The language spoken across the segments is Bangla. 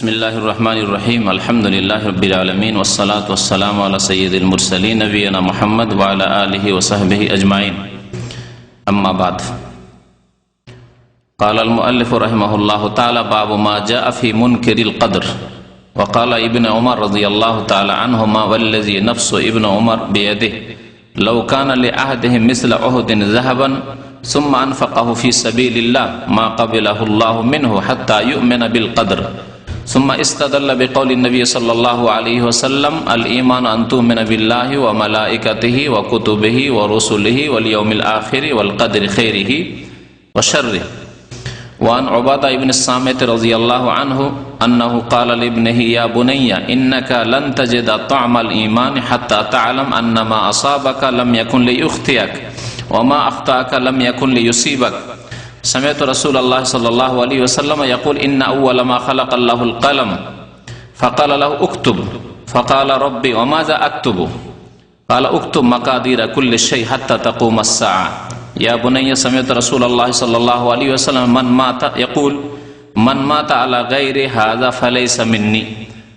बिस्मिल्लाहिर रहमानिर रहीम अल्हम्दुलिल्लाहि रब्बिल आलमीन वस्सलातु वस्सलामु अला सय्यिदिल मुरसलीन नबियना मुहम्मद व अला आलिहि व सहबिहि अजमाइन अम्मा बाद क़ाल अल मुअल्लिफ़ रहिमहुल्लाहु तआला बाबु मा जाअ फ़ी मुनकिरिल क़द्र व क़ाल इब्न उमर रज़ियल्लाहु तआला अन्हुमा वल्लज़ी नफ़्सु इब्न उमर बियदिहि लौ कान लि अहदिहिम मिस्ल उहुदिन ज़हबन सुम्मा अनफ़क़हु फ़ी सबीलिल्लाह मा क़बिलहु अल्लाहु मिन्हु हत्ता यु'मिन बिल क़द्र सुम्मा इस्तदल्ल बिक़ौलि नबी सल्लल्लाहु अलैहि वसल्लम अल ईमान अन तु'मिना बिल्लाहि व मलाइकतिहि व कुतुबिहि व रुसुलिहि वल यौमिल आखिर वल क़द्रि खैरिहि व शर्रिहि व अन उबादा इब्न सामित रज़ियल्लाहु अन्हु अन्नहु क़ाल लिब्निहि या बुनय्या इन्नका लन तजिदा तअमल ईमान हत्ता तअलम अन्ना मा असाबका लम यकुन लियुख्तियक व मा अख्ताअका लम यकुन लियुसीबक समिअतु रसूलल्लाह सल्लल्लाहु अलैहि वसल्लम यक़ूल इन्ना अव्वल मा खलक़ल्लाहुल क़लम फ़क़ाल लहु उक्तुब फ़क़ाल रब्बी व माज़ा अक्तुबु क़ाल उक्तुब मक़ादीर कुल्लि शै हत्ता तक़ूम अस्साअ या बुनय्या समिअतु रसूलल्लाह सल्लल्लाहु अलैहि वसल्लम मन माता यक़ूल मन माता अला गैरि हाज़ा फ़लैसा मिन्नी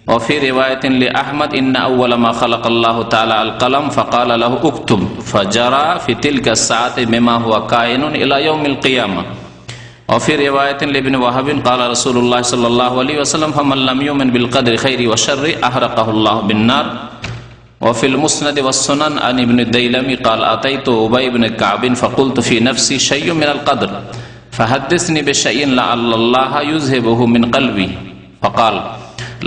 व फ़ी रिवायतिन लि अहमद इन्ना अव्वल मा खलक़ल्लाहु तआला अल क़लम फ़क़ाल लहु उक्तुब फ़जरा फ़ी तिल्का अस्साअति बिमा हुवा काइनुन इला यौमिल क़ियामा व फ़ी रिवायतिन लि इब्न वहब क़ाल रसूलुल्लाह सल्लल्लाहु अलैहि वसल्लम फमन लम युमिन बिल क़द्रि खैरि व शर्रि अहरक़हुल्लाहु बिन्नार व फ़िल मुस्नद व सुनन अन इब्न दैलमी क़ाल अतैतु उबय इब्न कअब फ़क़ुल्तु फ़ी नफ़्सी शय्युन मिनल क़द्र फ़हद्दिसनी बिशयइन लअल्लल्लाह युज़हिबुहु मिन क़ल्बी फ़क़ाल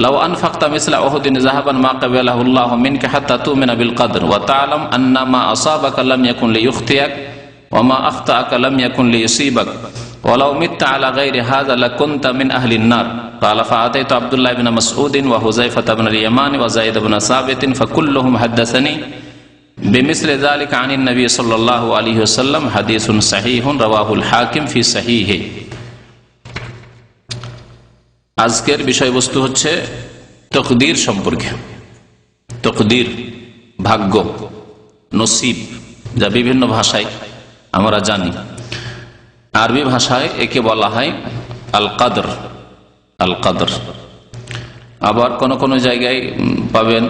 लौ अनफ़क़्त मिस्ल उहुदिन ज़हबन मा क़बलहु अल्लाहु मिनका हत्ता तु'मिना बिल क़द्र व तअलम अन्ना मा असाबका लम यकुन लियुख्तियक व मा अख्ताअका लम यकुन लियुसीबक व लौ मित्ता अला गैरि हाज़ा लकुन्त मिन अहलिन नार क़ाल फ़अतैतु अब्दुल्लाह इब्न मसऊद व हुज़ैफ़ा इब्न अल यमान व ज़ैद इब्न साबित फ़कुल्लुहुम हद्दसनी बिमिस्लि ज़ालिका अनिन नबी सल्लल्लाहु अलैहि वसल्लम हदीसुन सहीहुन रवाहुल हाकिम फ़ी सहीहि। আজকের বিষয়বস্তু হচ্ছে তকদির সম্পর্কে। তকদির, ভাগ্য, নসিব, যা বিভিন্ন ভাষায় আমরা জানি। আরবি ভাষায় একে বলা হয় আল কদর। আল কদর আবার কোন কোন জায়গায় পাবেন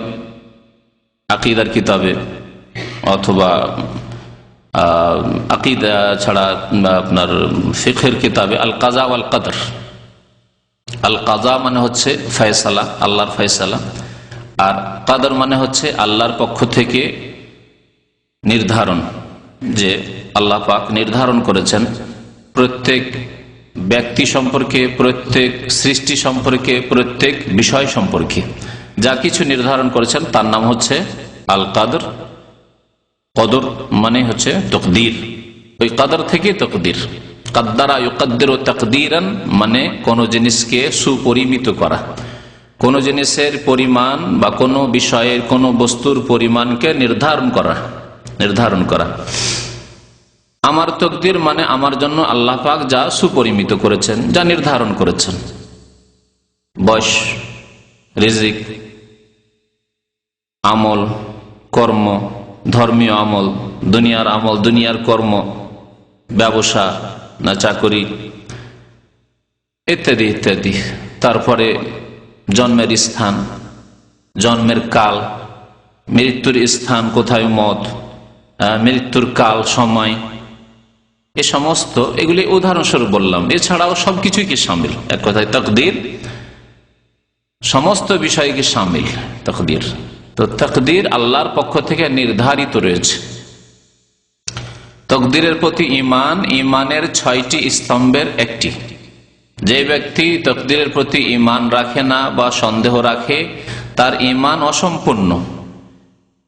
আকীদার কিতাবে অথবা আকীদা ছাড়া আপনার ফিকহের কিতাবে আল কাজা ওয়াল কদর। আল কাজা মানে হচ্ছে ফয়সালা, আল্লাহর ফয়সালা, আর কদর মানে হচ্ছে আল্লাহর পক্ষ থেকে নির্ধারণ, যে আল্লাহ পাক নির্ধারণ করেছেন প্রত্যেক ব্যক্তি সম্পর্কে, প্রত্যেক সৃষ্টি সম্পর্কে, প্রত্যেক বিষয় সম্পর্কে যা কিছু নির্ধারণ করেছেন তার নাম হচ্ছে আল কদর। কদর মানে হচ্ছে তকদির, ওই কদর থেকে তকদির। কদ্দারা ইউকদ্দিরু তাকদীরান মানে কোন জিনিসকে সুপরিমিত করা, কোন জিনিসের পরিমাণ বা কোন বিষয়ের কোন বস্তুর পরিমাণকে নির্ধারণ করা। আমার তকদির মানে আমার জন্য আল্লাহ পাক যা সুপরিমিত করেছেন, যা নির্ধারণ করেছেন। বয়স, রিজিক, আমল, কর্ম, ধর্মীয় আমল, দুনিয়ার কর্ম, ব্যবসা না চাকরি ইত্যাদি ইত্যাদি। তারপরে জন্মের স্থান, জন্মের কাল, মৃত্যুর স্থান কোথায়, মত, মৃত্যুর কাল, সময়, এ সমস্ত এগুলি উদাহরণস্বরূপ বললাম। এছাড়াও সবকিছুই কি শামিল, এক কথায় তাকদীর সমস্ত বিষয়কে শামিল। তাকদীর তো তাকদীর আল্লাহর পক্ষ থেকে নির্ধারিত রয়েছে। তকদিরের প্রতি ঈমান, ঈমানের 6টি স্তম্ভের একটি। যে ব্যক্তি তকদিরের প্রতি ঈমান রাখে না বা সন্দেহ রাখে, তার ঈমান অসম্পূর্ণ,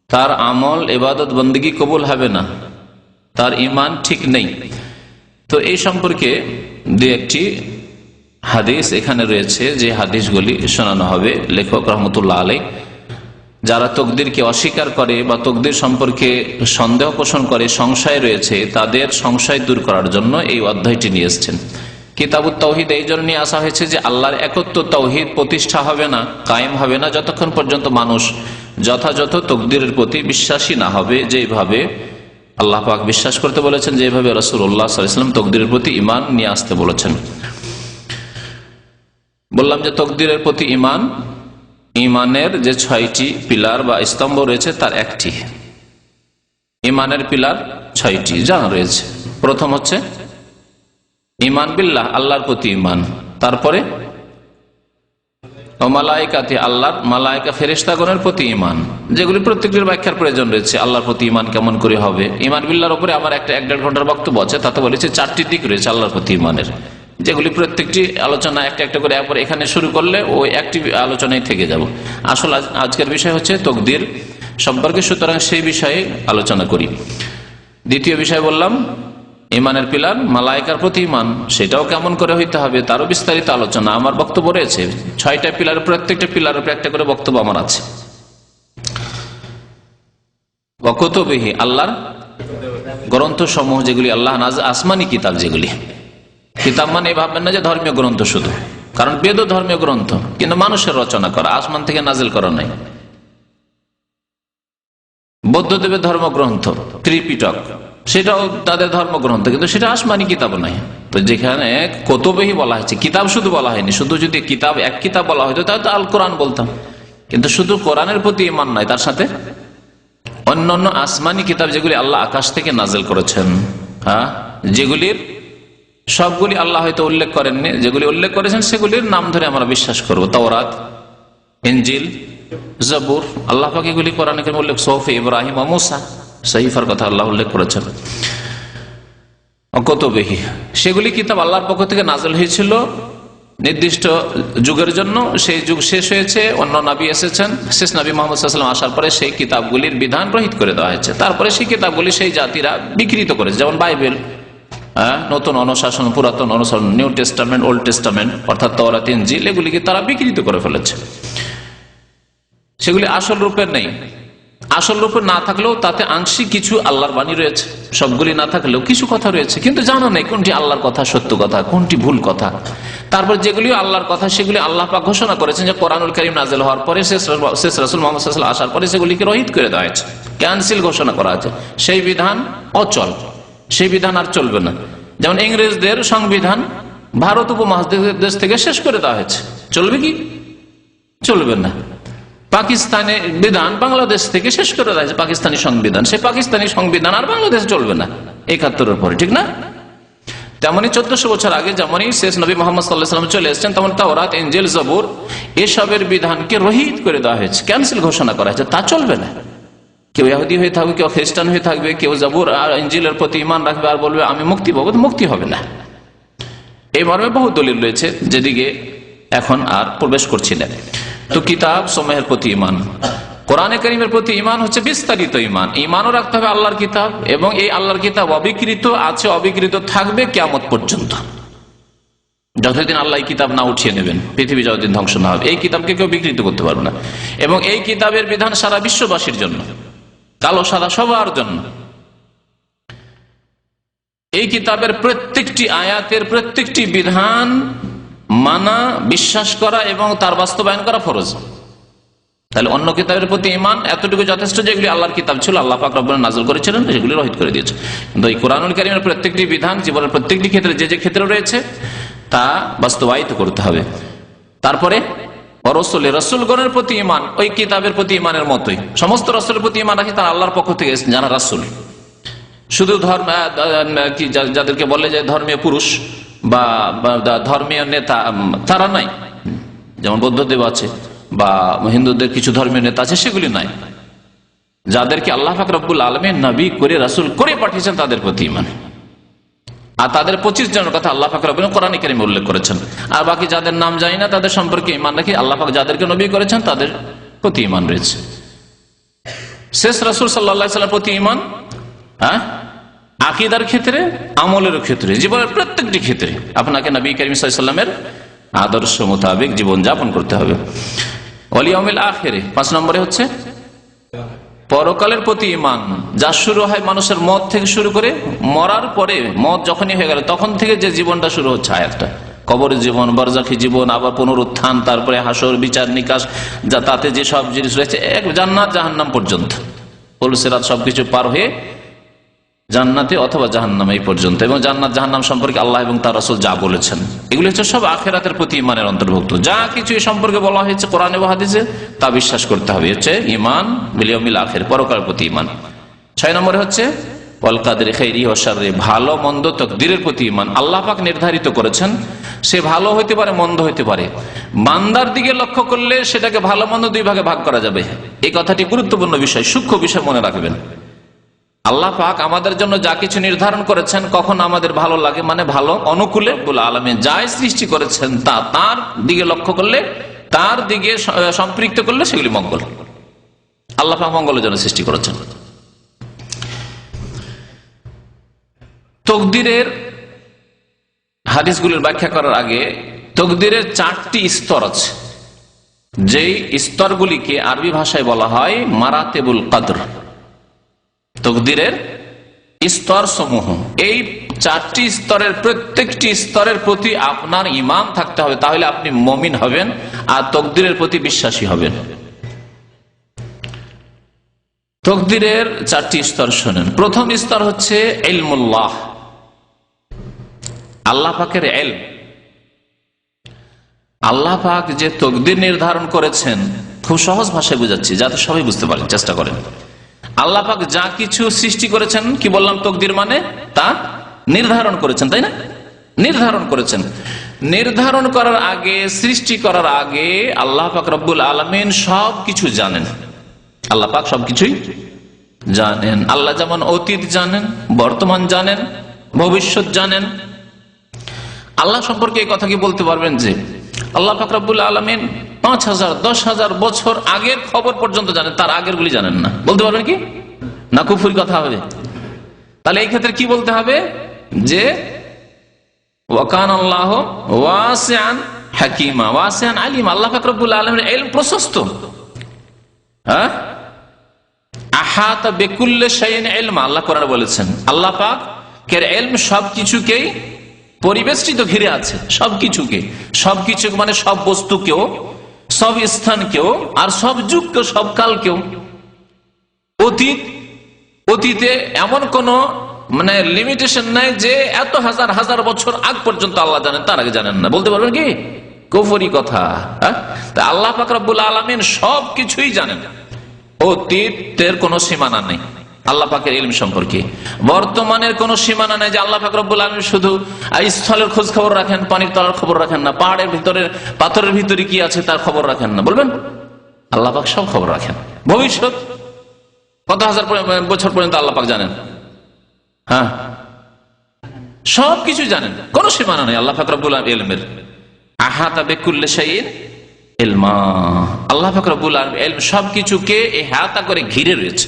তার আমল ইবাদত বন্দেগী কবুল হবে না, তার ঈমান ঠিক নেই। তো এই সম্পর্কে দু একটি হাদিস এখানে রয়েছে, যে হাদিসগুলি শোনানো হবে। লেখক রহমতুল্লাহ আলাইহ যারা তকদিরকে অস্বীকার করে বা তকদির সম্পর্কে সন্দেহ পোষণ করে, সংশয় রয়েছে, তাদের সংশয় দূর করার জন্য এই অধ্যায়টি নিয়ে এসেছেন। কিতাবুত তাওহীদ এই জন্য নিয়ে আসা হয়েছে যে আল্লাহর একত্ব তাওহীদ প্রতিষ্ঠা হবে না, কায়েম হবে না যতক্ষণ পর্যন্ত মানুষ যথাযথ তকদিরের প্রতি বিশ্বাসী না হবে। যেভাবে আল্লাহ পাক বিশ্বাস করতে বলেছেন, যেভাবে রাসূলুল্লাহ সাল্লাল্লাহু আলাইহি ওয়াসাল্লাম তকদিরের প্রতি ঈমান নিয়ে আসতে বলেছেন। বললাম যে তকদিরের প্রতি ঈমান, ঈমানের যে 6টি পিলার বা স্তম্ভ রয়েছে তার একটি। ঈমানের পিলার 6টি জানা রয়েছে। প্রথম হচ্ছে ঈমান বিল্লাহ, আল্লাহর প্রতি ঈমান। তারপরে মালায়েকাতি, আল্লাহর মালায়েকা ফেরেশতাগণের প্রতি ঈমান, যেগুলি প্রত্যেকটির ব্যাখ্যার প্রয়োজন রয়েছে। আল্লাহর প্রতি ঈমান কেমন করে হবে? ঈমান বিল্লাহর উপরে আমার একটা 1-1.5 ঘন্টার বক্তব্য আছে, তাতে বলেছে 4টি দিক রয়েছে আল্লাহর প্রতি ঈমানের, যেগুলি প্রত্যেকটি আলোচনা একটা একটা করে একবার এখানে শুরু করলে ওই একটি আলোচনায় থেকে যাব। আসলে আজকের বিষয় হচ্ছে তকদির সম্পর্কে, সুতরাং সেই বিষয়ে আলোচনা করি। দ্বিতীয় বিষয় বললাম ঈমানের পিলার মালায়েকার প্রতি ঈমান, সেটাও কেমন করে হইতে হবে তারও বিস্তারিত আলোচনা। আমার বক্তব্য রয়েছে 6টা পিলার, প্রত্যেকটা পিলারের উপর একটা করে বক্তব্য আমার আছে। ওয়াকুতুবিহি, আল্লাহর গ্রন্থ সমূহ যেগুলি আল্লাহ নাযিল, আসমানি কিতাব যেগুলি। কিতাব মানে ভাববেন না যে ধর্মীয় গ্রন্থ শুধু, কারণ বেদও ধর্মীয় গ্রন্থ, কিন্তু মানুষের রচনা করা, আসমান থেকে নাজিল করা নাই। বৌদ্ধদেবের ধর্মগ্রন্থ ত্রিপিটক, সেটাও তাদের ধর্মগ্রন্থ, কিন্তু সেটা আসমানি কিতাব নাই। তো যেখানে কুতুবিহি বলা হয়েছে, কিতাব শুধু বলা হয়নি, শুধু যদি কিতাব এক কিতাব বলা হয়তো তাহলে তো আল কোরআন বলতাম, কিন্তু শুধু কোরআনের প্রতি ঈমান নাই, তার সাথে অন্যান্য আসমানি কিতাব যেগুলি আল্লাহ আকাশ থেকে নাজিল করেছেন, হ্যাঁ, যেগুলির সবগুলি আল্লাহ হয়তো উল্লেখ করেননি, যেগুলি উল্লেখ করেছেন সেগুলির নাম ধরে আমরা বিশ্বাস করবো। তাওরাত, ইনজিল, জবুর, আল্লাহ পাক এগুলি কোরআনে কারিমে উল্লেখ, সুহুফে ইব্রাহিম ও মূসা, সহিফার কথা আল্লাহ উল্লেখ করেছেন। কুতুবিহি, সেগুলি কিতাব আল্লাহর পক্ষ থেকে নাজিল হয়েছিল নির্দিষ্ট যুগের জন্য। সেই যুগ শেষ হয়েছে, অন্য নবী এসেছেন, শেষ নবী মুহাম্মদ সাল্লাল্লাহু আলাইহি ওয়াসাল্লাম আসার পরে সেই কিতাবগুলির বিধান রহিত করে দেওয়া হয়েছে। তারপরে সেই কিতাবগুলি সেই জাতিরা বিকৃত করেছে, যেমন বাইবেল, নতুন অনুশাসন, পুরাতন অনুশাসন, নিউ টেস্টামেন্ট, ওল্ড টেস্টামেন্ট, অর্থাৎ তাওরাত, ইনজিল, এগুলিকে তারা বিকৃত করে ফেলেছে। সেগুলি আসল রূপের নেই। আসল রূপে না থাকলেও তাতে আংশিক কিছু আল্লাহর বাণী রয়েছে, সবগুলি না থাকলেও কিছু কথা রয়েছে, কিন্তু জানা নেই কোনটি আল্লাহর কথা, সত্য কথা, কোনটি ভুল কথা। তারপর যেগুলি আল্লাহর কথা সেগুলি আল্লাহ পাক ঘোষণা করেছেন যে কোরআনুল কারীম নাযিল হওয়ার পরে, শেষ রাসূল মুহাম্মদ সাল্লাল্লাহু আলাইহি ওয়াসাল্লাম আসার পরে সেগুলিকে রহিত করে দেওয়া হয়েছে, ক্যান্সেল ঘোষণা করা আছে। সেই বিধান অচল, সেই বিধান আর চলবে না। যেমন ইংরেজদের সংবিধান ভারত উপমহাদেশ থেকে শেষ করে দেওয়া হয়েছে, চলবে কি? চলবে না। পাকিস্তানের বিধান বাংলাদেশ থেকে শেষ করে দেওয়া হয়েছে, পাকিস্তানি সংবিধান, সেই পাকিস্তানি সংবিধান আর বাংলাদেশে চলবে না 71-এর পরে, ঠিক না? তেমনি 1400 বছর আগে যেমনই শেষ নবী মুহাম্মদ সাল্লাল্লাহু আলাইহি ওয়াসাল্লাম চলে এসেছেন, তেমন তাওরাত, ইনজিল, জবুর এসবের বিধানকে রহিত করে দেওয়া হয়েছে, ক্যান্সেল ঘোষণা করা হয়েছে, তা চলবে না। কেউ ইহুদি হয়ে থাকবে, কেউ খ্রিস্টান হয়ে থাকবে, কেউ জবুর আর ইনজিলের প্রতি ঈমান রাখবে আর বলবে আমি মুক্তি পাবো, মুক্তি হবে না। এই মর্মে বহু দলিল রয়েছে, যেদিকে এখন আর প্রবেশ করছি না। তো কিতাব সমূহের প্রতি ঈমান, কোরআনে কারীমের প্রতি ঈমান হচ্ছে বিস্তারিত ঈমান। ঈমানও রাখতে হবে আল্লাহর কিতাব, এবং এই আল্লাহর কিতাব অবিকৃত আছে, অবিকৃত থাকবে কিয়ামত পর্যন্ত, যতদিন আল্লাহ এই কিতাব না উঠিয়ে নেবেন, পৃথিবী যতদিন ধ্বংস না হবে, এই কিতাবকে কেউ বিকৃত করতে পারবে না। এবং এই কিতাবের বিধান সারা বিশ্ববাসীর জন্য, কালো সাদা সবার জন্য। এই কিতাবের প্রত্যেকটি আয়াতের প্রত্যেকটি বিধান মানা, বিশ্বাস করা এবং তার বাস্তবায়ন করা ফরজ। তাহলে অন্য কিতাবের প্রতি ঈমান এতটুকু যথেষ্ট, যেগুলি আল্লাহর কিতাব ছিল, আল্লাহ পাক রব্বুল আলামিন নাযিল করেছিলেন, সেগুলি রহিত করে দিয়েছে। কিন্তু এই কোরআনুল কারীমের প্রত্যেকটি বিধান জীবনের প্রত্যেকটি ক্ষেত্রে যে যে ক্ষেত্রে রয়েছে তা বাস্তবায়িত করতে হবে। তারপরে রসুলগণের প্রতি ঈমান ওই কিতাবের প্রতি ঈমানের মতোই, সমস্ত রসুলের প্রতি ঈমান রাখি তারা আল্লাহর পক্ষ থেকে যারা রাসূল। শুধু যাদেরকে বলে যে ধর্মীয় পুরুষ বা ধর্মীয় নেতা, তারা নাই, যেমন বৌদ্ধদেব আছে বা হিন্দুদের কিছু ধর্মীয় নেতা আছে, সেগুলি নাই। যাদেরকে আল্লাহ পাক রব্বুল আলামিন নবী করে, রাসূল করে পাঠিয়েছেন, তাদের প্রতি ঈমান। আর তাদের 25 জনের কথা আল্লাহ পাক রব্বুল কোরআনে কারীমে উল্লেখ করেছেন। আর বাকি যাদের নাম জানি না তাদের সম্পর্কে ঈমান রাখি। আল্লাহ পাক যাদেরকে নবী করেছেন তাদের প্রতি ঈমান রয়েছে। শেষ রাসূল সাল্লাল্লাহু আলাইহি ওয়াসাল্লামের প্রতি ঈমান, আকীদার ক্ষেত্রে, আমলের ক্ষেত্রে, জীবনের প্রত্যেকটি ক্ষেত্রে আপনাকে নবী করিম সাল্লাল্লাহু আলাইহি ওয়াসাল্লামের আদর্শ মোতাবেক জীবন যাপন করতে হবে। ওয়াল ইয়াউমিল আখিরে, 5 নম্বরে হচ্ছে পরকালের প্রতি ঈমান, যা শুরু হয় মানুষের মত থেকে শুরু করে মরার পরে, মত যখনই হয়ে গেল তখন থেকে যে জীবনটা শুরু হচ্ছে, আয়াতটা কবরের জীবন, বারজাখী জীবন, আবার পুনরুত্থান, তারপরে হাসর, বিচার নিকাশ, যা তাতে যে সব জিনিস রয়েছে, এক জান্নাত জাহান্নাম পর্যন্ত, পুল সিরাত সবকিছু পার হয়ে জান্নাতে অথবা জাহান্নামে এই পর্যন্ত, এবং জান্নাত জাহান্নাম সম্পর্কে আল্লাহ এবং তার রাসূল যা বলেছেন এগুলি হচ্ছে সব আখিরাতের প্রতি ঈমানের অন্তর্ভুক্ত। যা কিছু এই সম্পর্কে বলা হয়েছে কোরআনে বা হাদিসে তা বিশ্বাস করতে হবে, হচ্ছে ঈমান বিল ইয়াউমিল আখির, পরকালের প্রতি ঈমান। 6 নম্বরে হচ্ছে ওয়াল কাদরি খাইরিহি ওয়া শাররিহি, ভালো মন্দ তাকদীরের প্রতি ঈমান। আল্লাহ পাক নির্ধারিত করেছেন, সে ভালো হইতে পারে মন্দ হইতে পারে, বান্দার দিকে লক্ষ্য করলে সেটাকে ভালো মন্দ দুই ভাগে ভাগ করা যাবে। এই কথাটি গুরুত্বপূর্ণ বিষয়, সূক্ষ্ম বিষয় মনে রাখবেন। আল্লাহ পাক আমাদের জন্য যা কিছু নির্ধারণ করেছেন, কখন আমাদের ভালো লাগে মানে ভালো অনুকূলে রব্বুল আলামিন যাই সৃষ্টি করেছেন তা তার দিকে লক্ষ্য করলে, তার দিকে সম্পৃক্ত করলে সেগুলি মঙ্গল। আল্লাহ পাক মঙ্গলের জন্য সৃষ্টি করেছেন। তকদিরের হাদিসগুলির ব্যাখ্যা করার আগে, তকদিরের 4টি স্তর আছে, যেই স্তরগুলিকে আরবি ভাষায় বলা হয় মারাতেবুল কদর। তকদিরের স্তর সমূহ, এই 4টি স্তরের প্রত্যেকটি স্তরের প্রতি আপনার ঈমান থাকতে হবে, তাহলে আপনি মুমিন হবেন আর তকদিরের প্রতি বিশ্বাসী হবেন। তকদিরের 4টি স্তর শোনেন। প্রথম স্তর হচ্ছে ইলমুল্লাহ, আল্লাহ পাকের ইলম। আল্লাহ পাক যে তকদির নির্ধারণ করেছেন, খুব সহজ ভাষায় বুঝাচ্ছি যাতে সবাই বুঝতে পারেন, চেষ্টা করেন। আল্লাহ পাক যা কিছু সৃষ্টি করেছেন, কি বললাম তকদির মানে, তা নির্ধারণ করেছেন, তাই না? নির্ধারণ করেছেন। নির্ধারণ করার আগে, সৃষ্টি করার আগে আল্লাহ পাক রব্বুল আলামিন সবকিছু জানেন। আল্লাহ পাক সবকিছুই জানেন। আল্লাহ যেমন অতীত জানেন, বর্তমান জানেন, ভবিষ্যৎ জানেন। আল্লাহ সম্পর্কে এই কথা কি বলতে পারবেন যে আল্লাহ পাক রব্বুল আলামিন 5000 10,000 বছর আগের খবর পর্যন্ত জানেন, তার আগের গুলি জানেন না? বলতে পারবেন কি? না কুফরি কথা হবে। তাহলে এই ক্ষেত্রে কি বলতে হবে যে ওয়াকান আল্লাহ ওয়াসিআন হাকিমা ওয়াসিআন আলিম, আল্লাহ পাক রব্বুল আলামিনের ইলম প্রশস্ত। হ্যাঁ, আহাতা বিকুল্লি শাইইন ইলমা, আল্লাহ কোরআনে বলেছেন আল্লাহ পাক এর ইলম সবকিছুকেই পরিবেষ্টিত ঘিরে আছে। সবকিছুকে, সবকিছু মানে সব বস্তুকেও, সব স্থানকেও, আর সব যুগকেও, সব কালকেও। অতীতে এমন কোন মানে লিমিটেশন নাই যে এত হাজার হাজার বছর আগ পর্যন্ত আল্লাহ জানেন, তার আগে জানেন না। বলতে পারবেন কি? কুফরি কথা। তা আল্লাহ পাক রব্বুল আলামিন সবকিছুই জানেন। অতীতের কোন সীমানা নেই আল্লাহ পাকের ইলম সম্পর্কে। বর্তমানের কোন সীমানা নেই যে আল্লাহ পাক রব্বুল আলামিন শুধু স্থলের খোঁজ খবর রাখেন, পানির তলার খবর রাখেন না, পাহাড়ের ভিতরে পাথরের ভিতরে কি আছে তার খবর রাখেন না। বলবেন আল্লাহ পাক সব খবর রাখেন। ভবিষ্যৎ কত হাজার বছর পর্যন্ত আল্লাহ পাক জানেন। হ্যাঁ, সবকিছু জানেন, কোন সীমানা নেই আল্লাহ পাক রব্বুল আলামিনের ইলমের। আহাতা বিকুল্লি শাইইন ইলমা, আল্লাহ পাক রব্বুল আলামিনের ইলম সবকিছুকে ইহাতা করে ঘিরে রয়েছে।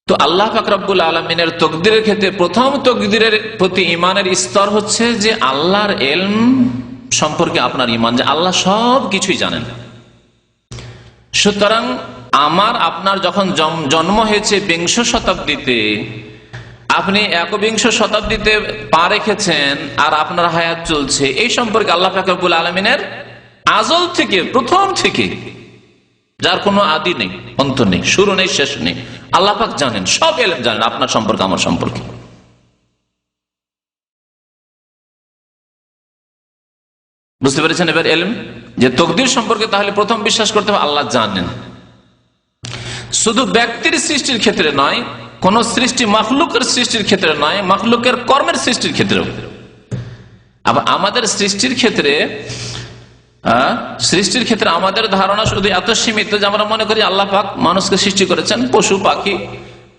তো আল্লাহ পাক রব্বুল আলামিনের তকদিরের ক্ষেত্রে প্রথম তকদিরের প্রতি ঈমানের স্তর হচ্ছে যে আল্লাহর ইলম সম্পর্কে আপনার ঈমান, যে আল্লাহ সব কিছুই জানেন। সুতরাং আমার আপনার যখন জন্ম হয়েছে 20 শতাব্দীতে, আপনি 21 শতাব্দীতে পা রেখেছেন আর আপনার হায়াত চলছে, এই সম্পর্কে আল্লাহ পাক রব্বুল আলামিনের আজল থেকে, প্রথম থেকে, যার কোনো আদি নেই, অন্ত নেই, শুরু নেই, শেষ নেই, আল্লাহ পাক জানেন, সব ইলম জানেন আপনার সম্পর্কে, আমার সম্পর্কে। বুঝতে পেরেছেন এবার ইলম যে তকদির সম্পর্কে? তাহলে প্রথম বিশ্বাস করতে হবে আল্লাহ জানেন। শুধু ব্যক্তির সৃষ্টির ক্ষেত্রে নয়, কোন সৃষ্টি মাখলুকের সৃষ্টির ক্ষেত্রে নয়, মাখলুকের কর্মের সৃষ্টির ক্ষেত্রেও। আবার আমাদের সৃষ্টির ক্ষেত্রে আমাদের ধারণা শুধু এত সীমিত যে আমরা মনে করি আল্লাহ পাক মানুষকে সৃষ্টি করেছেন, পশু পাখি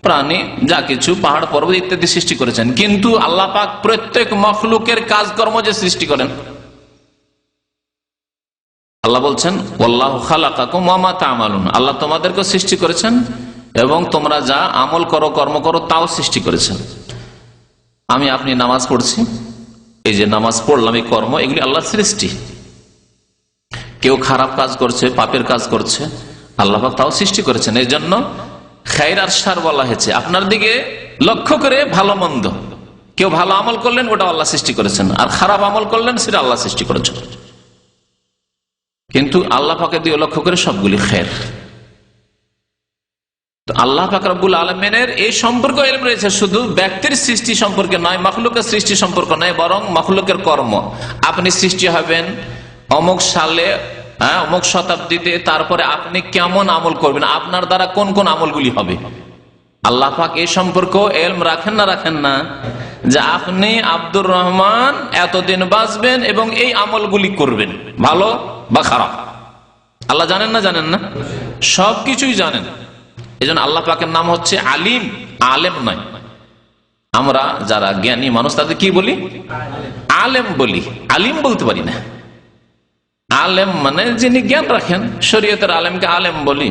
প্রাণী যা কিছু, পাহাড় পর্বত ইত্যাদি সৃষ্টি করেছেন, কিন্তু আল্লাহ পাক প্রত্যেক মাখলুকের কাজকর্ম যে সৃষ্টি করেন, আল্লাহ বলছেন ওয়াল্লাহু খালাকাকুম ওয়া মা তা'মালুন, আল্লাহ তোমাদেরকে সৃষ্টি করেছেন এবং তোমরা যা আমল করো, কর্ম করো, তাও সৃষ্টি করেছেন। আপনি নামাজ পড়ছি, এই যে নামাজ পড়লাম, এই কর্ম, এগুলি আল্লাহর সৃষ্টি। কেউ খারাপ কাজ করছে, পাপের কাজ করছে, আল্লাহ পাক তাও সৃষ্টি করেছেন। এই জন্য খায়র আর শার বলা হয়েছে, আপনার দিকে লক্ষ্য করে ভালো মন্দ। কেউ ভালো আমল করলেন, ওটা আল্লাহ সৃষ্টি করেছেন, আর খারাপ আমল করলেন, সেটা আল্লাহ সৃষ্টি করেছেন। কিন্তু আল্লাহ পাকের দিকে লক্ষ্য করে সবগুলি খায়র। তো আল্লাহ পাক রব্বুল আলামিনের এই সম্পর্ক ইলম রয়েছে, শুধু ব্যক্তির সৃষ্টি সম্পর্কে নয়, মাখলুকের সৃষ্টি সম্পর্ক নয়, বরং মাখলুকের কর্ম। আপনি সৃষ্টি হবেন অমুক সালে, অমুক শতাব্দীতে, তারপরে আপনি কেমন আমল করবেন, আপনার দ্বারা কোন কোন আমলগুলি হবে, আল্লাহ পাক এই সম্পর্ক ইলম রাখেন না রাখেন না? যে আপনি আব্দুর রহমান এতদিন বাঁচবেন এবং এই আমলগুলি করবেন, ভালো বা খারাপ, আল্লাহ জানেন না জানেন না? সবকিছুই জানেন। এই জন্য আল্লাহ পাকের নাম হচ্ছে আলিম, আলেম নয়। আমরা যারা জ্ঞানী মানুষ তাদের কি বলি? আলেম বলি, আলিম বলতে পারি না। আলেম মানে যিনি জ্ঞান রাখেন, শরীয়তের আলেমকে আলেম বলি।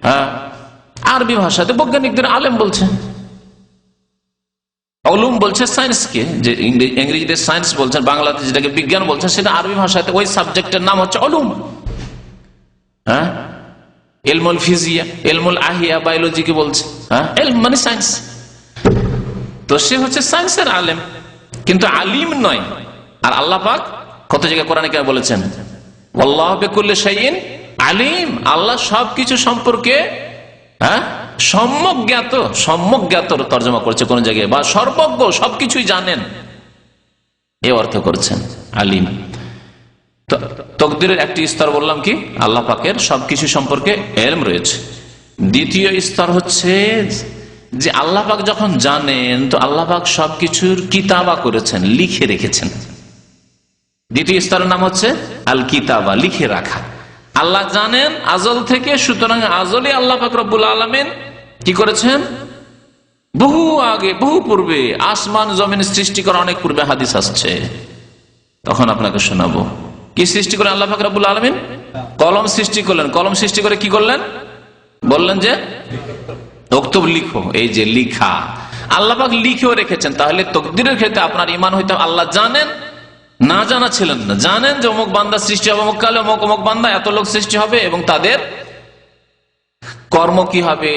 হ্যাঁ, আরবি ভাষাতে বৈজ্ঞানিকদের আলেম বলছে, উলুম বলছে সায়েন্সকে, যে ইংরেজিতে সায়েন্স বলছেন, বাংলাতে যেটাকে বিজ্ঞান বলছেন, সেটা আরবি ভাষাতে ওই সাবজেক্টের নাম হচ্ছে উলুম। হ্যাঁ, ইলমুল ফিজিয়া, ইলমুল আহিয়া, বায়োলজিকে বলছে। হ্যাঁ, ইলম মানে সায়েন্স। তো সে হচ্ছে সায়েন্সের আলেম, কিন্তু আলিম নয়। আর আল্লাহ পাক কত জায়গায় কোরআনে কে বলেছেন, আল্লাহু বিকুল্লি শাইইন আলিম, আল্লাহ সবকিছু সম্পর্কে সম্যক জ্ঞাত, সম্যক জ্ঞাত তর্জমা করছে কোন জায়গায়, বা সর্বজ্ঞ, সবকিছুই জানেন, এ অর্থ করছেন আলিম। তাকদীরের একটি স্তর বললাম কি, আল্লাহ পাকের সবকিছু সম্পর্কে ইলম রয়েছে। দ্বিতীয় স্তর হচ্ছে যে আল্লাহ পাক যখন জানেন, তো আল্লাহ পাক সবকিছুর কিতাবা করেছেন, লিখে রেখেছেন। দ্বিতীয় স্তরের নাম হচ্ছে আল কিতাবা, লিখে রাখা। আল্লাহ জানেন আজল থেকে, সুতরাং আজলে আল্লাহ পাক রব্বুল আলামিন কি করেছেন? বহু আগে, বহু পূর্বে, আসমান জমিন সৃষ্টি করা অনেক পূর্বে, হাদিস আসছে, তখন আপনাকে শোনাবো। কি সৃষ্টি করে আল্লাহ পাক রব্বুল আলামিন? কলম সৃষ্টি করলেন। কলম সৃষ্টি করে কি করলেন? বললেন যে উক্তব, লিখো। এই যে লিখা, আল্লাহ পাক লিখেও রেখেছেন। তাহলে তাকদীরের ক্ষেত্রে আপনার ঈমান হইতে আল্লাহ জানেন, না জানা ছিলেন না, জানেন যে অমুক বান্দা সৃষ্টি হবে, অমুক কালে অমুক অমুক বান্দা, এত লোক সৃষ্টি হবে, এবং তাদের কর্ম কি হবে,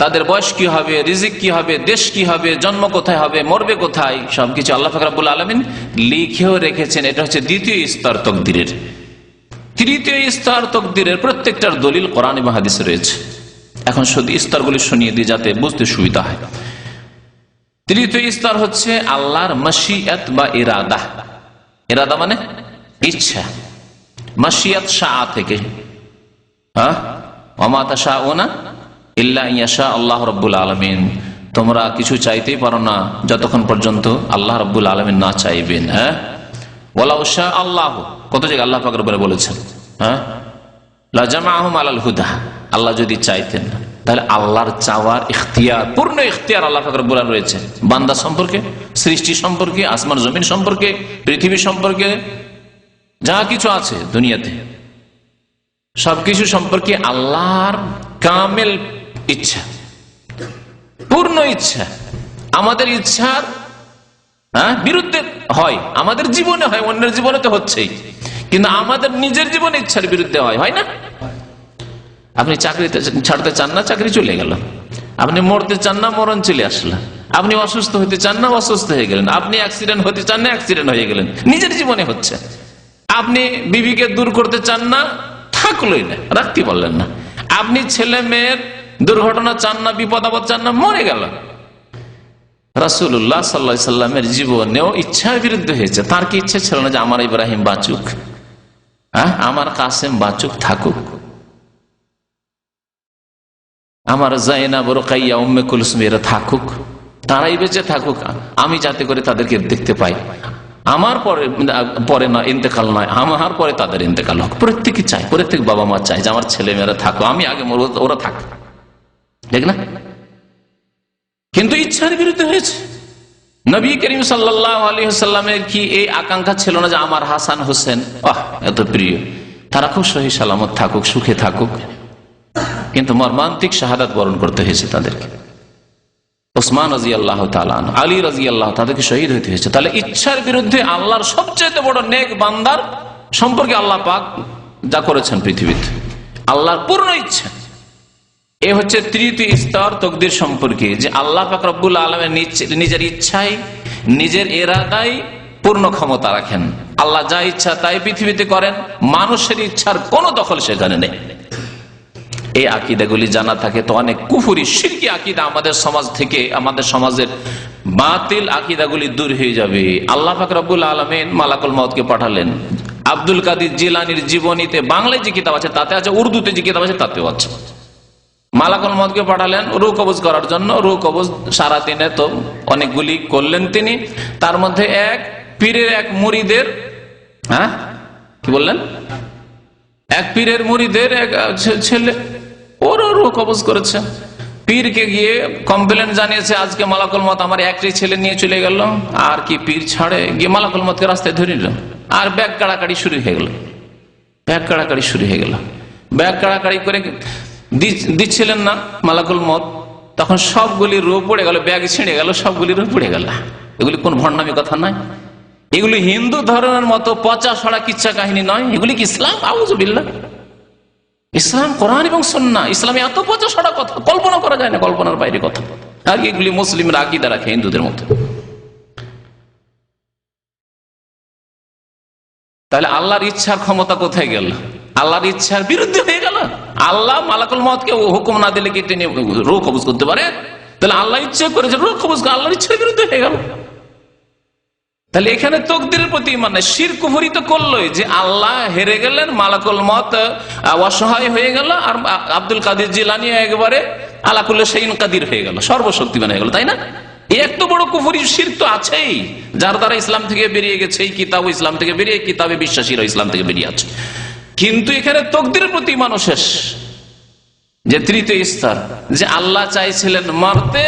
তাদের বয়স কি হবে, রিজিক কি হবে, দেশ কি হবে, জন্ম কোথায় হবে, মরবে কোথায়, সবকিছু আল্লাহ পাক রব্বুল আলামিন লিখেও রেখেছেন। এটা হচ্ছে দ্বিতীয় স্তর তাকদীরের। তৃতীয় স্তর তাকদীরের প্রত্যেকটার দলিল কোরআন এবং হাদিসে রয়েছে। এখন শুধু স্তরগুলি শুনিয়ে দিই যাতে বুঝতে সুবিধা হয়। তৃতীয় স্তর হচ্ছে আল্লাহর মাশিয়াত বা ইরাদা। ইরাদা মানে ইচ্ছা, মাশিয়াত শাআ থেকে, ওয়া মা তাশাউনা ইল্লা ইয়াশা আল্লাহ রাব্বুল আলামিন। তোমরা কিছু চাইতেই পারো না যতক্ষণ পর্যন্ত আল্লাহ রাব্বুল আলামিন না চাইবেন। হ্যাঁ, ওয়ালাউ শা আল্লাহ, কত জায়গায় আল্লাহ পাক রব্বুল বলেছেন, হ্যাঁ, লা জামাআহুম আলাল হুদা, আল্লাহ যদি চাইতেন। তাহলে আল্লাহর চাওয়ার ইখতিয়ার, পূর্ণ ইখতিয়ার আল্লাহ পাক রব্বুল আলামিন রয়েছে বান্দা সম্পর্কে, সৃষ্টি সম্পর্কে, আসমান জমিন সম্পর্কে, পৃথিবী সম্পর্কে, যা কিছু আছে দুনিয়াতে, সবকিছু সম্পর্কে আল্লাহর কামেল ইচ্ছা, পূর্ণ ইচ্ছা। আমাদের ইচ্ছার বিরুদ্ধে হয়, আমাদের জীবনে হয়, অন্যের জীবনে তো হচ্ছেই, কিন্তু আমাদের নিজের জীবনে ইচ্ছার বিরুদ্ধে হয় না? আপনি চাকরি ছাড়তে চান না, চাকরি চলে গেল। আপনি মরতে চান না, মরণ চলে আসলো। আপনি অসুস্থ হতে চান না, অসুস্থ হয়ে গেলেন। আপনি অ্যাক্সিডেন্ট হতে চান না, অ্যাক্সিডেন্ট হয়ে গেলেন। নিজের জীবনে হচ্ছে। আপনি বিবিকে দূর করতে চান না, থাকলোই না, রাখতে পারলেন না। আপনি ছেলে মেয়ের দুর্ঘটনা চান না, বিপদ আপদ চান না, মরে গেল। রাসূলুল্লাহ সাল্লাল্লাহু আলাইহি সাল্লামের জীবনেও ইচ্ছার বিরুদ্ধে হয়েছে। তার কি ইচ্ছা ছিল না যে আমার ইব্রাহিম বাঁচুক, আমার কাসেম বাঁচুক, থাকুক, আমার জাইনাব, রুকাইয়া, উম্মে কুলসুম এরা থাকুক, তারাই বেঁচে থাকুক, আমি যাতে করে তাদেরকে দেখতে পাই। আমার পরে না ইন্তেকাল নয়, আমার পরে তাদের ইন্তেকাল হোক। প্রত্যেকে চায়, প্রত্যেক বাবা মা চায় যে আমার ছেলে মেয়েরা থাকো, আমি আগে মরবো, ওরা থাক, দেখ না? কিন্তু ইচ্ছার বিরুদ্ধে হয়েছে। নবী করিম সাল্লাল্লাহু আলাইহি ওয়াসাল্লামের কি এই আকাঙ্ক্ষা ছিল না যে আমার হাসান হোসেন এত প্রিয়, তারা খুব সহি সালামত থাকুক, সুখে থাকুক? কিন্তু মর্মান্তিক শাহাদাত বরণ করতে হয়েছে তাদেরকে। ওসমান রাদিয়াল্লাহু তাআলা, আলী রাদিয়াল্লাহু, তাদেরকে শহীদ হতে হয়েছে। তাহলে ইচ্ছার বিরুদ্ধে আল্লাহর সবচেয়ে বড় নেক বান্দার সম্পর্কে আল্লাহ পাক যা করেছেন পৃথিবীতে, আল্লাহর পূর্ণ ইচ্ছা। এ হচ্ছে তৃতীয় স্তর তাকদীর সম্পর্কে, যে আল্লাহ পাক রব্বুল আলামিন নিজের ইচ্ছায়, নিজের ইরাদায় পূর্ণ ক্ষমতা রাখেন। আল্লাহ যা ইচ্ছা তাই পৃথিবীতে করেন, মানুষের ইচ্ছার কোনো দখল সেখানে নেই। এই আকীদাগুলি জানা থাকে তো অনেক কুফরি শিরকি আকীদা আমাদের সমাজ থেকে, আমাদের সমাজের বাতিল আকীদাগুলি দূর হয়ে যাবে। আল্লাহ পাক রব্বুল আলামিন মালাকুল মউতকে পাঠালেন। আব্দুল কাদের জিলানীর জীবনীতে বাংলায় যে কিতাব আছে তাতে আছে, উর্দুতে যে কিতাব আছে তাতেও আছে। মালাকুল মউতকে পাঠালেন রূহ কবজ করার জন্য। রূহ কবজ সারাদিনে তো অনেকগুলি করলেন তিনি। তার মধ্যে এক পীরের এক মুরিদের, কি বললেন, এক পীরের মুরিদের এক ছেলে, ওর রূহ কবজ করেছে। পীরকে গিয়ে কমপ্লেন জানিয়েছে, আজকে মালাকুল মউত আমার একটি ছেলে নিয়ে চলে গেল। আর কি পীর ছাড়ে, গিয়ে মালাকুল মউতকে রাস্তায় ধরে নিল। আর ব্যাগ কাড়াকাড়ি শুরু হয়ে গেল, ব্যাগ কাড়াকাড়ি শুরু হয়ে গেল। ব্যাগ কাড়াকাড়ি করে দিচ্ছিলেন না মালাকুল মউত, তখন সবগুলি রূহ পড়ে গেল, ব্যাগ ছিঁড়ে গেল, সবগুলি রূহ পড়ে গেল। এগুলি কোন ভণ্ডামি কথা নয়, এগুলি হিন্দু ধর্মের মতো পচা সড়া কিচ্ছা কাহিনী নয়। এগুলি কি ইসলাম? আউযুবিল্লাহ। ইসলাম কোরআন এবং সুন্নাহ। ইসলামে এত পচা সড়া কথা কল্পনা করা যায় না, কল্পনার বাইরে কথা। আর এগুলি মুসলিমরা আকীদা রাখে হিন্দুদের মতো। তাহলে আল্লাহর ইচ্ছার ক্ষমতা কোথায় গেল? আল্লাহর ইচ্ছার বিরুদ্ধে হয়ে গেল। আল্লাহ মালাকুল মউতকে হুকুম না দিলে কি তিনি রূহ কবজ করতে পারে? তাহলে আল্লাহ ইচ্ছা করেছে রূহ কবজ, আল্লাহর ইচ্ছার বিরুদ্ধে হয়ে গেল। তাহলে এখানে তাকদীরের প্রতি ঈমান নাই। শিরক কুফরি তো করলোই, যে আল্লাহ হেরে গেলেন, মালাকুল মউত অসহায় হয়ে গেল, আর আব্দুল কাদের জিলানী একবারে আলা কুল্লি শাইইন কাদির হয়ে গেল, সর্বশক্তিমান হয়ে গেল, তাই না? এত বড় কুফরি শিরক তো আছেই, যার দ্বারা ইসলাম থেকে বেরিয়ে গেছে। এই কিতাব ইসলাম থেকে বেরিয়ে, কিতাবে বিশ্বাসীরা ইসলাম থেকে বেরিয়ে আছে। কিন্তু এখানে তাকদীরের প্রতি ঈমান শেষ। যে তৃতীয় স্তর, যে আল্লাহ চাইছিলেন মারতে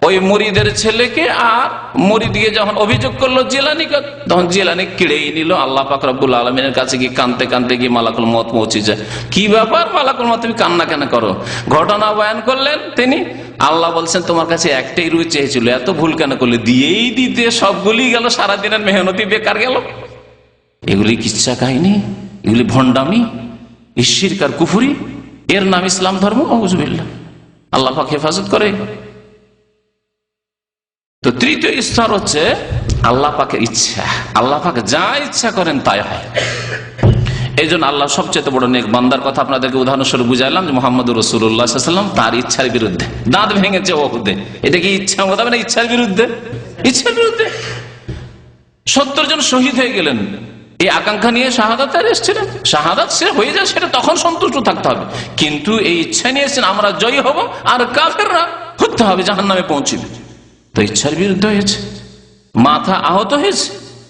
ওই মুরিদের ছেলেকে, আর মুরিদ গিয়ে যখন অভিযোগ করলো জিলানীকে, তখন জিলানী কিড়েই নিল। আল্লাহ পাক রব্বুল আলামিনের কাছে গিয়ে কানতে কানতে গিয়ে মালাকুল মউত পৌঁছে যায়। কি ব্যাপার মালাকুল মউত, তুমি কান্না কেন করো? ঘটনা বয়ান করলেন তিনি। আল্লাহ বলছেন তোমার কাছে একটাই রুহ চেয়েছিল, এত ভুল কেন করলে? দিয়েই দিতে সবগুলি গেল, সারাদিনের মেহনতি বেকার গেল। এগুলি কিচ্ছা কাহিনী, এগুলি ভণ্ডামি, শিরক আর কুফরি। এর নাম ইসলাম ধর্ম। আউযুবিল্লাহ। আল্লাহ পাক হেফাজত করে। তো তৃতীয় স্তর হচ্ছে আল্লাহ পাকের ইচ্ছা। আল্লাহ পাক যা ইচ্ছা করেন তাই হয়। এই জন্য আল্লাহ সবচেয়ে বড় নেক বান্দার কথা আপনাদেরকে উদাহরণস্বরূপ বুঝাইলাম, যে মুহাম্মদুর রাসূলুল্লাহ সাল্লাল্লাহু আলাইহি ওয়াসাল্লাম তার ইচ্ছার বিরুদ্ধে দাঁত ভেঙেছে ওহুদে। এটা কি ইচ্ছা মোতাবেক না? ইচ্ছার বিরুদ্ধে। ইচ্ছার বিরুদ্ধে 70 জন শহীদ হয়ে গেলেন। এই আকাঙ্ক্ষা নিয়ে শাহাদাত এসেছিলেন। শাহাদাত সে হয়ে যায়, সেটা তখন সন্তুষ্ট থাকতে হবে। কিন্তু এই ইচ্ছা নিয়েছেন আমরা জয়ী হব, আর কাফেররা হতে হবে, জাহান্নামে পৌঁছবে। তো ইচ্ছার বিরুদ্ধে হয়েছে, মাথা আহত হয়েছে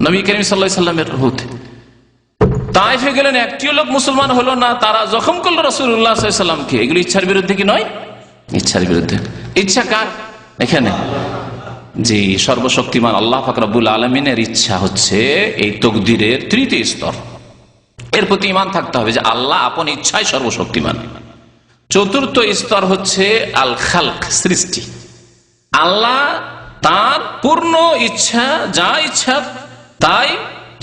নবী করিম সাল্লাল্লাহু আলাইহি ওয়াসাল্লামের রূহতে। তায়েফে গেলেন, একটিও লোক মুসলমান হলো না, তারা জখম করলো রাসূলুল্লাহ সাল্লাল্লাহু আলাইহি ওয়াসাল্লামকে। এগুলো ইচ্ছার বিরুদ্ধে কি নয়? ইচ্ছার বিরুদ্ধে। ইচ্ছা কার? এখানে যে সর্বশক্তিমান আল্লাহ পাক রব্বুল আলামিনের ইচ্ছা হচ্ছে এই তাকদীরের তৃতীয় স্তর। এর প্রতি ঈমান থাকতে হবে যে আল্লাহ আপন ইচ্ছায় সর্বশক্তিমান। চতুর্থ স্তর হচ্ছে আল খালক, সৃষ্টি। আল্লাহ তার পূর্ণ ইচ্ছা, যা ইচ্ছা তাই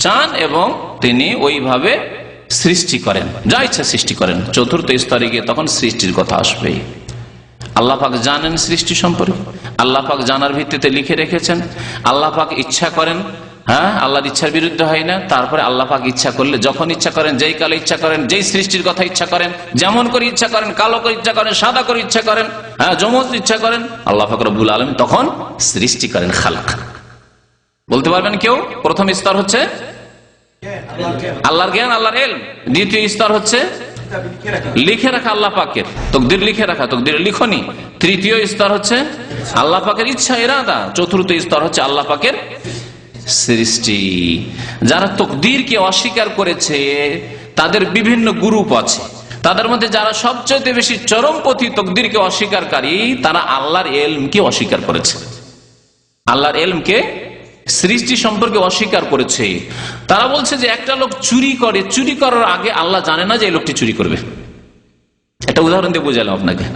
চান এবং তিনি ওইভাবে সৃষ্টি করেন, যা ইচ্ছা সৃষ্টি করেন। চতুর্থ স্তরে গিয়ে তখন সৃষ্টির কথা আসবে। আল্লাহ পাক জানেন সৃষ্টি সম্পর্কে, আল্লাহ পাক জানার ভিত্তিতে লিখে রেখেছেন। আল্লাহ পাক ইচ্ছা করেন, আল্লাহর ইচ্ছার বিরুদ্ধে হয় না। তারপরে আল্লাহ পাক ইচ্ছা করলে, যখন ইচ্ছা করেন, যেই কালে ইচ্ছা করেন, যেই সৃষ্টির কথা ইচ্ছা করেন, যেমন করে ইচ্ছা করেন, কালো করে ইচ্ছা করেন, সাদা করে ইচ্ছা করেন, যমজ ইচ্ছা করেন, আল্লাহ পাক রব্বুল আলামিন তখন সৃষ্টি করেন, খালাক। বলতে পারবেন কেউ? প্রথম স্তর হচ্ছে আল্লাহর জ্ঞান, আল্লাহর ইলম। দ্বিতীয় স্তর হচ্ছে লিখে রাখা, আল্লাহ পাকের তাকদীর লিখে রাখা, তাকদীরের লিখনি। তৃতীয় স্তর হচ্ছে আল্লাহ পাকের ইচ্ছা, ইরাদা। চতুর্থ স্তর হচ্ছে আল্লাহ পাকের সৃষ্টি। যারা তাকদীরকে অস্বীকার করেছে তাদের বিভিন্ন গ্রুপ আছে। তাদের মধ্যে যারা সবচেয়ে বেশি চরমপন্থী তাকদীরকে অস্বীকারী, তারা আল্লাহর ইলমকে অস্বীকার করেছে। আল্লাহর ইলমকে, সৃষ্টি সম্পর্কে অস্বীকার করেছে। তারা বলছে যে একটা লোক চুরি করে, চুরি করার আগে আল্লাহ জানে না যে এই লোকটি চুরি করবে। একটা উদাহরণ দিয়ে বোঝালাম আপনাকে।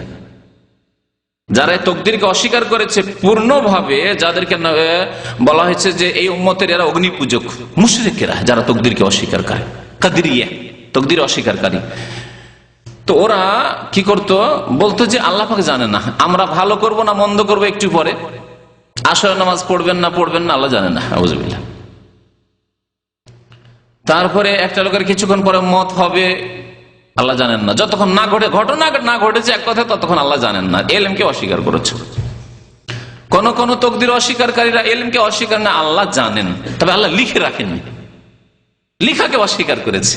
যারা তাকদীরকে অস্বীকার করেছে পূর্ণভাবে, যাদেরকে বলা হয়েছে যে এই উম্মতের এরা অগ্নি পূজক, মুশরিকেরা, যারা তাকদীরকে অস্বীকার করে, কাদরিয়া, তাকদীর অস্বীকারী। তো ওরা কি করতো? বলতো যে আল্লাহ পাক জানে না, আমরা ভালো করব না মন্দ করবো একটু পরে, আসর নামাজ পড়বেন না আল্লাহ জানে না। আউযুবিল্লাহ। তারপরে একটা লোকের কিছুক্ষণ পরে মত হবে, আল্লাহ জানেন না। যতক্ষণ ঘটনা না ঘটেছে এক কথা, ততক্ষণ আল্লাহ জানেন না, এলমকে অস্বীকার করেছে। কোন কোন তকদির অস্বীকারীরা এলমকে অস্বীকার না, আল্লাহ জানেন, তবে আল্লাহ লিখে রাখেননি, লিখাকে অস্বীকার করেছে।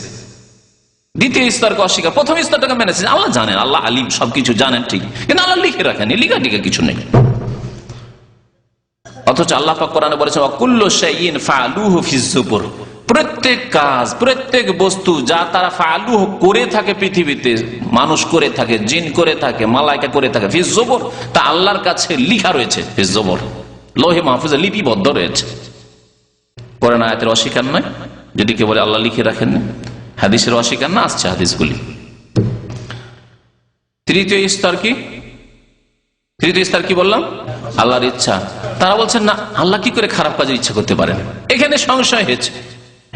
দ্বিতীয় স্তরকে অস্বীকার, প্রথম স্তরটাকে মেনেছে, আল্লাহ জানেন, আল্লাহ আলিম, সবকিছু জানেন ঠিক, কিন্তু আল্লাহ লিখে রাখেন, লিখা টিকা কিছু নেই। অথচ আল্লাহ পাক কোরআনে বলেছেন ওয়াকুল্লু শাইইন ফাআলুহু ফিজ জুবুর, প্রত্যেক কাজ, প্রত্যেক বস্তু যা তারা ফাআলুহু করে থাকে পৃথিবীতে, মানুষ করে থাকে, জিন করে থাকে, মালায়েকা করে থাকে, ফিজ জুবুর, তা আল্লাহর কাছে লিখা রয়েছে, ফিজ জুবুর, লৌহে মাহফুজে লিপিবদ্ধ রয়েছে। কোরআন আয়াতের অস্বীকার নয় যদি কেউ বলে আল্লাহ লিখে রাখেন না, হাদিসের অস্বীকার না, আসছে হাদিসগুলি। তৃতীয় স্তর কি? তৃতীয় স্তর কি বললাম? আল্লাহর ইচ্ছা। তারা বলছেন না, আল্লাহ কি করে খারাপ কাজের ইচ্ছা করতে পারেন? এখানে সংশয় হয়েছে,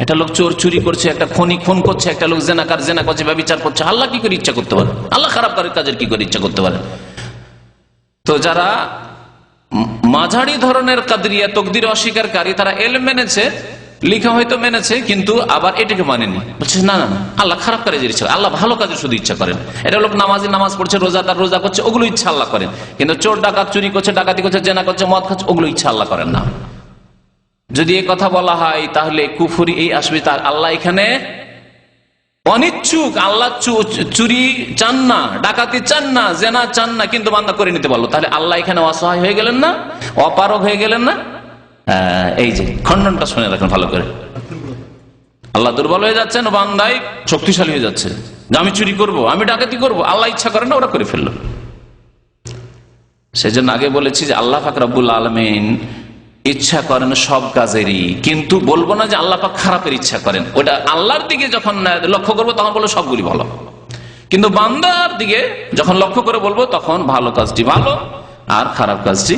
একটা লোক চোর চুরি করছে, একটা খনি খুন করছে, একটা লোক জেনাকার জেনা করছে, ব্যভিচার করছে, আল্লাহ কি করে ইচ্ছা করতে পারেন? আল্লাহ খারাপ কাজের কি করে ইচ্ছা করতে পারেন? তো যারা মাঝারি ধরনের কাদরিয়া তকদির অস্বীকারী, তারা এলম মেনেছে, লিখা হয়তো মেনেছে, কিন্তু আবার এটাকে মানেনি, বলছে না না আল্লাহ খারাপ কাজের ইচ্ছা, আল্লাহ ভালো কাজের শুধু ইচ্ছা করেন। এটা লোক নামাজ পড়ছে, রোজাদার রোজা করছে, ওগুলো ইচ্ছা আল্লাহ করেন, কিন্তু চোর ডাকাত চুরি করছে, ডাকাতি করছে, জেনা করছে, মদ খাচ্ছে, ওগুলো ইচ্ছা আল্লাহ করেন না। যদি এই কথা বলা হয় তাহলে কুফরি এই আসবে, তার আল্লাহ এখানে অনিচ্ছুক, আল্লাহ চুরি চান না, ডাকাতি চান না, জেনা চান না, কিন্তু বান্দা করে নিতে পারলো, তাহলে আল্লাহ এখানে অসহায় হয়ে গেলেন না, অপারগ হয়ে গেলেন না? এই যে খণ্ডনটা শুনে রাখেন ভালো করে, আল্লাহ দুর্বল হয়ে যাচ্ছেন, বান্দাই শক্তিশালী হয়ে যাচ্ছে, যে আমি চুরি করব, আমি ডাকাতি করব, আল্লাহ ইচ্ছা করেন না, ওরা করে ফেললো। সেজন্য আগে বলেছি যে আল্লাহ পাক রব্বুল আলামিন ইচ্ছা করেন সব কাজেরই, কিন্তু বলবো না যে আল্লাহ পাক খারাপের ইচ্ছা করেন, ওটা আল্লাহর দিকে যখন লক্ষ্য করবো তখন বলবো সবগুলি ভালো, কিন্তু বান্দার দিকে যখন লক্ষ্য করে বলবো তখন ভালো কাজটি ভালো আর খারাপ কাজটি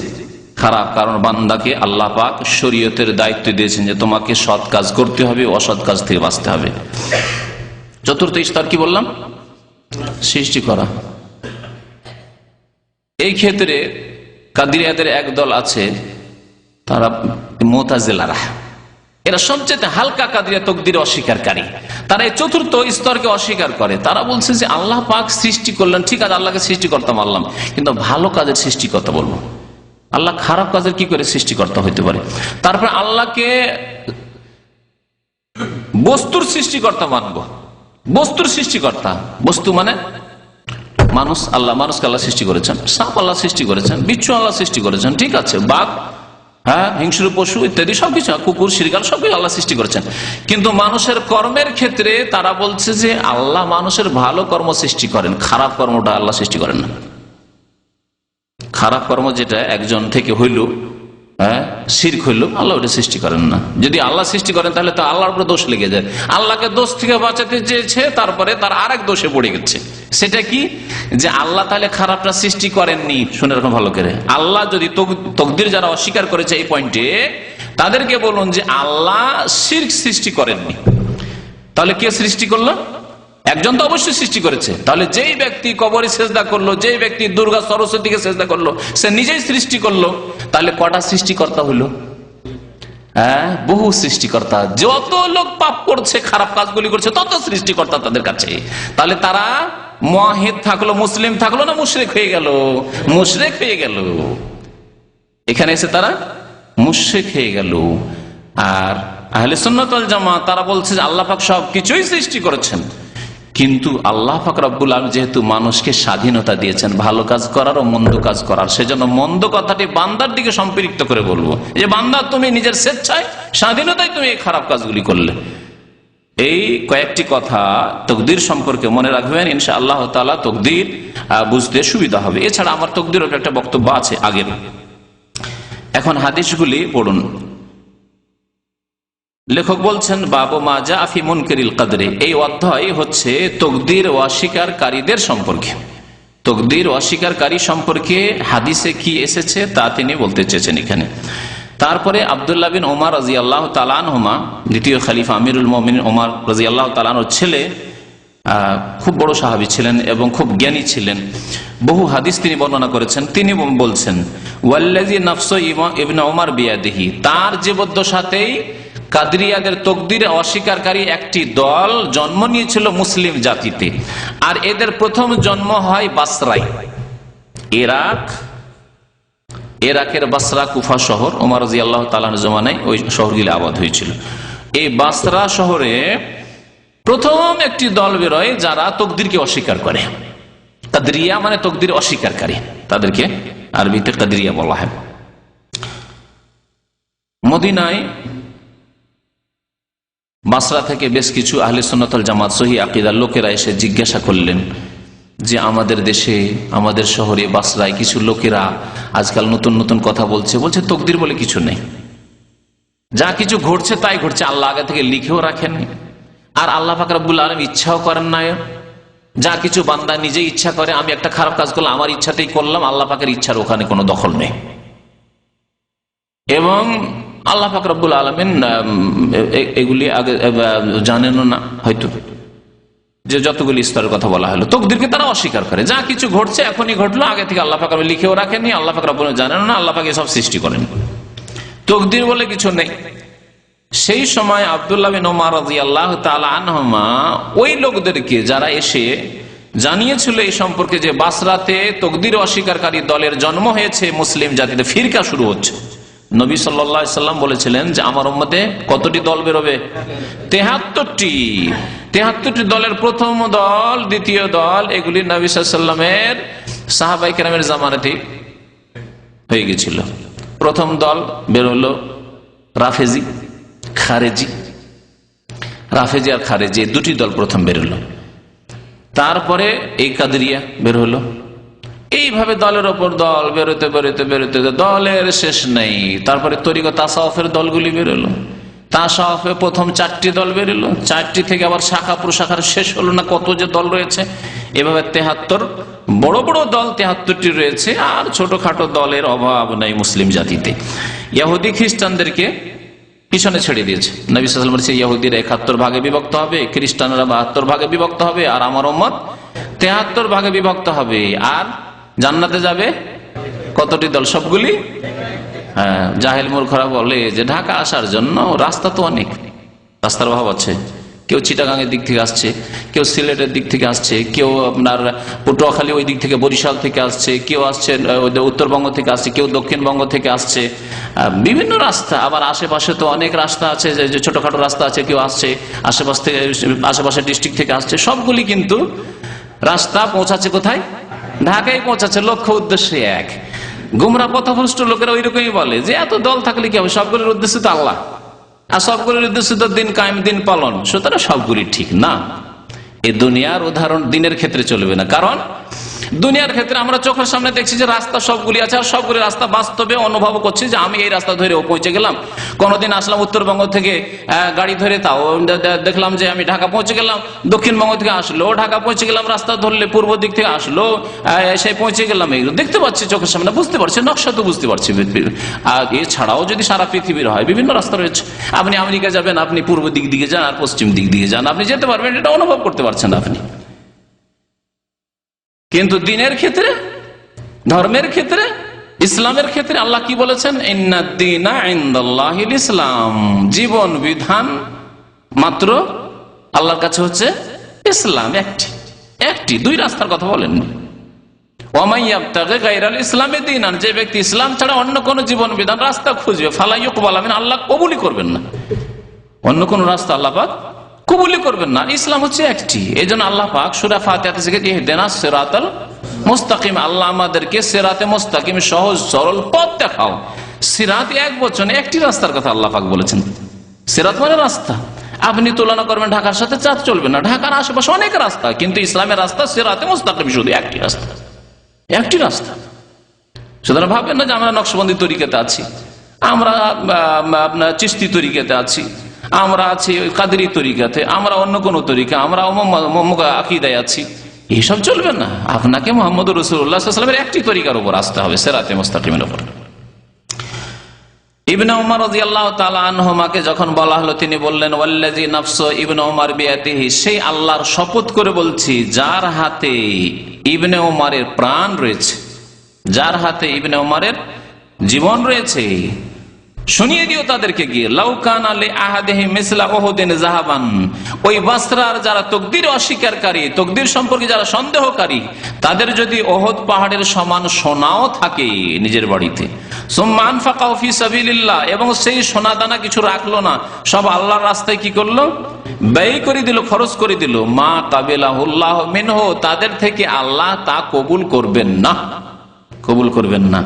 খারাপ। কারণ বান্দাকে আল্লাহ পাক শরীয়তের দায়িত্ব দিয়েছেন যে তোমাকে সৎ কাজ করতে হবে, অসৎ কাজ থেকে বাঁচতে হবে। চতুর্থ স্তর কি বললাম? সৃষ্টি করা। এই ক্ষেত্রে কাদিরিয়াদের একদল আছে, তারা মুতাজিলারা, এরা সবচেয়ে হালকা কাদিরিয়া তকদির অস্বীকারী। তারা এই চতুর্থ স্তরকে অস্বীকার করে। তারা বলছে যে আল্লাহ পাক সৃষ্টি করলেন, ঠিক আছে, আল্লাহকে সৃষ্টিকর্তা মানলাম, কিন্তু ভালো কাজের সৃষ্টিকর্তা বলবো, আল্লাহ খারাপ কাজের কি করে সৃষ্টিকর্তা হইতে পারে? তারপর আল্লাহকে বস্তুর সৃষ্টিকর্তা মানবো, বস্তুর সৃষ্টিকর্তা, বস্তু মানে মানুষ, আল্লাহ মানুষকে আল্লাহ সৃষ্টি করেছেন, সাপ আল্লাহ সৃষ্টি করেছেন, বিচ্ছু আল্লাহ সৃষ্টি করেছেন, ঠিক আছে, বাঘ, হ্যাঁ, হিংস্র পশু ইত্যাদি সবকিছু, কুকুর, শিরগাল সবকিছু আল্লাহ সৃষ্টি করেছেন। কিন্তু মানুষের কর্মের ক্ষেত্রে তারা বলছে যে আল্লাহ মানুষের ভালো কর্ম সৃষ্টি করেন, খারাপ কর্মটা আল্লাহ সৃষ্টি করেন না। খারাপ কর্ম যেটা একজন থেকে হইল, হ্যাঁ, শিরক হইল, আল্লাহ ওটা সৃষ্টি করেন না। যদি আল্লাহ সৃষ্টি করেন তাহলে তো আল্লাহর উপরে দোষ লেগে যায়। আল্লাহকে দোষ থেকে বাঁচাতে চেয়েছে, তারপরে তার আরেক দোষে পড়ে গেছে। সেটা কি? যে আল্লাহ তাহলে খারাপটা সৃষ্টি করেননি। শুনে রাখুন ভালো করে, আল্লাহ যদি তকদির যারা অস্বীকার করেছে এই পয়েন্টে, তাদেরকে বলুন যে আল্লাহ শিরক সৃষ্টি করেননি। তাহলে কে সৃষ্টি করলো? একজন তো অবশ্যই সৃষ্টি করেছে। তাহলে যেই ব্যক্তি কবরে সেজদা করলো, যেই ব্যক্তি দুর্গা সরস্বতীকে সেজদা করলো, সে নিজেই সৃষ্টি করলো। তাহলে কটা সৃষ্টিকর্তা হইল? হ্যাঁ, বহু সৃষ্টিকর্তা। যত লোক পাপ করছে, খারাপ কাজগুলি করছে, তত সৃষ্টিকর্তা তাদের কাছে। তাহলে তারা মুওয়াহিদ থাকলো, মুসলিম থাকলো না মুশরিক হয়ে গেল? মুশরিক হয়ে গেল। এখানে এসে তারা মুশরিক হয়ে গেল। আর আহলে সুন্নাত ওয়াল জামাত তারা বলছে যে আল্লাহ পাক সব কিছুই সৃষ্টি করেছেন, কিন্তু আল্লাহ পাক রব্বুল আলামিন যেহেতু মানুষকে স্বাধীনতা দিয়েছেন ভালো কাজ করার ও মন্দ কাজ করার, সেজন্য মন্দ কথাটি বান্দার দিকে সম্পৃক্ত করে বলবো যে বান্দা, তুমি নিজের স্বেচ্ছায় স্বাধীনতায় তুমি এই খারাপ কাজগুলি করলে। এই কয়েকটি কথা তকদির সম্পর্কে মনে রাখবেন, ইনশাআল্লাহ তাআলা তকদির বুঝতে সুবিধা হবে। এছাড়া আমার তকদির একটা বক্তব্য আছে আগের। এখন হাদিসগুলি পড়ুন। লেখক বলছেন বাবু মা জাআ ফি মুনকারিল কদরে, এই অধ্যায় হচ্ছে তকদির অস্বীকারীদের সম্পর্কে। তকদির অস্বীকারী সম্পর্কে হাদিসে কি এসেছে তা তিনি বলতে চেয়েছেন এখানে। তারপরে আব্দুল্লাহ বিন ওমর রাদিয়াল্লাহু তাআলা আনহুমা, দ্বিতীয় খলিফা আমিরুল মুমিনিন ওমর রাদিয়াল্লাহু তাআলা আনহুর ছেলে, খুব বড় সাহাবী ছিলেন এবং খুব জ্ঞানী ছিলেন। বহু হাদিস তিনি বর্ণনা করেছেন। তিনি বলছেন ওয়াল্লাযী নাফসু ইবনে ওমর বিয়াদিহি, তার জীবদ্দশাতেই কাদরিয়াদের তকদির অস্বীকারী একটি দল জন্ম নিয়েছিল মুসলিম জাতিতে, আর এদের প্রথম জন্ম হয় বাসরায়, ইরাকের বাসরা কুফা শহর, ওমর রাদিয়াল্লাহু তাআলার জমানায় ওই শহরগুলি আবাদ হয়েছিল। এই বাসরা শহরে প্রথম একটি দল বেরোয় যারা তকদিরকে অস্বীকার করে। কাদরিয়া মানে তকদির অস্বীকারী, তাদেরকে আরবিতে কাদরিয়া বলা হয়। মদিনায় বাসরা থেকে বেশ কিছু আহলে সুন্নাত ওয়াল জামাত সহিহ আকীদার লোকেরা এসে জিজ্ঞাসা করলেন যে আমাদের দেশে, আমাদের শহরে বাসরায় কিছু লোকেরা আজকাল নতুন নতুন কথা বলছে তকদির বলে কিছু নেই, যা কিছু ঘটছে তাই ঘটছে, আল্লাহ আগে থেকে লিখেও রাখেননি, আর আল্লাহ পাক রব্বুল আলামিন ইচ্ছাও করেন না, যা কিছু বান্দা নিজে ইচ্ছা করে, আমি একটা খারাপ কাজ করলাম আমার ইচ্ছাতেই করলাম, আল্লাহ পাকের ইচ্ছার ওখানে কোনো দখল নেই। এবং আল্লাহ পাক রব্বুল আলামিন এগুলি আগে জানেনও না, হয়তো যে যতগুলি স্তরের কথা বলা হলো, তকদিরকে তারা অস্বীকার করে, যা কিছু ঘটছে এখনই ঘটলো, আগে থেকে আল্লাহ পাক লিখেও রাখেননি, আল্লাহ পাক রব্বুল জানেন না, আল্লাহ পাক সব সৃষ্টি করেন, তকদির বলে কিছু নেই। সেই সময় আব্দুল্লাহ বিন ওমর রাদিয়াল্লাহু তাআলা আনহুমা ওই লোকদেরকে, যারা এসে জানিয়েছিল এই সম্পর্কে যে বাসরাতে তকদির অস্বীকারী দলের জন্ম হয়েছে, মুসলিম জাতিতে ফিরকা শুরু হচ্ছে, নবী সাল্লাল্লাহু আলাইহি সাল্লাম বলেছিলেন যে আমার উম্মতে কতটি দল বেরোবে? 73টি দলের প্রথম দল, দ্বিতীয় দল, এগুলি নবী সাল্লাল্লাহু আলাইহি সাল্লামের সাহাবায়ে কেরামের জামানাতে হয়ে গেছিল। প্রথম দল বের হলো রাফেজি আর খারেজি, দুটি দল প্রথম বের হলো। তারপরে এই কাদরিয়া বের হলো। এইভাবে দলের ওপর দল বেরোতে বেরোতে বেরোতে দলের শেষ নেই। তারপরে তরিকত তাসাউফের দলগুলি বেরোলো, তাসাউফে প্রথম 4টি দল বেরোলো, 4টি থেকে আবার শাখা প্রশাখার শেষ হলো না, কত যে দল রয়েছে। এভাবে 73 বড় বড় দল 73টি রয়েছে, আর ছোটখাটো দলের অভাব নেই মুসলিম জাতিতে। ইহুদি খ্রিস্টানদেরকে পিছনে ছেড়ে দিয়েছে নবী সাল্লাল্লাহু আলাইহি ওয়াসাল্লাম বলেছে ইহুদিরা 71 ভাগে বিভক্ত হবে, খ্রিস্টানরা 72 ভাগে বিভক্ত হবে, আর আমার উম্মত 73 ভাগে বিভক্ত হবে। আর জান্নাতে যাবে কতটি দল? সবগুলি। হ্যাঁ, জাহেল মূর্খরা বলে যে ঢাকা আসার জন্য রাস্তা তো অনেক, রাস্তার অভাব আছে। কেউ চিটাগাংয়ের দিক থেকে আসছে, কেউ সিলেটের দিক থেকে আসছে, কেউ আপনার পটুয়াখালী ওই দিক থেকে বরিশাল থেকে আসছে, কেউ আসছে উত্তরবঙ্গ থেকে আসছে, কেউ দক্ষিণবঙ্গ থেকে আসছে, বিভিন্ন রাস্তা। আবার আশেপাশে তো অনেক রাস্তা আছে, যে ছোটখাটো রাস্তা আছে, কেউ আসছে আশেপাশে ডিস্ট্রিক্ট থেকে আসছে। সবগুলি কিন্তু রাস্তা পৌঁছাচ্ছে কোথায়? ঢাকায় পৌঁছাচ্ছে। লক্ষ্য উদ্দেশ্য এক। গুমরা পথভ্রষ্ট লোকেরা ওই রকমই বলে যে এত দল থাকলে কি হবে, সবগুলির উদ্দেশ্য তো আল্লাহ, আর সবগুলির উদ্দেশ্য তো দিন কায়েম, দিন পালন। সুতরাং সবগুলি ঠিক না। এই দুনিয়ার উদাহরণ দিনের ক্ষেত্রে চলবে না, কারণ দুনিয়ার ক্ষেত্রে আমরা চোখের সামনে দেখছি যে রাস্তা সবগুলি আছে, আর সবগুলি রাস্তা বাস্তবে অনুভব করছি যে আমি এই রাস্তা ধরে পৌঁছে গেলাম। কোনদিন আসলাম উত্তরবঙ্গ থেকে গাড়ি ধরে, তাও দেখলাম যে আমি ঢাকা পৌঁছে গেলাম। দক্ষিণবঙ্গ থেকে আসলো, ঢাকা পৌঁছে গেলাম। রাস্তা ধরলে পূর্ব দিক থেকে আসলো, সে পৌঁছে গেলাম। এগুলো দেখতে পাচ্ছি চোখের সামনে, বুঝতে পারছি, নকশা তো বুঝতে পারছি। আর এছাড়াও যদি সারা পৃথিবীর হয়, বিভিন্ন রাস্তা রয়েছে। আপনি আমেরিকা যাবেন, আপনি পূর্ব দিক দিকে যান আর পশ্চিম দিক দিকে যান, আপনি যেতে পারবেন, এটা অনুভব করতে পারছেন আপনি। কিন্তু দিনের ক্ষেত্রে, ধর্মের ক্ষেত্রে, ইসলামের ক্ষেত্রে আল্লাহ কি বলেছেন? ইন্নাদ-দীনা ইনদাল্লাহিল ইসলাম। জীবন বিধান মাত্র আল্লাহর কাছে হচ্ছে ইসলাম। একটি, দুই রাস্তার কথা বলেননি। ওয়া মান ইয়াবতাগি গায়রাল ইসলামি দীনান, যে ব্যক্তি ইসলাম ছাড়া অন্য কোন জীবন বিধান রাস্তা খুঁজবে, ফালা ইউকবাল মিনহু, আল্লাহ কবুলই করবেন না। অন্য কোন রাস্তা আল্লাহ পাক কবুলই করবেন না। ইসলাম হচ্ছে একটি। এই জন্য আল্লাহ পাক সূরা ফাতিহাতে শিখিয়েছেন ইহদিনাস সিরাতাল মুস্তাকিম। আল্লাহ আমাদেরকে সিরাতে মুস্তাকিম, সহজ সরল পথ দেখাও। সিরাত এক বচনে, একটি রাস্তার কথা আল্লাহ পাক বলেছেন। সিরাত মানে রাস্তা। আপনি তুলনা করবেন ঢাকার সাথে, চাঁদ চলবে না। ঢাকার আশেপাশে অনেক রাস্তা, কিন্তু ইসলামের রাস্তা সিরাতে মুস্তাকিম, শুধু একটি রাস্তা। সুতরাং ভাববেন না যে আমরা নকশবন্দি তরিকাতে আছি, আমরা আপনার চিশতি তরিকাতে আছি, আমরা আছি কাদেরি তরিকাতে, আমরা অন্য কোন তরিকা, আমরা আকীদায় আছি। এইসব চলবে না। আপনাকে মুহাম্মদ রাসূলুল্লাহ সাল্লাল্লাহু আলাইহি ওয়াসাল্লামের একটি তরিকার উপর আসতে হবে, সিরাতে মুস্তাকিমের উপর। ইবনে উমর রাদিয়াল্লাহু তাআলা আনহুমাকে যখন বলা হলো, তিনি বললেন ওয়াল্লাযী নাফসু ইবনে উমর বিয়াদিহি, সেই আল্লাহর শপথ করে বলছি যার হাতে ইবনে উমরের প্রাণ রয়েছে, যার হাতে ইবনে উমরের জীবন রয়েছে, শুনিয়ে দিও তাদেরকে গিয়ে, লাউ কানা লি আহাদিহি মিসলা উহুদিন যাহাবান, ওই বাসরার যারা তাকদীর অস্বীকারী, তাকদীর সম্পর্কে যারা সন্দেহকারী, তাদের যদি উহুদ পাহাড়ের সমান সোনাও থাকে নিজের বাড়িতে, সুম্মা আনফাকাহু ফি সাবিলিল্লাহ, এবং সেই সোনা দানা কিছু রাখলো না, সব আল্লাহর রাস্তায় কি করলো, ব্যয় করে দিল, খরচ করে দিল, মা কাবিলাহুল্লাহ মিনহু, তাদের থেকে আল্লাহ তা কবুল করবেন না, কবুল করবেন না।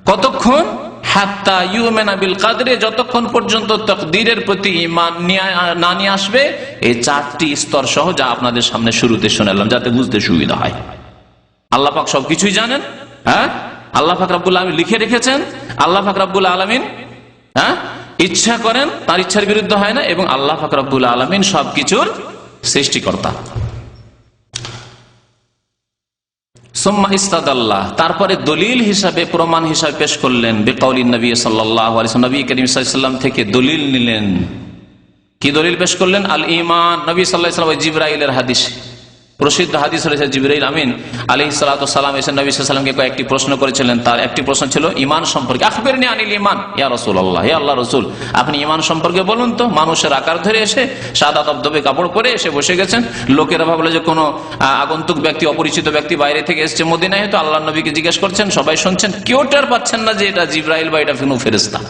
কতক্ষণ? হাত্তা ইউমিনা বিল কদরে, যতক্ষণ পর্যন্ত তাকদীরের প্রতি ঈমান না নিয়ে আসবে। এই চারটি স্তর সহ যা আপনাদের সামনে শুরুতে শোনালাম, যাতে বুঝতে সুবিধা হয়। আল্লাহ পাক সবকিছুই জানেন, হ্যাঁ, আল্লাহ পাক রব্বুল আলামিন লিখে রেখেছেন, আল্লাহ পাক রব্বুল আলামিন ইচ্ছা করেন, তার ইচ্ছার বিরুদ্ধে হয় না, এবং আল্লাহ পাক রব্বুল আলামিন সবকিছুর সৃষ্টিকর্তা। সুম্মা ইস্তাদাল্লাহ, তারপরে দলিল হিসাবে, প্রমাণ হিসাবে পেশ করলেন বিকাউলিন নবী সাল্লাল্লাহু আলাইহি ওয়াসাল্লাম, নবী করিম সাল্লাল্লাহু আলাইহি ওয়াসাল্লাম থেকে দলিল নিলেন। কি দলিল পেশ করলেন? আল ঈমান। নবী সাল্লাল্লাহু আলাইহি ওয়াসাল্লাম জিবরাইলের হাদিস, প্রসিদ্ধ হাদিস রয়েছে, জিবরাইল আমিন আলাইহিস সালাতু ওয়াস সালাম এসে নবী সাল্লাল্লাহু আলাইহি ওয়াসাল্লামকে কয়েকটি প্রশ্ন করেছিলেন। তার একটি প্রশ্ন ছিল ঈমান সম্পর্কে। আখবিরনি আনিল ঈমান ইয়া রাসূলুল্লাহ, হে আল্লাহর রাসূল, আপনি ঈমান সম্পর্কে বলুন তো। মানুষের আকার ধরে এসে সাদা তবতবে কাপড় পরে এসে বসে গেছেন। লোকেরা ভাবলো যে কোনো আগন্তুক ব্যক্তি, অপরিচিত ব্যক্তি বাইরে থেকে এসেছে মদিনায়, হয়তো আল্লাহর নবীকে জিজ্ঞেস করছেন, সবাই শুনছেন, কেউ টের পাচ্ছেন না যে এটা জিবরাইল বা এটা কোনো ফেরেশতা।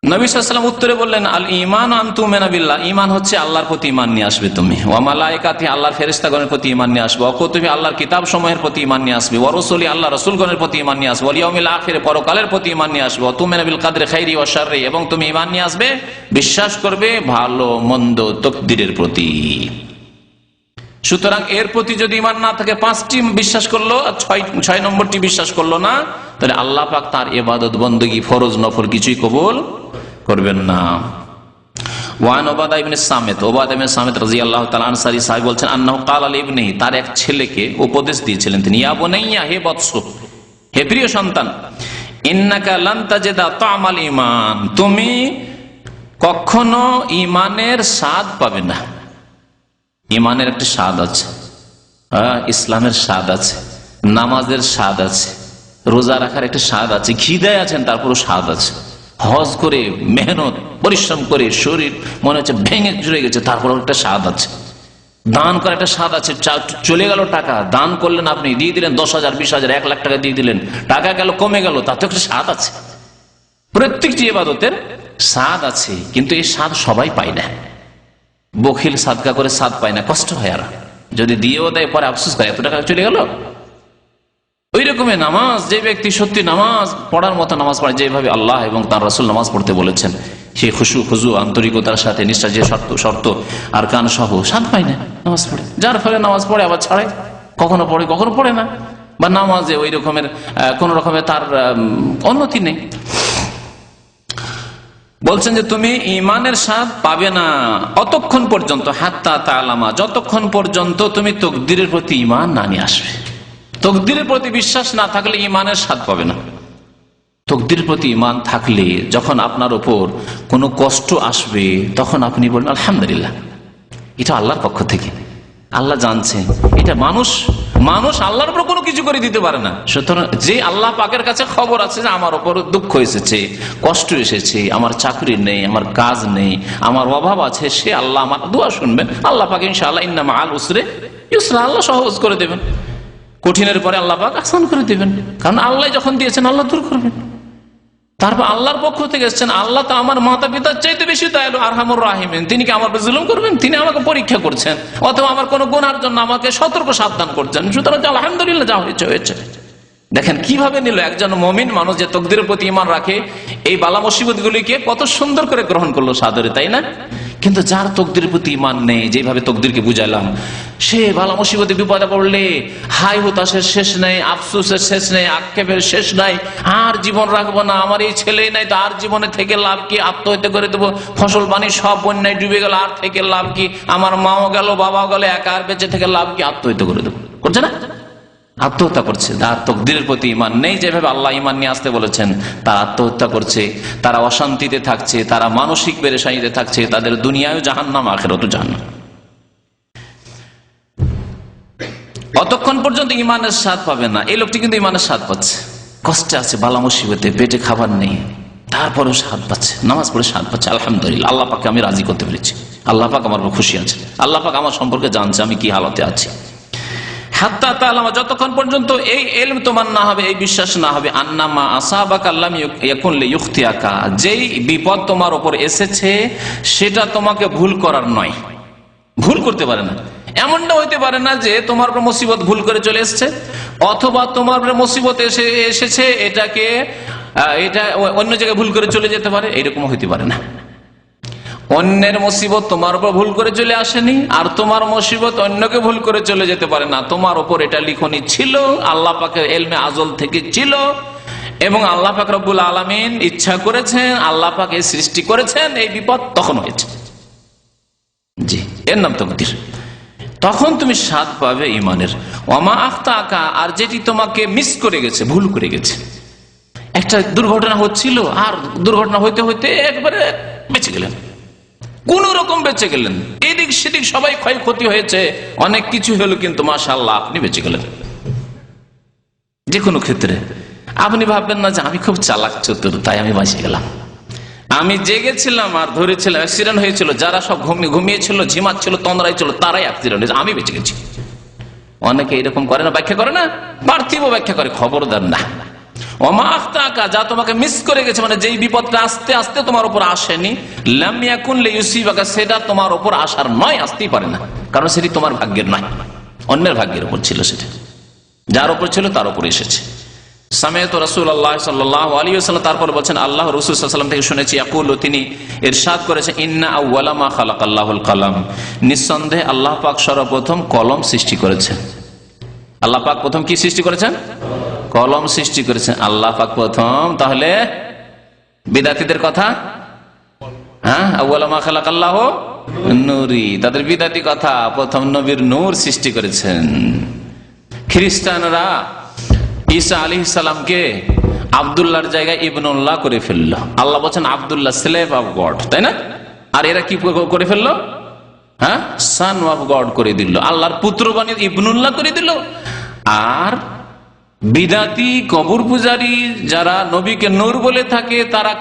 নবী সাল্লাল্লাহু আলাইহি ওয়াসাল্লাম উত্তরে বললেন, আল ঈমান আন তুমিনা বিল্লাহ, ঈমান হচ্ছে আল্লাহর প্রতি ঈমান নিয়ে আসবে তুমি, ওয়া মালায়েকাতি, আল্লাহর ফেরেশতাগণের প্রতি ঈমান নিয়ে আসবে, ওয়া কুতুবি, আল্লাহর কিতাব সমূহের প্রতি ঈমান নিয়ে আসবে, ওয়া রাসূলি, আল্লাহর রাসূলগণের প্রতি ঈমান নিয়ে আসবে, ওয়াল ইয়াউমিল আখির, পরকালের প্রতি ঈমান নিয়ে আসবে, ওয়া তুমিনা বিল কদরি খাইরি ওয়া শাররি, এবং তুমি ঈমান নিয়ে আসবে, বিশ্বাস করবে ভালো মন্দ তাকদীরের প্রতি। সুতরাং এর প্রতি যদি ঈমান না থাকে, পাঁচটি বিশ্বাস করলো, ছয় নম্বরটি বিশ্বাস করলো না, তাহলে আল্লাহ পাক তার ইবাদত বندگی ফরজ নফল কিছুই কবুল করবেন না। ওয়ান উবাদা ইবনে সামিত, উবাদা ইবনে সামিত রাদিয়াল্লাহু তাআলা আনসারী সাহাবী বলছেন, আন্নাহু ক্বালা লিবনিহি, তার এক ছেলেকে উপদেশ দিয়েছিলেন তিনি, ইয়া বুনাইয়া, হে বৎস, হে প্রিয় সন্তান, ইন্নাকা লান তাজিদা তা'মাল ঈমান, তুমি কখনো ঈমানের স্বাদ পাবে না। ঈমানের একটা স্বাদ আছে, ইসলামের স্বাদ আছে, নামাজের স্বাদ আছে, রোজা রাখার একটা স্বাদ আছে, খিদায় আছেন তারপরও স্বাদ আছে, হজ করে মেহনত পরিশ্রম করে শরীর মনে হচ্ছে ভেঙে চলে গেছে, তারপর একটা স্বাদ আছে, দান করার একটা স্বাদ আছে, চলে গেল টাকা, দান করলেন, আপনি দিয়ে দিলেন 10,000 20,000 1 লাখ টাকা দিয়ে দিলেন, টাকা গেল, কমে গেল, তাতে একটা স্বাদ আছে। প্রত্যেকটি ইবাদতের স্বাদ আছে, কিন্তু এই স্বাদ সবাই পায় না। বখিল সাদকা করে স্বাদ পায় না, কষ্ট হয়, আর যদি দিয়েও দেয় পরে আফসোস করে, এত টাকা চলে গেল। ওই রকমের নামাজ, যে ব্যক্তি সত্যি নামাজ পড়ার মতো নামাজ পড়ে, যেভাবে আল্লাহ এবং তার রাসূল নামাজ পড়তে বলেছেন, সেই খুশু আন্তরিকতার সাথে, নিষ্ঠা, যে শর্ত আর কান সহ, স্বাদ পায় না নামাজ পড়ে। যার ফলে নামাজ পড়ে আবার ছাড়ে, কখনো পড়ে কখনো পড়ে না, বা নামাজে ওই রকমের কোন রকমের তার উন্নতি নেই। বলছেন যে তুমি ঈমানের স্বাদ পাবে না অতক্ষণ পর্যন্ত, হাত্তা তা'লামা, যতক্ষণ পর্যন্ত তুমি তাকদীরের প্রতি ঈমান না নিয়ে আসবে। তাকদীরের প্রতি বিশ্বাস না থাকলে ঈমানের স্বাদ পাবে না। তাকদীরের প্রতি ঈমান থাকলে যখন আপনার উপর কোনো কষ্ট আসবে, তখন আপনি বলবেন আলহামদুলিল্লাহ, এটা আল্লাহর পক্ষ থেকে, আল্লাহ জানছেন। এটা মানুষ আল্লাহর উপর কোনো কিছু করে দিতে পারে না। সুতরাং যে আল্লাহ পাকের কাছে খবর আছে যে আমার উপর দুঃখ এসেছে, কষ্ট এসেছে, আমার চাকরি নেই, আমার কাজ নেই, আমার অভাব আছে, সে আল্লাহ আমার দোয়া শুনবেন। আল্লাহ পাক ইনশাআল্লাহ ইন্না মাআল উসরি ইউসরা, আল্লাহ সহজ করে দেবেন, কঠিনের পরে আল্লাহ পাক আসান করে দেবেন। কারণ আল্লাহ যখন দিয়েছেন আল্লাহ দূর করবেন। তারপর আল্লাহর পক্ষ থেকে এসেছেন, আল্লাহ তো আমার মাতা পিতার চাইতে বেশি দয়ালু, আরহামুর রাহিমিন, তিনি কি আমার জুলুম করবেন? তিনি আমাকে পরীক্ষা করছেন, অথবা আমার কোনো গুনার জন্য আমাকে সতর্ক সাবধান করছেন। সুতরাং আলহামদুলিল্লাহ, যা হয়েছে হয়েছে। দেখেন কিভাবে নিল একজন মুমিন মানুষ, যে তাকদীরের প্রতি ঈমান রাখে, এই বালা মুসিবত গুলিকে কত সুন্দর করে গ্রহণ করলো সাদরে, তাই না? কিন্তু যার তাকদীরের প্রতি ঈমান নেই, যেভাবে তাকদীরকে বুঝাইলাম, সে বালা মুসিবতে বিপদে পড়লে হাই হতাশের শেষ নেই, আফসোসের শেষ নেই, আক্ষেপের শেষ নাই, আর জীবন রাখবো না, আমার এই ছেলেই নাই তো আর জীবনে থেকে লাভ কি, আত্মহত্যা করে দেবো, ফসল বাণী সব বন্যায় ডুবে গেল, আর থেকে লাভ কি, আমার মাও গেল বাবাও গেল, একা আর বেঁচে থেকে লাভ কি, আত্মহত্যা করে দেবো, করছে না? আত্মহত্যা করছে। আর তাকদীরের প্রতি ঈমান নেই, যেভাবে আল্লাহ ঈমান নিয়ে আসতে বলেছেন, তারা আত্মহত্যা করছে, তারা অশান্তিতে থাকছে, তারা মানসিক পেরেশানিতে থাকছে, তাদের দুনিয়ায় জাহান্নাম, আখিরাতেও জাহান্নাম। অতক্ষণ পর্যন্ত ঈমানের স্বাদ পাবে না। এই লোকটি কিন্তু ঈমানের স্বাদ পাচ্ছে, কষ্টে আছে, বালা মুসিবতে, পেটে খাবার নেই, তারপরেও স্বাদ পাচ্ছে, নামাজ পড়ে স্বাদ পাচ্ছে, আলহামদুলিল্লাহ, আল্লাহ পাককে আমি রাজি করতে পেরেছি, আল্লাহ পাক আমার উপর খুশি আছে, আল্লাহ পাক আমার সম্পর্কে জানছে আমি কি হালতে আছি। হাত্তা তাআলামা, যতক্ষণ পর্যন্ত এই ইলম তোমার না হবে, এই বিশ্বাস না হবে, আন্নামা আসাবাকা লাম ইয়াকুন লিইখতিয়াকা, যেই বিপদ তোমার উপর এসেছে সেটা তোমাকে ভুল করার নয়, ভুল করতে পারে না। এমনটা হইতে পারে না যে তোমার উপর মুসিবত ভুল করে চলে এসেছে, অথবা তোমার উপর মুসিবত এসেছে এটা অন্য জায়গায় ভুল করে চলে যেতে পারে, এরকম হইতে পারে না। অন্যের মুসিবত তোমার উপর ভুল করে চলে আসেনি, আর তোমার মুসিবত অন্যকে ভুল করে চলে যেতে পারে না। তোমার উপর এটা লিখনি ছিল, আল্লাহ পাকের ইলমে আজল থেকে ছিল, এবং আল্লাহ পাক রব্বুল আলামিন ইচ্ছা করেছেন, আল্লাহ পাক এই সৃষ্টি করেছেন, এই বিপদ তখন হয়েছে। জি, এর নাম তাকদীর। তখন তুমি স্বাদ পাবে ইমানের। ওমা আখতাকা, আর যেটি তোমাকে মিস করে গেছে, ভুল করে গেছে, একটা দুর্ঘটনা হচ্ছিল আর দুর্ঘটনা হইতে হইতে একবারে বেঁচে গেলেন, কোন রকম বেঁচে গেলেন, এদিক সেদিক সবাই ক্ষয়ক্ষতি হয়েছে, অনেক কিছু হলো, কিন্তু মাশাআল্লাহ আপনি বেঁচে গেলেন। যে কোনো ক্ষেত্রে আপনি ভাববেন না যে আমি খুব চালাক চতুর তাই আমি বেঁচে গেলাম, আমি জেগেছিলাম আর ধরেছিলাম, অ্যাক্সিডেন্ট হয়েছিল, যারা সব ঘুমিয়েছিল, ঝিমাচ্ছিল, তন্দ্রায় ছিল, তারাই অ্যাক্সিডেন্ট হয়েছে, আমি বেঁচে গেছি। অনেকে এরকম করে না, ব্যাখ্যা করে না, পার্থিব ব্যাখ্যা করে, খবরদার না। ওমা আখতাকা, যা তোমাকে মিস করে গেছে, মানে যেই বিপদটা আস্তে আস্তে তোমার উপর আসেনি, লাম ইয়াকুন লিইউসিবাকা, সেটা তোমার উপর আসার নয়, আসতেই পারে না, কারণ সেটি তোমার ভাগ্যের নয়, অন্যের ভাগ্যের উপর ছিল, সেটা যার উপর ছিল তার উপর এসেছে। সামিআতু রাসূলুল্লাহ সাল্লাল্লাহু আলাইহি ওয়াসাল্লাম, তারপর বলছেন আল্লাহ রাসূল সাল্লাল্লাহু আলাইহি ওয়াসাল্লাম থেকে শুনেছি, ইয়াকুলু, তিনি ইরশাদ করেছেন, ইন্না আউওয়ালা মা খালাকাল্লাহুল কলম, নিঃসন্দেহে আল্লাহ পাক সর্বপ্রথম কলম সৃষ্টি করেছেন। আল্লাহ পাক প্রথম কি সৃষ্টি করেছেন? কলম সৃষ্টি করেছেন আল্লাহ পাক প্রথম। তাহলে বিদাতীদের কথা, হ্যাঁ, আউওয়ালা মা খালাকাল্লাহু নূরি, তাদের বিদাতি কথা, প্রথম নবীর নূর সৃষ্টি করেছেন। খ্রিস্টানরা ঈসা আলাইহিস সালামকে আব্দুল্লাহর জায়গায় ইবনুল্লাহ করে ফেললো। আল্লাহ বলছেন আব্দুল্লাহ, স্লেভ অফ গড, তাই না? আর এরা কি করে ফেললো? হ্যাঁ, সান অফ গড করে দিল, আল্লাহর পুত্র বানিয়ে ইবনুল্লাহ করে দিল। আর বিদাতি কবর পূজারী যারা নবীকে নূর বলে থাকে, তারা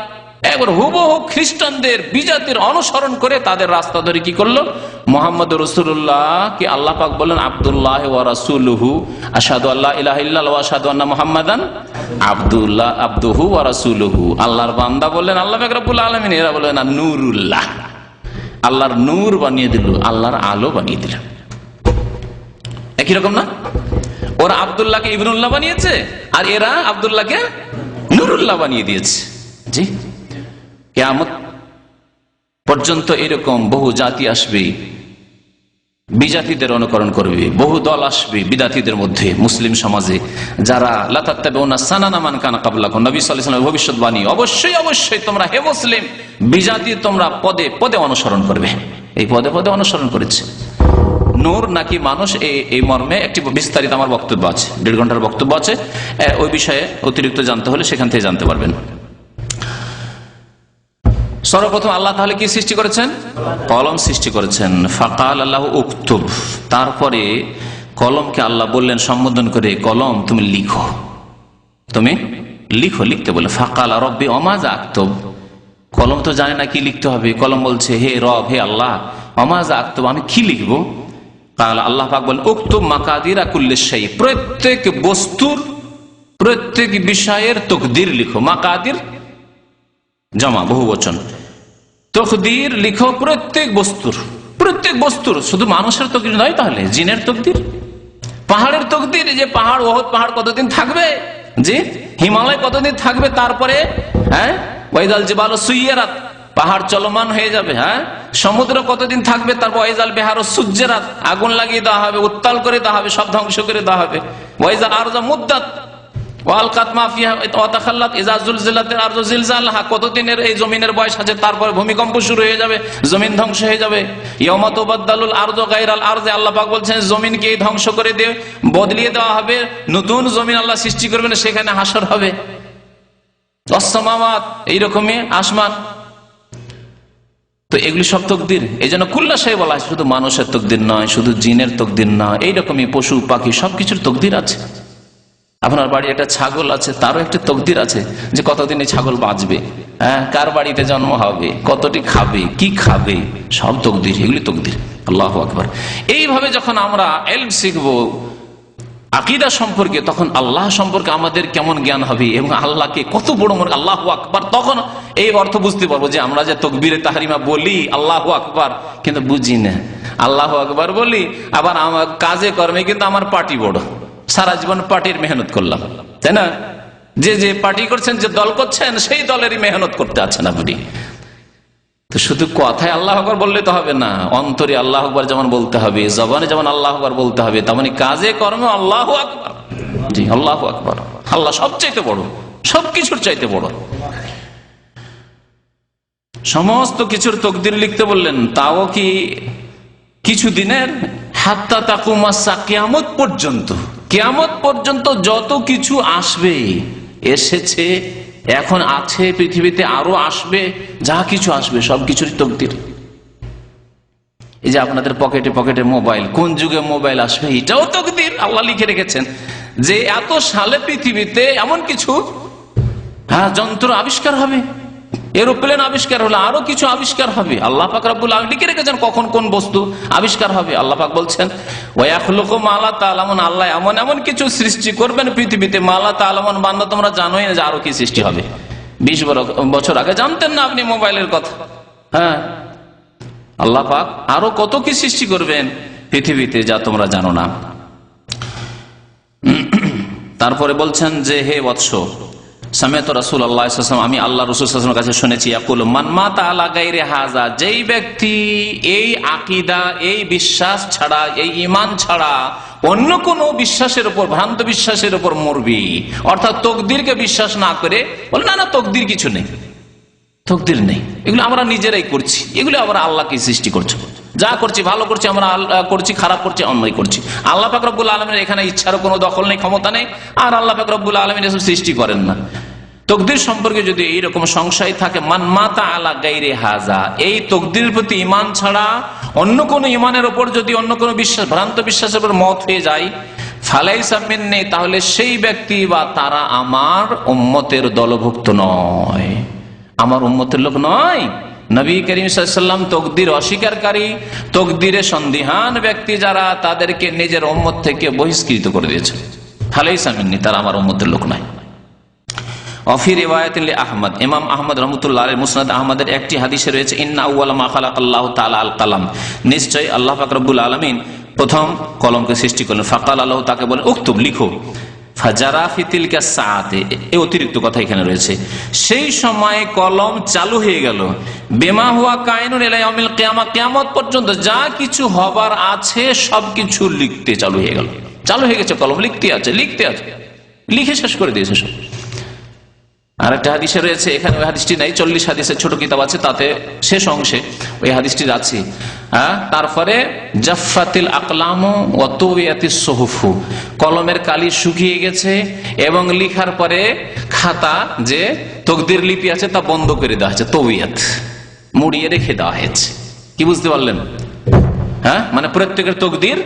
একবার হুবহু খ্রিস্টানদের বিজাতির অনুসরণ করে তাদের রাস্তা ধরে কি করলো? মুহাম্মদ রাসূলুল্লাহ কে আল্লাহ পাক বললেন আব্দুল্লাহ ওয়া রাসূলুহু, আশহাদু আল্লা ইলাহা ইল্লাল্লাহ ওয়া আশহাদু আন্না মুহাম্মাদান আবদুহু ওয়া রাসূলুহু। আল্লাহর বান্দা বললেন আল্লাহ পাক রব্বুল আলামিন, এরা বললেন না নূরুল্লাহ, আল্লাহর নূর বানিয়ে দিল, আল্লাহর আলো বানিয়ে দিল। একই রকম না? ওরা আব্দুল্লাহকে ইবনুল্লাহ বানিয়েছে, আর এরা আব্দুল্লাহকে নূরুল্লাহ বানিয়ে দিয়েছে। জি, কিয়ামত পর্যন্ত এরকম বহু জাতি আসবে, বিজাতিদের অনুকরণ করবে, বহু দল আসবে বিদাতীদের মধ্যে, মুসলিম সমাজে, যারা লা তাত্তাবিউনা সানানা মান কানা ক্বাবলাকুম, নবী সাল্লাল্লাহু আলাইহি ওয়াসাল্লামের ভবিষ্যৎবাণী, অবশ্যই অবশ্যই তোমরা হে মুসলিম বিজাতি তোমরা পদে পদে অনুসরণ করবে। এই পদে পদে অনুসরণ করেছে। নূর নাকি মানুষ, এই মর্মে একটি বিস্তারিত আমার বক্তব্য আছে, 1.5 ঘন্টার বক্তব্য আছে, ওই বিষয়ে অতিরিক্ত জানতে হলে সেখান থেকে জানতে পারবেন। সর্বপ্রথম আল্লাহ তাহলে কি সৃষ্টি করেছেন? কলম সৃষ্টি করেছেন। ফাকাল আল্লাহু উকতুব, তারপরে কলমকে আল্লাহ বললেন সম্বোধন করে, কলম তুমি লিখো, তুমি লিখো, লিখতে বলে। ফাকাল রব্বি ওমাযা আকতুব, কলম তো জানে না কি লিখতে হবে, কলম বলছে হে রব, হে আল্লাহ, ওমাযা আকতুব, আমি কি লিখবো? কাল, আল্লাহ পাক বলেন উকতুব মাকাদিরা কুল্লি শাই, প্রত্যেক বস্তুর, প্রত্যেক বিষয়ের তকদির লিখো। মাকাদির জমা, বহু বচন, তকদির লিখো প্রত্যেক বস্তুর, প্রত্যেক বস্তুর, শুধু মানুষের তকদির নয়, তাহলে জিনের তকদির, পাহাড়ের তকদির, যে পাহাড়, ওহদ পাহাড় কতদিন থাকবে, যে হিমালয় কতদিন থাকবে, তারপরে হ্যাঁ ওয়াইদাল জিবালু সুইয়ারাত, পাহাড় চলমান হয়ে যাবে, হ্যাঁ সমুদ্র কতদিন থাকবে, তারপর ওয়াইজাল বিহারু সুজ্জিরাত, আগুন লাগিয়ে দেওয়া হবে, উত্তাল করে দেওয়া হবে, সব ধ্বংস করে দেওয়া হবে। ওয়াইজাল আরজু মুদ্দাত ওয়ালকাত মা ফিহা ওয়া তাখাল্লাত ইযা যুলজিলাতিল আরজু জিলজালাহা, কতদিনের এই জমিনের বয়স আছে, তারপরে ভূমিকম্প শুরু হয়ে যাবে, জমিন ধ্বংস হয়ে যাবে। ইয়াউমা তুবাদদালুল আরজু গায়রাল আরজি, আল্লাহ পাক বলছেন জমিনকে ধ্বংস করে দিয়ে বদলিয়ে দেওয়া হবে, নতুন জমিন আল্লাহ সৃষ্টি করবেন, সেখানে হাসর হবে। আসসামাওয়াত, এইরকমই আসমান। তো এগুলি সব তকদির, এই জন্য কুল্লা শাই বলা হয়, শুধু মানুষের তকদির নয়, শুধু জিনের তকদির নয়, এইরকমই পশু পাখি সবকিছুর তকদির আছে। আপনার বাড়ি একটা ছাগল আছে, তারও একটা তকদির আছে যে কতদিন এই ছাগল বাঁচবে, হ্যাঁ, কার বাড়িতে জন্ম হবে, কতটি খাবে, কি খাবে, সব তকদির, এগুলি তকদির। আল্লাহু আকবার। এইভাবে যখন আমরা ইলম শিখবো আকীদা সম্পর্কে, তখন আল্লাহ সম্পর্কে আমাদের কেমন জ্ঞান হবে এবং আল্লাহকে কত বড় মনে, আল্লাহু আকবার, তখন এই অর্থ বুঝতে পারবো যে আমরা যে তাকবীরে তাহরিমা বলি আল্লাহু আকবার, কিন্তু বুঝি না। আল্লাহু আকবার বলি, আবার আমার কাজে কর্মে কিন্তু আমার পার্টি বড়, সারা জীবন পার্টির মেহনত করলাম, তাই না? যে যে পার্টি করছেন, যে দল করছেন, সেই দলেরই মেহনত করতে আছেন আপনি। তো শুধু কথায় আল্লাহ আকবার বললে তো হবে না, অন্তরে আল্লাহ আকবার যেমন বলতে হবে, জবানে যেমন আল্লাহ আকবার বলতে হবে, তেমনি কাজে কর্মে আল্লাহু আকবার। জি, আল্লাহু আকবার। আল্লাহ সবচাইতে বড়, সবকিছুর চাইতে বড়। সমস্ত কিছুর তকদির লিখতে বললেন, তাও কি কিছু দিনের? হাত্তা তাকুমা সা, কিয়ামত পর্যন্ত। কিয়ামত পর্যন্ত যত কিছু আসবে, এসেছে, এখন আছে, পৃথিবীতে আরো আসবে, যা কিছু আসবে সবকিছুর তকদির। এই যে আপনাদের পকেটে পকেটে মোবাইল, কোন যুগে মোবাইল আসবে এটাও তকদির, আল্লাহ লিখে রেখেছেন যে এত সালে পৃথিবীতে এমন কিছু যন্ত্র আবিষ্কার হবে, এরোপ্লেন আবিষ্কার হলো, আরো কিছু আবিষ্কার হবে। আল্লাহ পাক রব্বুল আলামিন লিখে রেখেছেন কখন কোন বস্তু আবিষ্কার হবে। আল্লাহ পাক বলছেন ওয়া ইয়াখলুকু মা লা তা'লামুন, আল্লাহ এমন এমন কিছু সৃষ্টি করবেন পৃথিবীতে, মা লা তা'লামুন, বান্দা তোমরা জানোই না যে আরো কি সৃষ্টি হবে। 20 বছর আগে জানতেন না আপনি মোবাইলের কথা, হ্যাঁ, আল্লাহ পাক আরো কত কি সৃষ্টি করবেন পৃথিবীতে যা তোমরা জানো না। তারপরে বলছেন যে হে বৎস, সামিআতু রাসূলুল্লাহ সাল্লাল্লাহু আলাইহি ওয়াসাল্লাম, আমি আল্লাহ রাসূল সাল্লাল্লাহু আলাইহি ওয়াসাল্লামের কাছে শুনেছি, ইয়াকুলু মান মাতা আলা গায়রি হাযা, যেই ব্যক্তি এই আকীদা, এই বিশ্বাস ছাড়া, এই ঈমান ছাড়া অন্য কোন বিশ্বাসের উপর, ভ্রান্ত বিশ্বাসের উপর মরবি, অর্থাৎ তকদিরকে বিশ্বাস না করে বলে না না তকদির কিছু নেই, তকদির নেই, এগুলো আমরা নিজেরাই করছি, এগুলো আমরা আল্লাহকে সৃষ্টি করছি, যা করছি ভালো করছি আমরা করছি, খারাপ করছি অন্যায় করছি। আল্লাহ পাক রব্বুল আলামিনের এখানে ইচ্ছারও কোনো দখল নেই, ক্ষমতা নেই, আর আল্লাহ পাক রব্বুল আলামিন এসব সৃষ্টি করেন না। তকদির সম্পর্কে যদি এইরকম সংশয় থাকে, মান মাতা আলা গায়রি হাযা, এই তকদিরের প্রতি ঈমান ছাড়া অন্য কোন ঈমানের উপর যদি অন্য কোন বিশ্বাস, ভ্রান্ত বিশ্বাসের উপর মত হয়ে যায়, ফালাইসা মিন্নী, তাহলে সেই ব্যক্তি বা তারা আমার উম্মতের দলভুক্ত নয়, আমার উম্মতের লোক নয়। নবী করিম সাল্লাল্লাহু আলাইহি ওয়াসাল্লাম তকদির অস্বীকারী, তকদিরে সন্দিহান ব্যক্তি যারা, তাদেরকে নিজের উম্মত থেকে বহিষ্কৃত করে দিয়েছে। ফালাইসা মিন্নী, তারা আমার উম্মতের লোক নয়। অফি রিওয়ায়াতিন লি আহমদ, ইমাম আহমদ রাহমাতুল্লাহ আলাইহি মুসনাদ আহমদের একটি হাদিসে রয়েছে, ইন্না আউওয়ালা মা খালাকাল্লাহু তাআলা আল কালাম, নিশ্চয় আল্লাহ পাক রব্বুল আলামিন প্রথম কলমকে সৃষ্টি করলেন। ফাকাল, আল্লাহ তাকে বলেন উকতুব, লিখো। ফাজারা ফি তিলকা সাআতে, এই অতিরিক্ত কথা এখানে রয়েছে, সেই সময় কলম চালু হয়ে গেল, বিমা হুয়া কায়নুন ইলা ইয়াউমিল কিয়ামা, কিয়ামত পর্যন্ত যা কিছু হবার আছে সবকিছু লিখতে চালু হয়ে গেল, চালু হয়ে গেছে কলম, লিখতে আছে, লিখে শেষ করে দিয়েছে সব। আর একটা হাদিসে রয়েছে, এখানে ওই হাদিসটি নাই, 40 হাদিসের ছোট কিতাব আছে, তাতে শেষ অংশে ওই হাদিসটির আছে। তারপরে জাফাতিল আকলামু ওয়া তুবিয়াতিস সুহুফু, কলমের কালি শুকিয়ে গেছে এবং লিখার পরে খাতা, যে তকদির লিপি আছে তা বন্ধ করে দেওয়া হয়েছে, তবিয়াত মুড়িয়ে রেখে দেওয়া হয়েছে। কি বুঝতে পারলেন? মানে প্রত্যেকের তকদির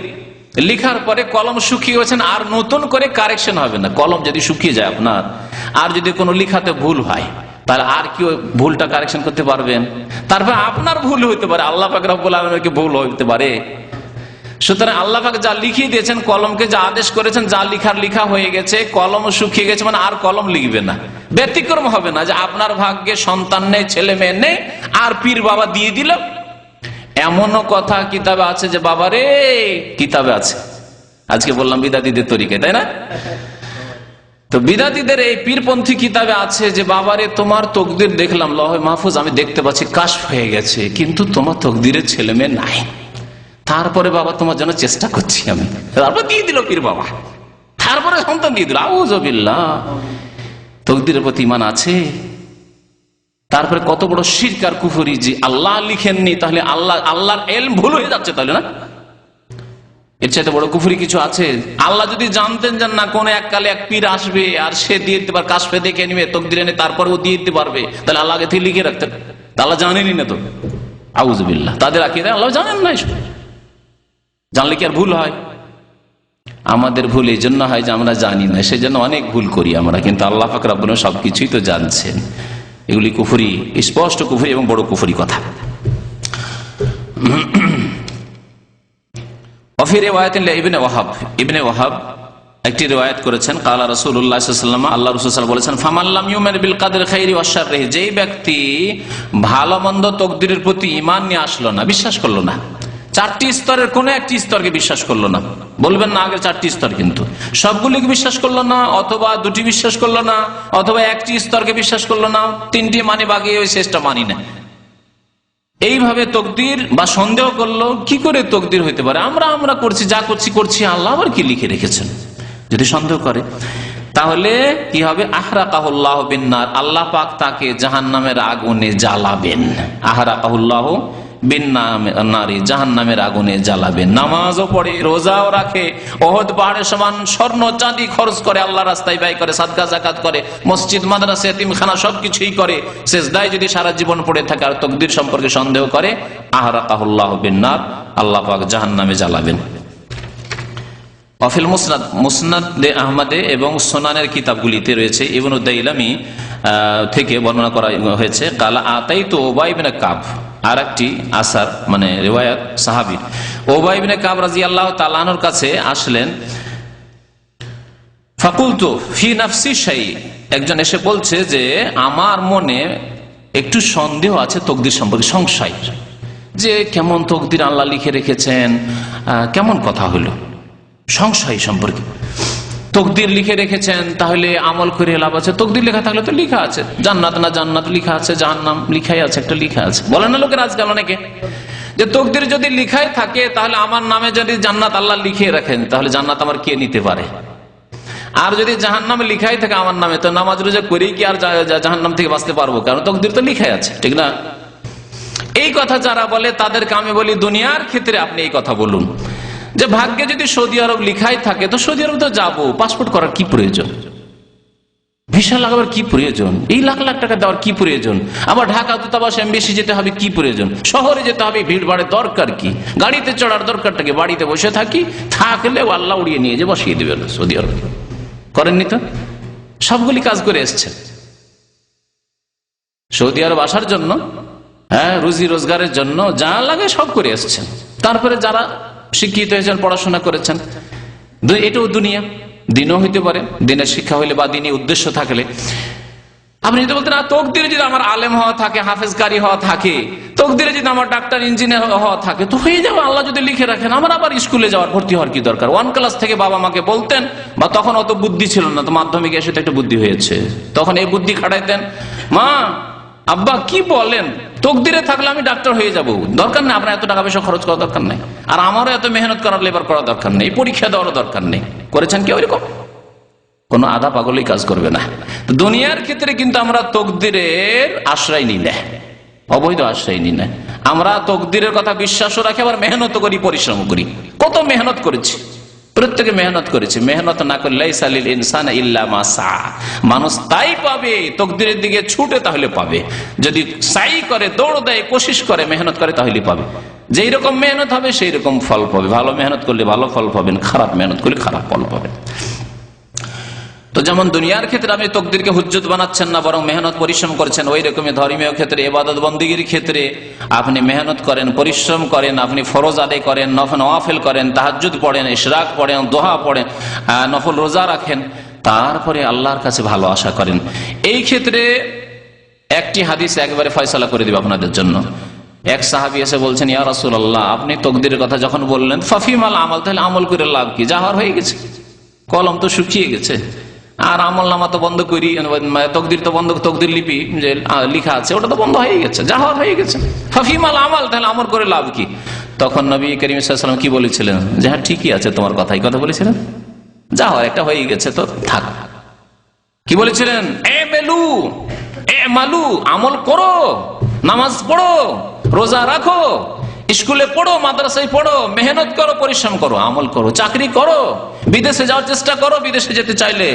লিখার পরে কলম শুকিয়ে গেছেন, আর নতুন করে কারেকশন হবে না। কলম যদি শুকিয়ে যায় আপনার, আর যদি কোনো লিখাতে ভুল হয়, তাহলে আর কি ওই ভুলটা কারেকশন করতে পারবেন? তারপর আপনার ভুল হইতে পারে, আল্লাহ পাক রব্বুল আলামিনের কি ভুল হইতে পারে? সুতরাং আল্লাহ পাক যা লিখিয়ে দিয়েছেন, কলমকে যা আদেশ করেছেন, যা লিখার লিখা হয়ে গেছে, কলম শুকিয়ে গেছে, মানে আর কলম লিখবে না। ব্যতিক্রম হবে না যে আপনার ভাগ্যে সন্তান নেই, ছেলে মেয়ে নেই, আর পীর বাবা দিয়ে দিল, এমনও কথা কিতাবে আছে যে বাবারে, কিতাবে আছে। আজকে বললাম বিদাতীদের তরিকায়, তাই না? তো বিদাতীদের এই পীরপন্থী কিতাবে আছে যে বাবারে, তোমার তকদির দেখলাম লৌহে মাহফুজ, আমি দেখতে পাচ্ছি কাশফ হয়ে গেছে, কিন্তু তোমার তকদিরের ছেলে মেয়ে নাই, তারপরে বাবা তোমার জন্য চেষ্টা করছি আমি, তারপর দিয়ে দিল পীর বাবা, তারপরে সন্তান দিয়ে দিল। আউযুবিল্লাহ, তকদিরের প্রতি ঈমান আছে? তারপরে কত বড় শিরক আর কুফরি, যে আল্লাহ লিখেননি, তাহলে আল্লাহর ইলম ভুল হয়ে যাচ্ছে, তাহলে না? এর চাইতে বড় কুফরি কিছু আছে? আল্লাহ যদি জানতেন যে না, কোন এককালে এক পীর আসবে আর সে দিয়ে দিতে পারে, কাশফে দেখে নিবে, তকদির এনে তারপরে ও দিয়ে দিতে পারবে, তাহলে আল্লাহ আগে থেকে লিখে রাখতেন। আল্লাহ জানেনই না তো, আউযুবিল্লাহ। তাদের আকীদা আল্লাহ জানেন না, জানলে কি আর ভুল হয়? আমাদের ভুল এই জন্য হয় যে আমরা জানি না, সেজন্য অনেক ভুল করি আমরা, কিন্তু আল্লাহ পাক রব্বুল আলামিন সবকিছুই তো জানছেন। এগুলি কুফরি, স্পষ্ট কুফরি এবং বড় কুফরি কথা। ইবনে ওয়াহাব একটি রিওয়ায়াত করেছেন, কালা রাসূলুল্লাহ সাল্লাল্লাহু আলাইহি ওয়াসাল্লাম, আল্লাহ রাসূল সাল্লাল্লাহু আলাইহি ওয়াসাল্লাম বলেছেন, ফামাল্লাম ইউমিন বিল কদরি খাইরি ওয়াশ শাররি, যেই ব্যক্তি ভালো মন্দ তকদিরের প্রতি ঈমান নিয়ে আসলো না, বিশ্বাস করলো না, চারটি স্তরের কোন একটি স্তরকে বিশ্বাস করলো না, বলবেন না আগে চারটি স্তর, কিন্তু সবগুলিকে বিশ্বাস করলো না, অথবা দুটি বিশ্বাস করলো না, অথবা একটি স্তরকে বিশ্বাস করলো না, তিনটি মানে বাগিয়ে ওই শেষটা মানি না, এইভাবে তকদির বা সন্দেহ করলো। কি করে তকদির হইতে পারে? আমরা করছি, যা করছি আল্লাহ আবার কি লিখে রেখেছেন, যদি সন্দেহ করে তাহলে কি হবে? আহরাকাহুল্লাহ বিন্নার, আল্লাহ পাক তাকে জাহান্নামের আগুনে জ্বালাবেন। আহরাকাহুল্লাহ বিন্নারি, জাহান্নামের আগুনে জ্বালাবেন। নামাজও পড়ে, রোজাও রাখে, ওহদ পাহাড়ের সমান স্বর্ণ চাঁদি খরচ করে, আল্লাহ রাস্তায় ব্যয় করে, সাদকা যাকাত করে, মসজিদ মাদ্রাসা এতিমখানা সবকিছুই করে, সিজদায় যদি সারা জীবন পড়ে থাকে আর তাকদীর সম্পর্কে সন্দেহ করে, আহরাকাহুল্লাহ বিন্নার, আল্লাহ পাক জাহান্নামে জ্বালাবেন। অফিল মুসনাদ, মুসনাদ আহমদে এবং সুনানের কিতাবগুলিতে রয়েছে, ইবনু দাইলামি থেকে বর্ণনা করা হয়েছে, কালা আতাইতু উবাই ইবনে কাব, আর একটি আসার মানে রিওয়ায়াত সাহাবীর, উবাই ইবনে কাব রাদিয়াল্লাহু তাআলা আনহুর কাছে আসলেন, ফাকুলতু ফি নাফসি শাই, একজন এসে বলছে যে আমার মনে একটু সন্দেহ আছে তাকদীর সম্পর্কে, সংশয়, যে কেমন তাকদীর আল্লাহ লিখে রেখেছেন, কেমন কথা হলো, সংশয় সম্পর্কে। তাকদীর লিখে রেখেছেন, তাহলে আমল করে লাভ আছে? তাকদীর লেখা থাকলে তো লিখা আছে, জান্নাত না জান্নাত লিখা আছে, জাহান্নাম লিখাই আছে, একটা লিখা আছে। বলে না লোকের আজকাল অনেকে যে তাকদীর যদি লিখাই থাকে তাহলে আমার নামে যদি জান্নাত আল্লাহ লিখে রাখেন তাহলে জান্নাত আমার কে নিতে পারে, আর যদি জাহান্নাম লিখাই থাকে আমার নামে তো নামাজ রোজা করেই কি আর জাহান্নাম থেকে বাঁচতে পারবো? কারণ তাকদীর তো লিখাই আছে, ঠিক না? এই কথা যারা বলে তাদেরকে আমি বলি, দুনিয়ার ক্ষেত্রে আপনি এই কথা বলুন যে ভাগ্যে যদি সৌদি আরব লিখাই থাকে তো সৌদি আরব তো যাবো, পাসপোর্ট করার কি প্রয়োজন, ভিসা লাগাবার কি প্রয়োজন, এই লাখ লাখ টাকা দেওয়ার কি প্রয়োজন, আবার ঢাকা দূতাবাস এমবেসি যেতে হবে কি প্রয়োজন, শহরে যেতে হবে ভিড় ভাড়ে দরকার কি, গাড়িতে চড়ার দরকারটা কি, বাড়িতে বসে থাকি, থাকলেও আল্লাহ উড়িয়ে নিয়ে যে বসিয়ে দিবেন। সৌদি আরব করেননি তো, সবগুলি কাজ করে এসছে সৌদি আরব আসার জন্য, হ্যাঁ, রুজি রোজগারের জন্য যা লাগে সব করে এসছেন। তারপরে যারা শিক্ষিত হয়েছেন, পড়াশোনা করেছেন, এটাও দুনিয়া, দিনও হইতে পারে, দিনের শিক্ষা হইলে বা দিনের উদ্দেশ্য থাকলে। আপনি যদি বলতেন তাকদীরে যদি আমার আলেম হওয়া থাকে, হাফেজ কারি হওয়া থাকে, তাকদীরে যদি আমার ডাক্তার ইঞ্জিনিয়ার হওয়া থাকে তো হয়ে যাবে, আল্লাহ যদি লিখে রাখেন, আমার আবার স্কুলে যাওয়ার ভর্তি হওয়ার কি দরকার? 1 ক্লাস থেকে বাবা মাকে বলতেন, বা তখন অত বুদ্ধি ছিল না, তো মাধ্যমিকে এসে তো একটা বুদ্ধি হয়েছে, তখন এই বুদ্ধি খাটাইতেন, মা আব্বা কি বলেন, তাকদীরে থাকলে আমি ডাক্তার হয়ে যাব, দরকার নেই আপনার এত টাকা পয়সা খরচ করার দরকার নেই, আর আমারও এত মেহনত করার লেবার করার দরকার নেই, পরীক্ষা দেওয়ার দরকার নেই। করেছেন কেউ এরকম? কোন আধা পাগলই কাজ করবে না। দুনিয়ার ক্ষেত্রে কিন্তু আমরা তাকদীরের আশ্রয় নিই না, অবৈধ আশ্রয় নিই না। আমরা তাকদীরের কথা বিশ্বাসও রাখি, আবার মেহনত করি, পরিশ্রম করি। কত মেহনত করেছি, প্রত্যেকে মেহনত করেছে, মেহনত না করলে লাইসা লিল ইনসানি ইল্লা মা সা, মানুষ তাই পাবে, তাকদীরের দিকে ছুটে তাহলে পাবে, যদি সাই করে, দৌড় দেয়, কোশিশ করে, মেহনত করে তাহলে পাবে। যেই রকম মেহনত হবে সেই রকম ফল পাবে, ভালো মেহনত করলে ভালো ফল পাবেন, খারাপ মেহনত করলে খারাপ ফল পাবেন। তো যেমন দুনিয়ার ক্ষেত্রে আপনি তাকদীরকে হুজ্জত বানাচ্ছেন না, বরং মেহনত পরিশ্রম করছেন, ওই রকমই ধর্মীয় ক্ষেত্রে, ইবাদত বন্দেগীর ক্ষেত্রে আপনি মেহনত করেন, পরিশ্রম করেন, আপনি ফরজ আদায় করেন, নফল করেন, তাহাজ্জুদ পড়েন, ইশরাক পড়েন, দোহা পড়েন, নফল রোজা রাখেন, তারপরে আল্লাহর কাছে ভালো আশা করেন। এই ক্ষেত্রে একটি হাদিস একবারে ফয়সালা করে দিবে আপনাদের জন্য। এক সাহাবী এসে বলছেন, ইয়া রাসূলুল্লাহ, আপনি তাকদীরের কথা যখন বললেন, ফাফিমাল আমল, তাহলে আমল করে লাভ কি? যাহার হয়ে গেছে, কলম তো শুকিয়ে গেছে, আর আমল নামা তো বন্ধ করি, তাকদীর তো বন্ধ, তাকদীর লিপি যে লিখা আছে ওটা তো বন্ধ হয়ে গেছে, যা হওয়ার হয়ে গেছে, ফাফিমাল আমাল, তাহলে আমল করে লাভ কি? তখন নবী করিম সাল্লাল্লাহু আলাইহি ওয়াসাল্লাম কি বলেছিলেন? যে হ্যাঁ ঠিকই আছে তোমার কথা, এই কথা বলেছিলেন, যা হওয়ার একটা হয়ে গেছে তো থাক। কি বলেছিলেন? মালু, আমল করো, নামাজ পড়ো, রোজা রাখো, স্কুলে পড়ো, মাদ্রাসায় পড়ো, মেহনত করো, পরিশ্রম করো, আমল করো, চাকরি করো, বিদেশে যাওয়ার চেষ্টা করো, বিদেশে যেতে চাইলে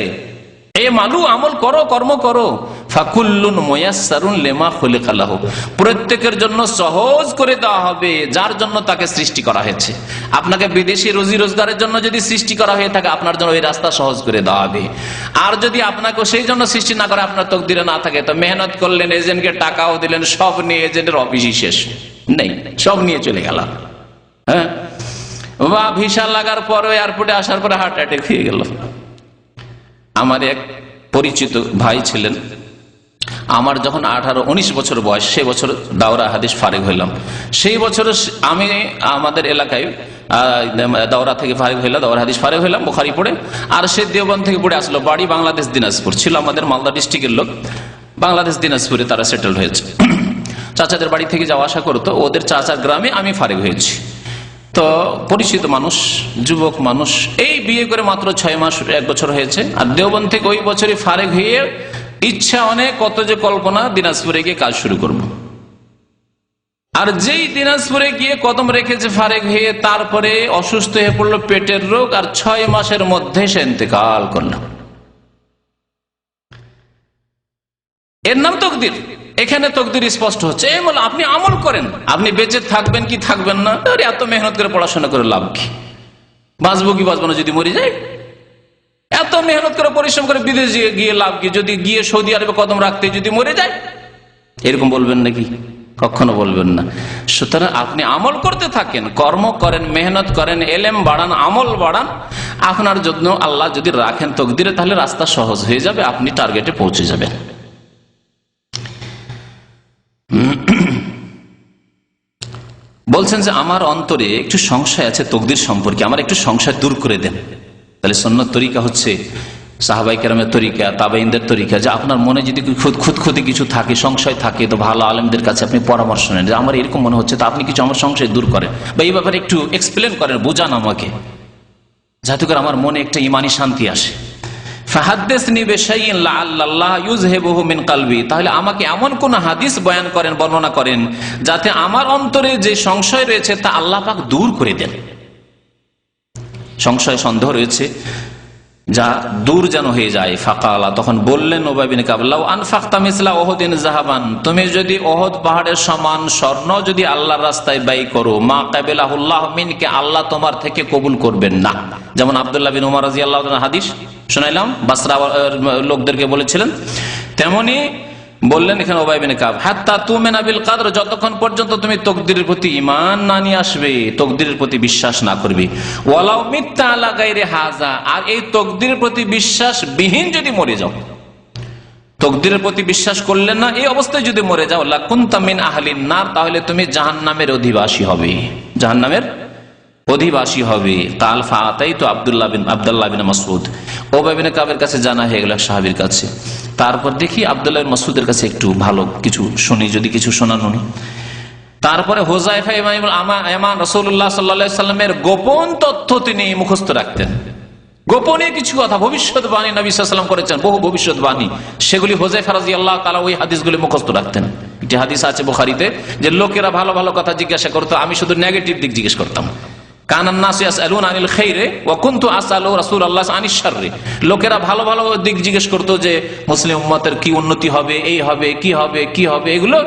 মালু, আমল করো, কর্ম করো, ফাকুল্লুন মুয়াসসারুন লিমা খুলিকা লাহু, প্রত্যেকের জন্য সহজ করে দেওয়া হবে যার জন্য তাকে সৃষ্টি করা হয়েছে। আপনাকে বিদেশি রুজি রোজগারের জন্য যদি সৃষ্টি করা হয়ে থাকে, আপনার জন্য ওই রাস্তা সহজ করে দেওয়া হবে। আর যদি আপনাকে সেই জন্য সৃষ্টি না করে, আপনার তকদিরে না থাকে, তো মেহনত করলেন, এজেন্টকে টাকাও দিলেন, সব নিয়ে এজেন্টের অফিসই শেষ, নেই, সব নিয়ে চলে গেল। হ্যাঁ, বা ভিসা লাগার পরে এয়ারপোর্টে আসার পরে হার্ট অ্যাটাক হয়ে গেল। আমার এক পরিচিত ভাই ছিলেন, আমার যখন 18-19 বছর বয়স, সেই বছর দাওরা হাদিস ফারিগ হইলাম। সেই বছর আমি আমাদের এলাকায় দাওরা থেকে ফারিগ হইলাম, দাওরা হাদিস ফারিগ হইলাম বুখারী পড়ে। আর সে দেওবন্দ থেকে পড়ে আসলো, বাড়ি বাংলাদেশ দিনাজপুর, ছিল আমাদের মালদা ডিস্ট্রিক্টের লোক, বাংলাদেশ দিনাজপুরে তারা সেটেল হয়েছে। চাচাদের বাড়ি থেকে যাওয়া আসা করতো, ওদের চাচার গ্রামে আমি ফারিগ হয়েছি। তো পরিচিত মানুষ, যুবক মানুষ, এই বিয়ে করে মাত্র 6 মাস 1 বছর হয়েছে। আর দেওবন্দ থেকে ওই বছরই ফারিগ হয়ে ইচ্ছা অনেক, কত যে কল্পনা, দিনাজপুরে গিয়ে কাজ শুরু করব। আর যেই দিনাজপুরে গিয়ে কদম রেখেছে ফারিগ হয়ে, তারপরে অসুস্থ হয়ে পড়লো, পেটের রোগ, আর 6 মাসের মধ্যে সে ইন্তেকাল করলো। এর নাম তকদির। এখানে তকদির স্পষ্ট হচ্ছে। এই বলে আপনি আমল করেন, আপনি বেঁচে থাকবেন কি থাকবেন না, এত মেহনত করে পড়াশোনা করে লাভ কি, বাঁচবো কি বাঁচবো না যদি মরে যায়, এত মেহনত করে পরিশ্রম করে বিদেশে গিয়ে লাভ কি, যদি গিয়ে সৌদি আরবে কদম রাখতে যদি মরে যায়, এরকম বলবেন নাকি? কখনো বলবেন না। সুতরাং আপনি আমল করতে থাকেন, কর্ম করেন, মেহনত করেন, এলেম বাড়ান, আমল বাড়ান, আপনার জন্য আল্লাহ যদি রাখেন তকদিরে, তাহলে রাস্তা সহজ হয়ে যাবে, আপনি টার্গেটে পৌঁছে যাবেন। বলছেন যে আমার অন্তরে একটু সংশয় আছে তকদির সম্পর্কে, আমার একটু সংশয় দূর করে দেন। তাহলে সুন্নত তরিকা হচ্ছে সাহাবায়ে কেরামের তরিকা, তাবেঈনদের তরিকা, যে আপনার মনে যদি খুঁতখুঁতি কিছু থাকে, সংশয় থাকে, তো ভালো আলেমদের কাছে আপনি পরামর্শ নেন, যে আমার এরকম মনে হচ্ছে, তা আপনি কিছু আমার সংশয় দূর করেন, বা এই ব্যাপারে একটু এক্সপ্লেন করেন, বোঝান আমাকে, যাতে করে আমার মনে একটা ইমানি শান্তি আসে। তাহলে আমাকে এমন কোন হাদিস বয়ান করেন, বর্ণনা করেন, যাতে আমার অন্তরে যে সংশয় রয়েছে তা আল্লাহ পাক দূর করে দেন। সংশয় সন্দেহ রয়েছে, যা দূর যেন হয়ে যায়। ফাকালা, তখন বললেন উবাই বিন কাব, লাউ আনফাকতা মিসলা উহুদিন যাহাবান, তুমি যদি উহুদ পাহাড়ের সমান স্বর্ণ যদি আল্লাহর রাস্তায় ব্যয় করো, মা কাবিলাহুল্লাহ মিনকে, আল্লাহ তোমার থেকে কবুল করবেন না। যেমন আব্দুল্লাহ বিন উমর রাদিয়াল্লাহু তাআলা হাদিস শুনাইলাম, বাসরা লোকদেরকে বলেছিলেন, তেমনি বললেন এখানে উবাই বিন কাব, হাত্তা তুমিনা বিল কদর, যতক্ষণ পর্যন্ত তুমি তকদিরের প্রতি ঈমান না নিয়ে আসবে, তকদিরের প্রতি বিশ্বাস না করবে। ওয়ালাউ মিত্তা আলা গায়রি হাযা, আর এই তকদিরের প্রতি বিশ্বাস বিহীন যদি মরে যাও, তকদিরের প্রতি বিশ্বাস করলে না, এই অবস্থায় যদি মরে যাও, লাকুনতা মিন আহলিন নার, তাহলে তুমি জাহান্নামের অধিবাসী হবে, জাহান্নামের অধিবাসী হবে। কাল ফাতাইতু আব্দুল্লাহ বিন মাসউদ, উবাই বিন কাবের কাছে জানা হয়ে গেল সাহাবীর কাছে। তারপর দেখি আব্দুল্লাহ বিন মাসউদের কাছে একটু ভালো কিছু শুনি, যদি কিছু শোনান উনি। তারপরে হুযায়ফা ইবনুল ইয়ামান রাসূলুল্লাহ সাল্লাল্লাহু আলাইহি সাল্লামের গোপন তথ্য তিনি মুখস্থ রাখতেন। গোপনে কিছু কথা, ভবিষ্যৎবাণী নবী সাল্লাল্লাহু আলাইহি ওয়াসাল্লাম করেছেন, বহু ভবিষ্যৎবাণী, সেগুলি হুযায়ফা রাদিয়াল্লাহু তাআলা ওই হাদিসগুলি মুখস্থ রাখতেন। একটি হাদিস আছে বুখারীতে, যে লোকেরা ভালো ভালো কথা জিজ্ঞাসা করতো, আমি শুধু নেগেটিভ দিক জিজ্ঞেস করতাম। লোকেরা ভালো ভালো দিক জিজ্ঞেস করতো, যে মুসলিম উম্মতের কি উন্নতি হবে, এই হবে, কি হবে, কি হবে, এগুলো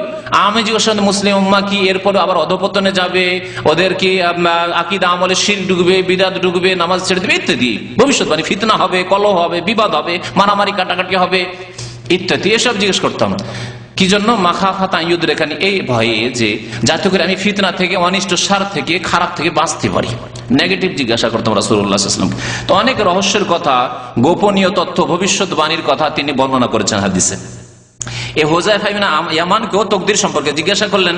আমি জিজ্ঞেস করতাম। মুসলিম উম্মাহ কি এরপরে আবার অধপতনে যাবে, ওদের কি আকীদা আমলে শিরক ঢুকবে, বিদআত ঢুকবে, নামাজ ছেড়ে দেবে, ইত্যাদি ভবিষ্যৎবাণী, ফিতনা হবে, কলহ হবে, বিবাদ হবে, মারামারি কাটাকাটি হবে, ইত্যাদি এসব জিজ্ঞেস করতাম। কি জন্য? মাখাফাতা ইউদরিকানি, এই ভয়ে, যে যাতে করে আমি ফিতনা থেকে, অনিষ্ট সার থেকে, খারাপ থেকে বাঁচতে পারি। নেগেটিভ জিজ্ঞাসা করতাম রাসূলুল্লাহ সাল্লাল্লাহু আলাইহি ওয়াসাল্লাম। তো অনেক রহস্যের কথা, গোপনীয় তথ্য, ভবিষ্যৎবাণীর কথা তিনি বর্ণনা করেছেন হাদিসে। এই হুযায়ফা ইবনে ইয়ামানকেও তকদির সম্পর্কে জিজ্ঞাসা করলেন।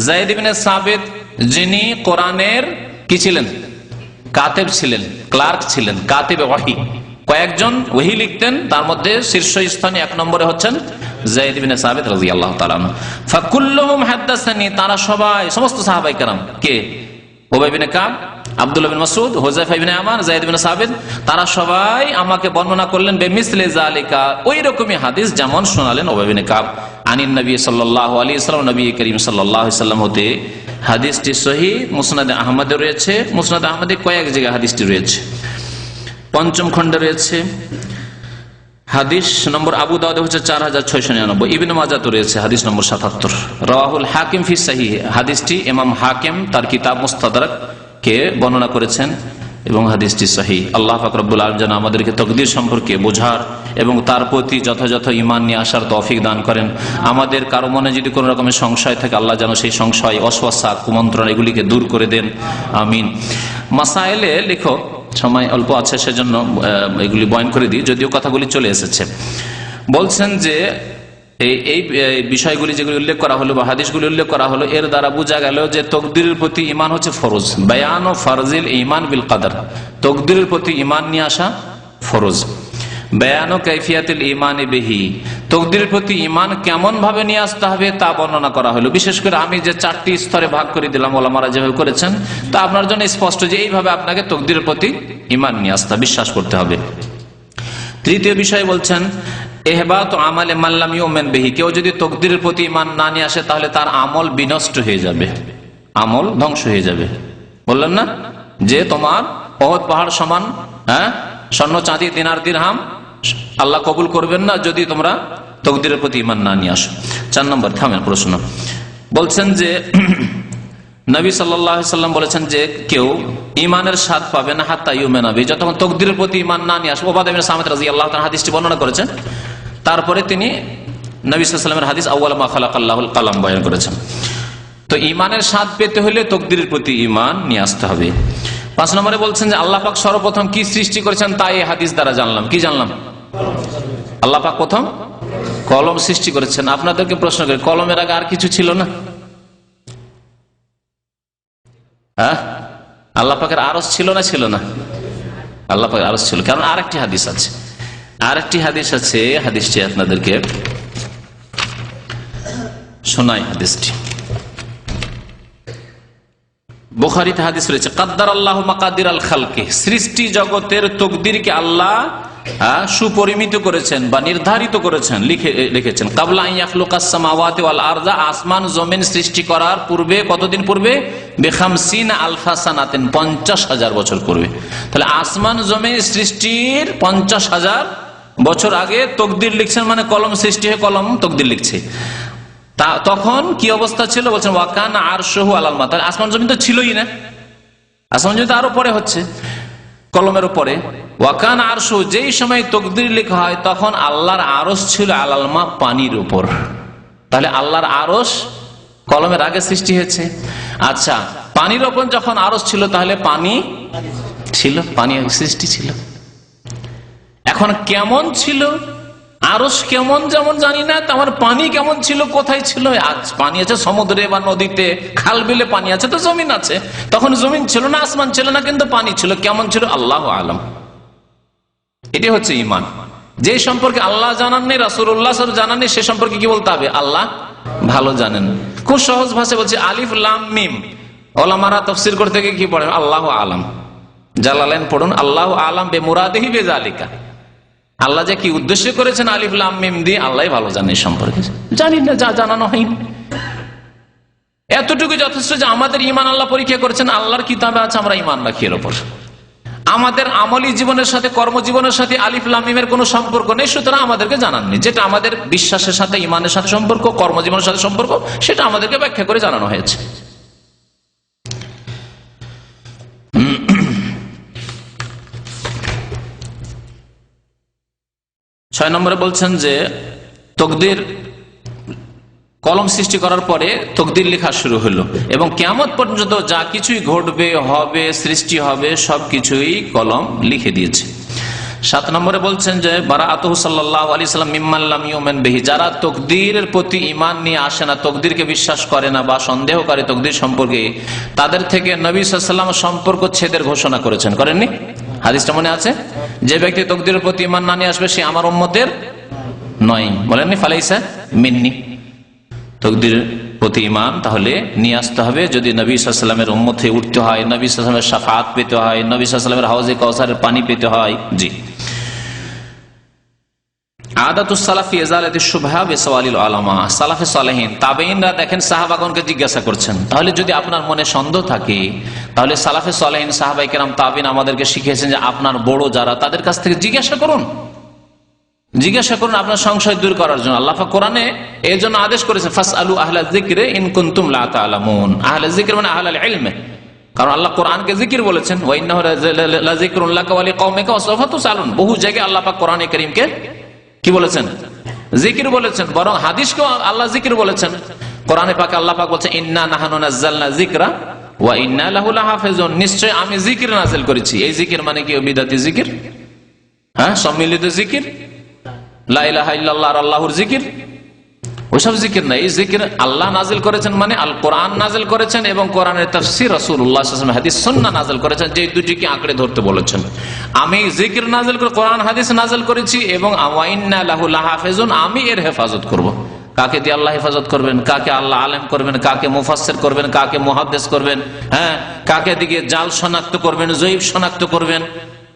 যায়েদ ইবনে সাবিত, যিনি কোরআনের কি ছিলেন? কাতেব ছিলেন, ক্লার্ক ছিলেন, কাতেবে ওয়াহি, কয়েকজন ওহী লিখতেন, তার মধ্যে শীর্ষস্থানীয় 1 নম্বরে হচ্ছেন যায়েদ ইবনে সাবিত রাদিয়াল্লাহু তাআলা আনহু। ফাকুল্লুহুম হাদাসানি, তারা সবাই, সমস্ত সাহাবায়ে কেরাম, কে? উবাই বিন কাব, আব্দুল্লাহ বিন মাসউদ, হুযায়ফা ইবনে ইয়ামান, যায়েদ ইবনে সাবিত, তারা সবাই আমাকে বর্ণনা করলেন বেমিসলি যালিকা, ওই রকমই হাদিস যেমন শোনালেন উবাই বিন কাব আনিন নবী সাল্লাল্লাহু আলাইহি ওয়াসাল্লাম, নবী করিম সাল্লাল্লাহু আলাইহি ওয়াসাল্লাম হতে। হাদিসটি সহিহ মুসনাদে আহমদে রয়েছে, মুসনাদে আহমদে কয়েক জায়গায় হাদিসটি রয়েছে, 5ম খণ্ডে রয়েছে। হাদিস নম্বর আবু দাউদ হচ্ছে 4699, ইবনে মাজাহ রয়েছে হাদিস নম্বর 77। রাওয়াহুল হাকিম ফি সহিহ, হাদিসটি ইমাম হাকিম তার কিতাব মুস্তাদরাক কে বর্ণনা করেছেন এবং হাদিসটি সহিহ। আল্লাহ পাক রব্বুল আলামিন যেন আমাদেরকে তাকদীর সম্পর্কে বোঝার এবং তার প্রতি যথাযথ ঈমান নিয়ে আসার তৌফিক দান করেন। আমাদের কারো মনে যদি কোনো রকমের সংশয় থাকে, আল্লাহ যেন সেই সংশয়, ওয়াসওয়াসা, কুমন্ত্রণা এগুলিকে দূর করে দেন, আমিন। মাসাইলে লেখক, সময় অল্প আছে সেজন্য এগুলি বয়ান করে দিই, যদিও কথাগুলি চলে এসেছে। বলছেন যে এই বিষয়গুলি যেগুলি উল্লেখ করা হলো বা হাদিসগুলি উল্লেখ করা হলো, এর দ্বারা বোঝা গেল যে তকদিরের প্রতি ঈমান হচ্ছে ফরজ। বায়ান ও ফারজিল ঈমান বিল কদর, তকদিরের প্রতি ঈমান নিয়ে আসা ফরজ। বায়ান ও কাইফিয়াতুল ঈমান বিহি, তকদিরের প্রতি ঈমান কেমন ভাবে নিয়ে আসতে হবে তা বর্ণনা করা হলো। বিশেষ করে আমি যে 4টি স্তরে ভাগ করে দিলাম, ওলামারা যেভাবে করেছেন, তা আপনার জন্য স্পষ্ট যে এইভাবে আপনাকে তকদিরের প্রতি ঈমান নিয়ে আসতে, বিশ্বাস করতে হবে। তৃতীয় বিষয় বলছেন ইহবাত আমালে মান লাম ইউমিন বিহি, কেউ যদি তকদিরের প্রতি ঈমান না নিয়ে আসে তাহলে তার আমল বিনষ্ট হয়ে যাবে, আমল ধ্বংস হয়ে যাবে। বললেন না যে তোমার উহুদ পাহাড় সমান স্বর্ণ চাঁদি দিনার দিরহাম আল্লাহ কবুল করবেন না যদি তোমরা তকদিরের প্রতি ঈমান না নিয়ে আসো। 4 নম্বর, থামেন প্রশ্ন। বলছেন যে নবী সাল্লাল্লাহু আলাইহি সাল্লাম বলেছেন যে কেউ ঈমানের স্বাদ পাবে না হাত্তা ইউমিনা বিহি, যতক্ষণ তকদিরের প্রতি ঈমান না নিয়ে আসবে। উবাদা ইবনে সামিত রাদিয়াল্লাহু তাআলা হাদিসটি বর্ণনা করেছেন। তারপরে তিনি নবী সাল্লাল্লাহু আলাইহি ওয়াসাল্লামের হাদিস আউয়াল মা খালাকাল্লাহুল কালাম বয়ান করেছেন। তো ঈমানের স্বাদ পেতে হলে তকদিরের প্রতি ঈমান নিয়ে আসতে হবে। 5 নম্বরে বলছেন যে আল্লাহ পাক সর্বপ্রথম কি সৃষ্টি করেছেন তাই এই হাদিস দ্বারা জানলাম। কি জানলাম? আল্লাহ পাক প্রথম কলম সৃষ্টি করেছেন। আপনাদেরকে প্রশ্ন করি, কলমের আগে আর কিছু ছিল না? আল্লাহ পাকের আরশ ছিল না? ছিল না, আল্লাহ পাকের আরশ ছিল। কারণ আরেকটি হাদিস আছে, হাদিসটি আপনাদেরকে শোনাই। হাদিসটি বুখারীতে হাদিস রয়েছে, কাদ্দার আল্লাহ মাকাদির আল খালকি, সৃষ্টি জগতের তকদিরকে আল্লাহ সুপরিমিত করেছেন বা নির্ধারিত করেছেন, লিখেছেন। কাবলা আন ইয়াখলুকাস সামাওয়াতি ওয়াল আরযা, আসমান জমিন সৃষ্টি করার পূর্বে, কতদিন পূর্বে? বিখামসিনা আলফা সানাতিন, 50,000 বছর পূর্বে। তাহলে আসমান জমিন সৃষ্টির 50,000 বছর আগে তকদির লিখছেন, মানে কলম সৃষ্টি হয়ে কলম তকদির লিখছে। তখন কি অবস্থা ছিল? বলছেন ওয়াকানা আরশুহু আলাল মা, তাহলে আসমান জমিন তো ছিলই না, আসমান জমিন তো আরো পরে হচ্ছে, কলমের উপরে। ওয়াকানা আরশু, যেই সময় তকদির লেখা হয় তখন আল্লাহর আরশ ছিল আলাল মা, পানির উপর। তাহলে আল্লাহর আরশ কলমের আগে সৃষ্টি হয়েছে। আচ্ছা, পানির উপর যখন আরশ ছিল তাহলে পানি ছিল, পানি সৃষ্টি ছিল। এখন কেমন ছিল আরশ, কেমন যেমন জানি না, আমার পানি কেমন ছিল, কোথায় ছিল? আজ পানি আছে সমুদ্রে বা নদীতে, খাল বিলে পানি আছে, তো জমিন আছে। তখন জমিন ছিল না, আসমান ছিল না, কিন্তু পানি ছিল। কেমন ছিল আল্লাহু আলাম। এটি হচ্ছে ঈমান। যে সম্পর্কে আল্লাহ জানাননি, রাসূলুল্লাহ সাল্লাল্লাহু আলাইহি ওয়াসাল্লাম জানাননি, সে সম্পর্কে কি বলতে হবে? আল্লাহ ভালো জানেন। খুব সহজ ভাষায় বলছে, আলিফ লাম মিম। ওলামারা তাফসীর করতে গিয়ে কি পড়েন? আল্লাহু আলাম। জালালাইন পড়ুন, আল্লাহু আলাম বিমুরাদিহি বিযালিকা। আল্লাহ যে কি উদ্দেশ্য করেছেন আলিফ লাম মিম দিয়ে, আল্লাহ ভালো জানেন সম্পর্কে, জানি না, যা জানানো হয়নি। এতটুকু যথেষ্ট যে আমাদের ঈমান আল্লাহ পরীক্ষা করেছেন, আল্লাহর কিতাবে আছে, আমরা ঈমান রাখি এর উপর। আমাদের আমলী জীবনের সাথে, কর্মজীবনের সাথে আলিফ লাম মিমের কোনো সম্পর্ক নেই, সুতরাং আমাদেরকে জানাননি। যেটা আমাদের বিশ্বাসের সাথে, ঈমানের সাথে সম্পর্ক, কর্মজীবনের সাথে সম্পর্ক, সেটা আমাদেরকে ব্যাখ্যা করে জানানো হয়েছে। 6 নম্বরে বলছেন যে তকদির, কলম সৃষ্টি করার পরে তকদির লেখা শুরু হলো এবং কিয়ামত পর্যন্ত যা কিছুই ঘটবে, হবে, সৃষ্টি হবে, সবকিছুই কলম লিখে দিয়েছে। 7 নম্বরে বলছেন যে বারাআতুহু সাল্লাল্লাহু আলাইহি ওয়াসাল্লাম মিম্মান লাম ইউমিন বিহি, যারা তকদিরের প্রতি ঈমান নিয়ে আসে না, তকদিরকে বিশ্বাস করে না বা সন্দেহ করে তকদির সম্পর্কে, তাদের থেকে নবী সাল্লাল্লাহু আলাইহি ওয়াসাল্লাম সম্পর্ক ছেদের ঘোষণা করেছেন। করেননি? হাদিসটা মনে আছে, যে ব্যক্তি তকদিরের প্রতি ঈমান না নিয়ে আসবে সে আমার উম্মতের নয়, বলেননি? ফালাইসা মিন্নি। তকদিরের প্রতি ঈমান তাহলে নিয়ে আসতে হবে যদি নবী সাল্লাল্লাহু আলাইহি ওয়াসাল্লামের উম্মত হয়ে উঠতে হয়, নবী সাল্লাল্লাহু আলাইহি ওয়াসাল্লামের শাফাআত পেতে হয়, নবী সাল্লাল্লাহু আলাইহি ওয়াসাল্লামের হাউজে কাউসারের পানি পেতে হয়। জি। আদাতুস সালাফি ইজালাতুশ শুবহা বিসওয়ালিল উলামা, সালাফে সালেহিন তাবেঈনরা দেখেন সাহাবাগণকে জিজ্ঞাসা করছেন। তাহলে যদি আপনার মনে সন্দেহ থাকে, তাহলে সালাফে সালেহিন, সাহাবায়ে কেরাম, তাবেঈন আমাদেরকে শিখিয়েছেন যে আপনার বড় যারা, তাদের কাছ থেকে জিজ্ঞাসা করুন। জিজ্ঞাসা করুন আপনার সংশয় দূর করার জন্য। আল্লাহ পাক কোরআনে এর জন্য আদেশ করেছে ফাসআলু আহলা যিকরি ইন কুনতুম লা তা'লামুন। আহলা যিকর মানে আহলাল ইলম, কারণ আল্লাহ কোরআনকে জিকির বলেছেন, ওয়া ইন্নাহু লাযিকরুন লাকা ওয়া লিকাওমিকা ওয়া সাওফা তুসআলুন। বহু জায়গায় আল্লাহ পাক কোরআনে কারীমকে কি বলেছেন? জিকির বলেছেন। বরং হাদিসকেও আল্লাহ জিকির বলেছেন। কোরআনে পাকে আল্লাহ পাক বলেছেন ইন্না নাহনু নাযালনা যিকরা ওয়া ইন্না লাহু লাহাফিজুন। নিশ্চয় আমি জিকির নাযিল করেছি। এই জিকির মানে কি বিদআতি জিকির? হ্যাঁ, সম্মিলিত জিকির, লা ইলাহা ইল্লাল্লাহ আর আল্লাহর জিকির, ওইসব জিকির না। এই জিকির আল্লাহ নাজিল করেছেন মানে আল কোরআন নাজিল করেছেন এবং কোরআনের তাফসীর রাসূলুল্লাহ সাল্লাল্লাহু আলাইহি ওয়াসাল্লাম হাদিস সুন্নাহ নাজিল করেছেন, যে দুটিকে আঁকড়ে ধরতে বলেছেন। আমি জিকির নাজিল করে কোরআন হাদিস নাজিল করেছি এবং ওয়া ইন্না লাহু লাহাফিজুন, আমি এর হেফাজত করব। কাকে দিয়ে আল্লাহ হেফাজত করবেন? কাকে আল্লাহ আলেম করবেন, কাকে মুফাসসির করবেন, কাকে মুহাদ্দিস করবেন, হ্যাঁ, কাকে দিয়ে জাল শনাক্ত করবেন, জয়ীফ শনাক্ত করবেন,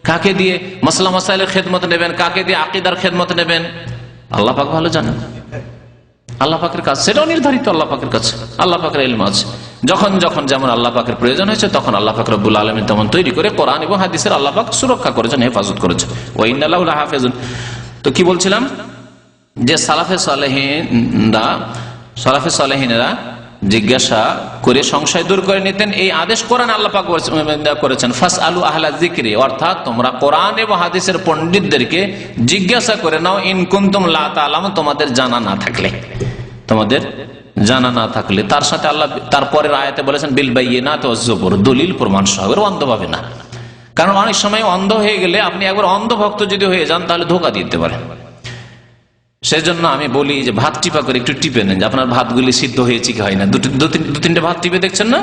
কাকে দিয়ে মাসলা মাসাইলের খেদমত নেবেন, কাকে দিয়ে আকীদার খেদমত নেবেন, আল্লাহ পাক ভালো জানেন। আল্লাহ পাকের কাছে সেটাও নির্ধারিত, আল্লাহ পাকের কাছে আল্লাহ পাকের ইলম আছে। যখন যখন যেমন আল্লাহ পাকের প্রয়োজন হয়েছে তখন আল্লাহ পাক রব্বুল আলামিন তেমন তৈরি করে কোরআন এবং হাদিসের আল্লাহ পাক সুরক্ষা করেছেন, হেফাজত করেছেন। ওয়া ইন্না লাহু লাহাফিজুন। তো কি বলছিলাম, যে সালাফে সালেহিনেরা জিজ্ঞাসা করে সংশয় দূর করে নিতেন। এই আদেশ কোরআন আল্লাহ পাক করেছেন ফাসআলু আহলা যিকরি, অর্থাৎ তোমরা কোরআন এবং হাদিসের পণ্ডিতদেরকে জিজ্ঞাসা করে নাও ইন কুনতুম লা তা'লামুন, তোমাদের জানা না থাকলে, তোমাদের জানা না থাকলে। তার সাথে আল্লাহ তারপরের আয়াতে বলেছেন বিল বাইয়িনাতি ওয়াজ জুবুর, দলিল প্রমাণ সহ, অন্ধভাবে না। কারণ অনেক সময় অন্ধ হয়ে গেলে, আপনি একবার অন্ধ ভক্ত যদি হয়ে যান তাহলে ধোঁকা দিতে পারেন। সেজন্য আমি বলি যে ভাত টিপা করে একটু টিপে নেন, যে আপনার ভাতগুলি সিদ্ধ হয়েছে কি হয় না। দু তিনটে ভাত টিপে দেখছেন না,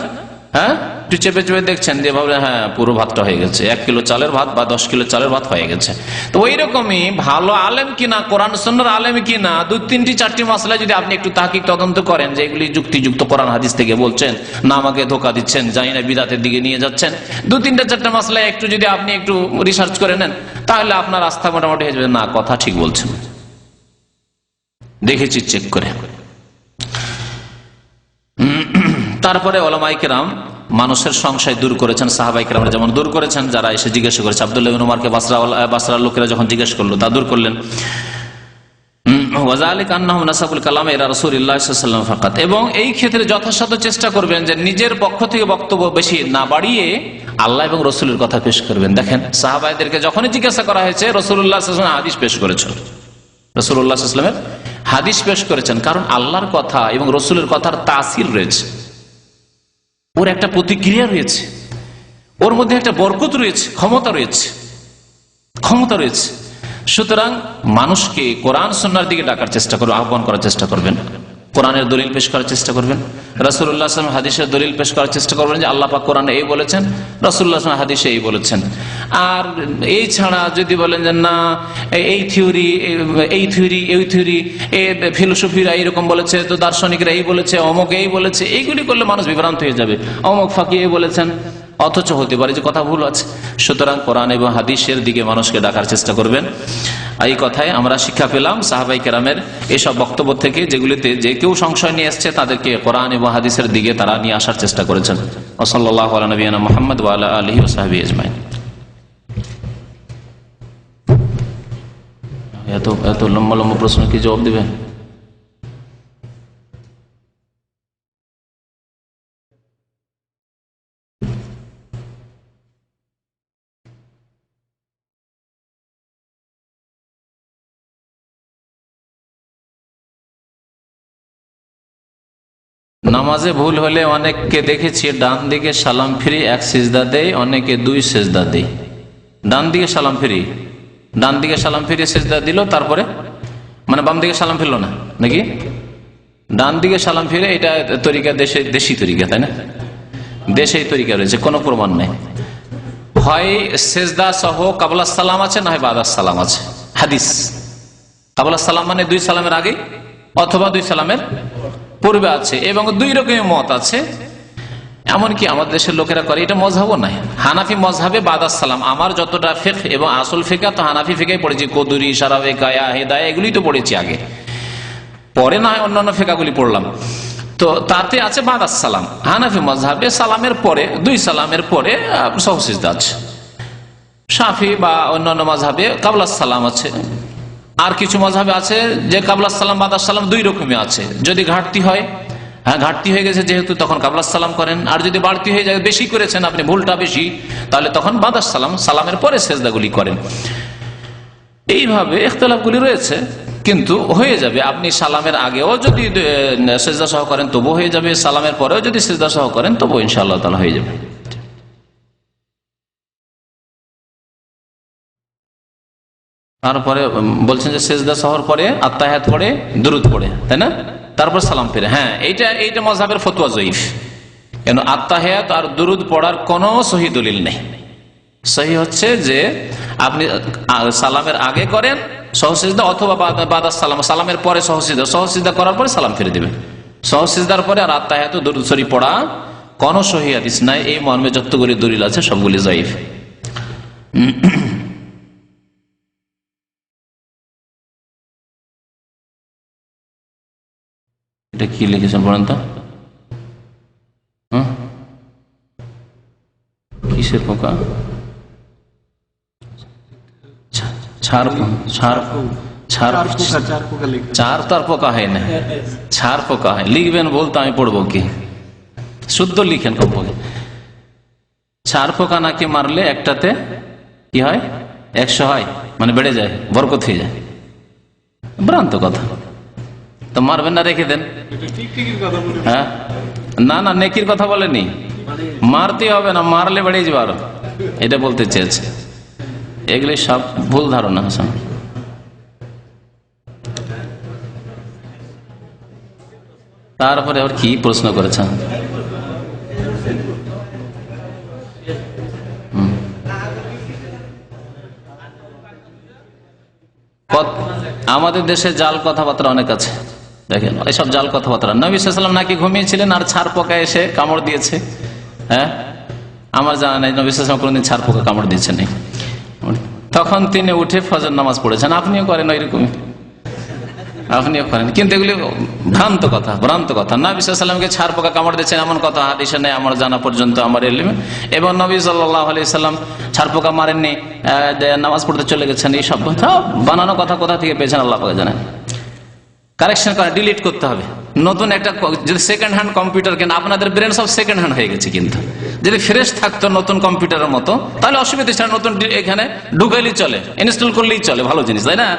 হ্যাঁ, একটু চেপে চেপে দেখছেন, দিয়ে ভাবলেন হ্যাঁ পুরো ভাতটা হয়ে গেছে, 1 কিলো চালের ভাত বা 10 কিলো চালের ভাত হয়ে গেছে। তো ওই রকমই ভালো আলেম কিনা, কোরআন সুন্নাহর আলেম কিনা, 2-3-4টি মাসলা যদি আপনি একটু তাহকিক তদন্ত করেন যে এগুলি যুক্তিযুক্ত কোরআন হাদিস থেকে বলছেন না আমাকে ধোঁকা দিচ্ছেন, জানি না বিদাতের দিকে নিয়ে যাচ্ছেন, 2-3-4টা মাসলা একটু যদি আপনি একটু রিসার্চ করে নেন, তাহলে আপনার আস্থা মোটামুটি হয়ে যাবে, না কথা ঠিক বলছেন, দেখেছি চেক করে। তারপরে ওলামায়ে কেরাম মানুষের সংশয় দূর করেছেন, সাহাবায়ে কেরামরা যেমন দূর করেছেন, যারা এসে জিজ্ঞাসা করেছে। আব্দুল্লাহ ইবনে উমরকে বাসরার লোকেরা যখন জিজ্ঞাসা করলো, তা দূর করলেন। ওয়াযালিকা আন্নাহুম নাসাবুল কালাম ইলা রাসূলিল্লাহি সাল্লাল্লাহু আলাইহি ওয়াসাল্লাম ফাকাত, এবং এই ক্ষেত্রে যথাসাধ্য চেষ্টা করবেন যে নিজের পক্ষ থেকে বক্তব্য বেশি না বাড়িয়ে আল্লাহ এবং রাসূলের কথা পেশ করবেন। দেখেন সাহাবায়েদেরকে যখনই জিজ্ঞাসা করা হয়েছে রাসূলুল্লাহ সাল্লাল্লাহু আলাইহি ওয়াসাল্লাম হাদিস পেশ করেছেন, রাসূলুল্লাহ সাল্লাল্লাহু আলাইহি ওয়াসাল্লামের হাদিস পেশ করেছেন, কারণ আল্লাহর কথা এবং রাসূলের কথার তাসির রয়েছে, ওর একটা প্রতিক্রিয়া রয়েছে, ওর মধ্যে একটা বরকত রয়েছে, ক্ষমতা রয়েছে। সুতরাং মানুষকে কোরআন সুন্নাহর দিকে ডাকার চেষ্টা করবেন, আহ্বান করার চেষ্টা করবেন, কোরআনের দলিল পেশ করার চেষ্টা করবেন, রাসূলুল্লাহ সাল্লাল্লাহু আলাইহি ওয়াসাল্লাম হাদিসের দলিল পেশ করার চেষ্টা করবেন যে আল্লাহ পাক কোরআনে এই বলেছেন, রাসূলুল্লাহ সাল্লাল্লাহু আলাইহি ওয়াসাল্লাম হাদিসে এই বলেছেন। আর এই ছাড়া যদি বলেন যে না এই থিওরি ফিলোসফিরা এইরকম বলেছে, তো দার্শনিকরা এই বলেছে, অমুক এই বলেছে, এইগুলি করলে মানুষ বিভ্রান্ত হয়ে যাবে। অমুক ফাঁকি এই বলেছেন, অথচ হতে পারে যে কথা ভুল আছে। সুতরাং কোরআন এবং হাদিসের দিকে মানুষকে ডাকার চেষ্টা করবেন। এই কথায় আমরা শিক্ষা পেলাম সাহাবায়ে কেরামের এসব বক্তব্য থেকে, যেগুলিতে যে কেউ সংশয় নিয়ে এসছে তাদেরকে কোরআন এবং হাদিসের দিকে তারা নিয়ে আসার চেষ্টা করেছেন। সাল্লাল্লাহু আলা নবিয়িনা মুহাম্মদ ওয়া আলা আলিহি ওয়া সাহবিহি আজমাইন। এত লম্বা লম্বা প্রশ্ন কি জবাব দিবেন? নামাজে ভুল হলে অনেককে দেখেছি ডান দিকে সালাম ফিরি 1 সিজদা দেয়, অনেকে 2 সিজদা দেয়। ডান দিকে সালাম ফিরি সিজদা দিল, তারপরে মানে বাম দিকে সালাম ফিরল না নাকি? ডান দিকে সালাম ফিরে, এটা তরিকা দেশি তরিকা, তাই না? দেশেই তরিকা রয়েছে, কোনো প্রমাণ নেই। হয় সিজদা সহ কাবলা সালাম আছে, না হয় বাদা সালাম আছে। হাদিস কাবলা সালাম মানে 2 সালামের আগে অথবা 2 সালামের পূর্বে আছে, এবং 2 রকমের মত আছে। এমনকি আমাদের দেশের লোকেরা করে, এটা মজহাবও নাই। হানাফি মজহাবে বাদাস সালাম, আমার যতটা ফিকহ এবং আসল ফিকহ তো হানাফি ফিকহে পড়েছি, কদুরি, সারাবে, গায়া, হেদায়া এগুলি তো পড়েছি আগে, পরে না হয় অন্যান্য ফিকহগুলি পড়লাম। তো তাতে আছে বাদাস সালাম। হানাফি মজহাবে সালামের পরে 2 সালামের পরে সহসিজদা আছে। শাফি বা অন্যান্য মজহাবে কাবলা সালাম আছে, আর কিছু মাযহাবে আছে যে কাবলা সালাম বাদা সালাম দুই রকমই আছে। যদি ঘাটতি হয়, হ্যাঁ ঘাটতি হয়ে গেছে যেহেতু, তখন কাবলা সালাম করেন। আর যদি বাড়তি হয়ে যায়, বেশি করেছেন আপনি, ভুলটা বেশি, তাহলে তখন বাদা সালাম, সালামের পরে সেজদাগুলি করেন। এইভাবে ইখতিলাফগুলি রয়েছে, কিন্তু হয়ে যাবে। আপনি সালামের আগেও যদি সেজদা সহ করেন তবু হয়ে যাবে, সালামের পরেও যদি সেজদা সহ করেন তবু ইনশাআল্লাহ তাআলা হয়ে যাবে। তারপরে বলছেন যে সেজদা সহর পরে আত্তাহিয়াত পড়ে, দুরুদ পড়ে, তাই না? তারপর সালাম ফিরে। হ্যাঁ, এইটা মাযহাবের ফতোয়া জয়ীফ। কেন আত্তাহিয়াত আর দুরুদ পড়ার কোনো সহি দলিল নেই। সহি হচ্ছে যে আপনি সালামের আগে করেন সহসিজদা, অথবা বাদা সালাম, সালামের পরে সহসিজদা, সহসিজদা করার পরে সালাম ফিরে দিবেন। সহসিজদার পরে আর আত্তাহিয়াত দুরুদ শরীফ পড়া কোনো সহি হাদিস নাই। এই মর্মে যতগুলি দলিল আছে সবগুলি জয়ীফ। এটা কি লিখেছেন বলেন তো? কিসের পোকা? চার তো আর পোকা হয় না, ছাড় পোকা হয়। লিখবেন বলতো আমি পড়বো কি? শুদ্ধ লিখেন কমপক্ষে। ছাড় পোকা নাকি মারলে একটাতে কি হয়? 100 হয়, মানে বেড়ে যায়, বরকত হয়ে যায়। ভ্রান্ত কথা। তো মারবেন না, রেখে দেন। হ্যাঁ, না না, নেকির কথা বলেনি, মারতে হবে না, মারলে বেড়ে যাবে আরো, এটা বলতে চেয়েছে। এগুলি সব ভুল ধারণা। হাসান, তারপরে আবার কি প্রশ্ন করেছেন? আমাদের দেশে জাল কথাবার্তা অনেক আছে, দেখেন এইসব জাল কথাবার্তা। নবী সাল্লাল্লাহু আলাইহি ওয়াসাল্লাম নাকি ঘুমিয়েছিলেন আর ছাড় পোকা এসে কামড় দিয়েছে? হ্যাঁ, আমার জানা নাই নবী সাল্লাল্লাহু আলাইহি ওয়াসাল্লাম কোনদিন ছাড় পোকা কামড় দিয়েছেন। তখন তিনি উঠে ফজর নামাজ পড়েছেন। আপনিও করেন ওইরকমই, আপনিও করেন, কিন্তু এগুলি ভ্রান্ত কথা, ভ্রান্ত কথা। নবী সাল্লাল্লাহু আলাইহি ওয়াসাল্লামকে ছাড় পোকা কামড় দিয়েছেন এমন কথা হাদিসে নেই আমার জানা পর্যন্ত, আমার ইলমে। এবং নবী সাল্লাল্লাহু আলাইহি ওয়াসাল্লাম ছাড় পোকা মারেননি, নামাজ পড়তে চলে গেছেন। এই সব কথা বানানো কথা কোথা থেকে পেয়েছেন আল্লাহ পাক জানেন। কারেকশন করে ডিলিট করতে হবে। নতুন একটা যদি সেকেন্ড হ্যান্ড কম্পিউটার কেন, আপনাদের ব্রেন সব সেকেন্ড হ্যান্ড হয়ে গেছে, কিন্তু যদি ফ্রেশ থাকতো নতুন কম্পিউটারের মতো তাহলে অসুবিধা ছিল, নতুন এখানে ঢুকাইলেই চলে, ইনস্টল করলেই চলে, ভালো জিনিস, তাই না?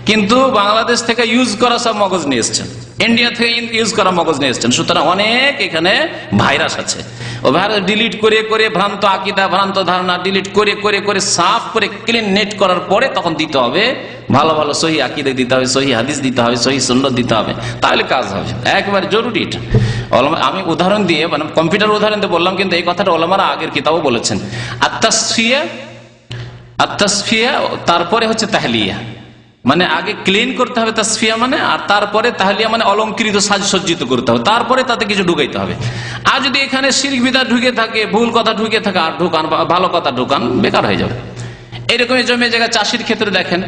কিন্তু বাংলাদেশ থেকে ইউজ করা সব মগজ নিয়ে এসছেন, ইন্ডিয়া থেকে ইউজ করা মগজ নিয়ে এসছেন। সুতরাং অনেক এখানে ভাইরাস আছে। ও ভাইরাস ডিলিট করে করে ভ্রান্ত আকিদা, ভ্রান্ত ধারণা ডিলিট করে করে করে সাফ করে ক্লিন নেট করার পরে তখন দিতে হবে ভালো ভালো সহি আকিদা দিতে হবে, সহি হাদিস দিতে হবে, সহি সুন্নাত দিতে হবে, তাহলে কাজ হবে। একবারে জরুরি এটা। আমি উদাহরণ দিয়ে, মানে কম্পিউটার উদাহরণ দিয়ে বললাম, কিন্তু এই কথাটা ওলামারা আগের কিতাবও বলেছেন। আত-তাসফিয়া, তারপরে হচ্ছে তাহলিয়া, মানে আগে ক্লিন করতে হবে তাসফিয়া মানে, আর তারপরে তাহলিয়া মানে অলংকৃত সাজসজ্জিত করতে হবে, তারপরে তাতে কিছু ঢুকাইতে হবে। আর যদি এখানে শিরক বিদআত ঢুকে থাকে, ভুল কথা ঢুকে থাকে, আর ঢুকান ভালো কথা ঢুকান, বেকার হয়ে যাবে। এইরকমই জমি জায়গা চাষির ক্ষেত্রে দেখেন,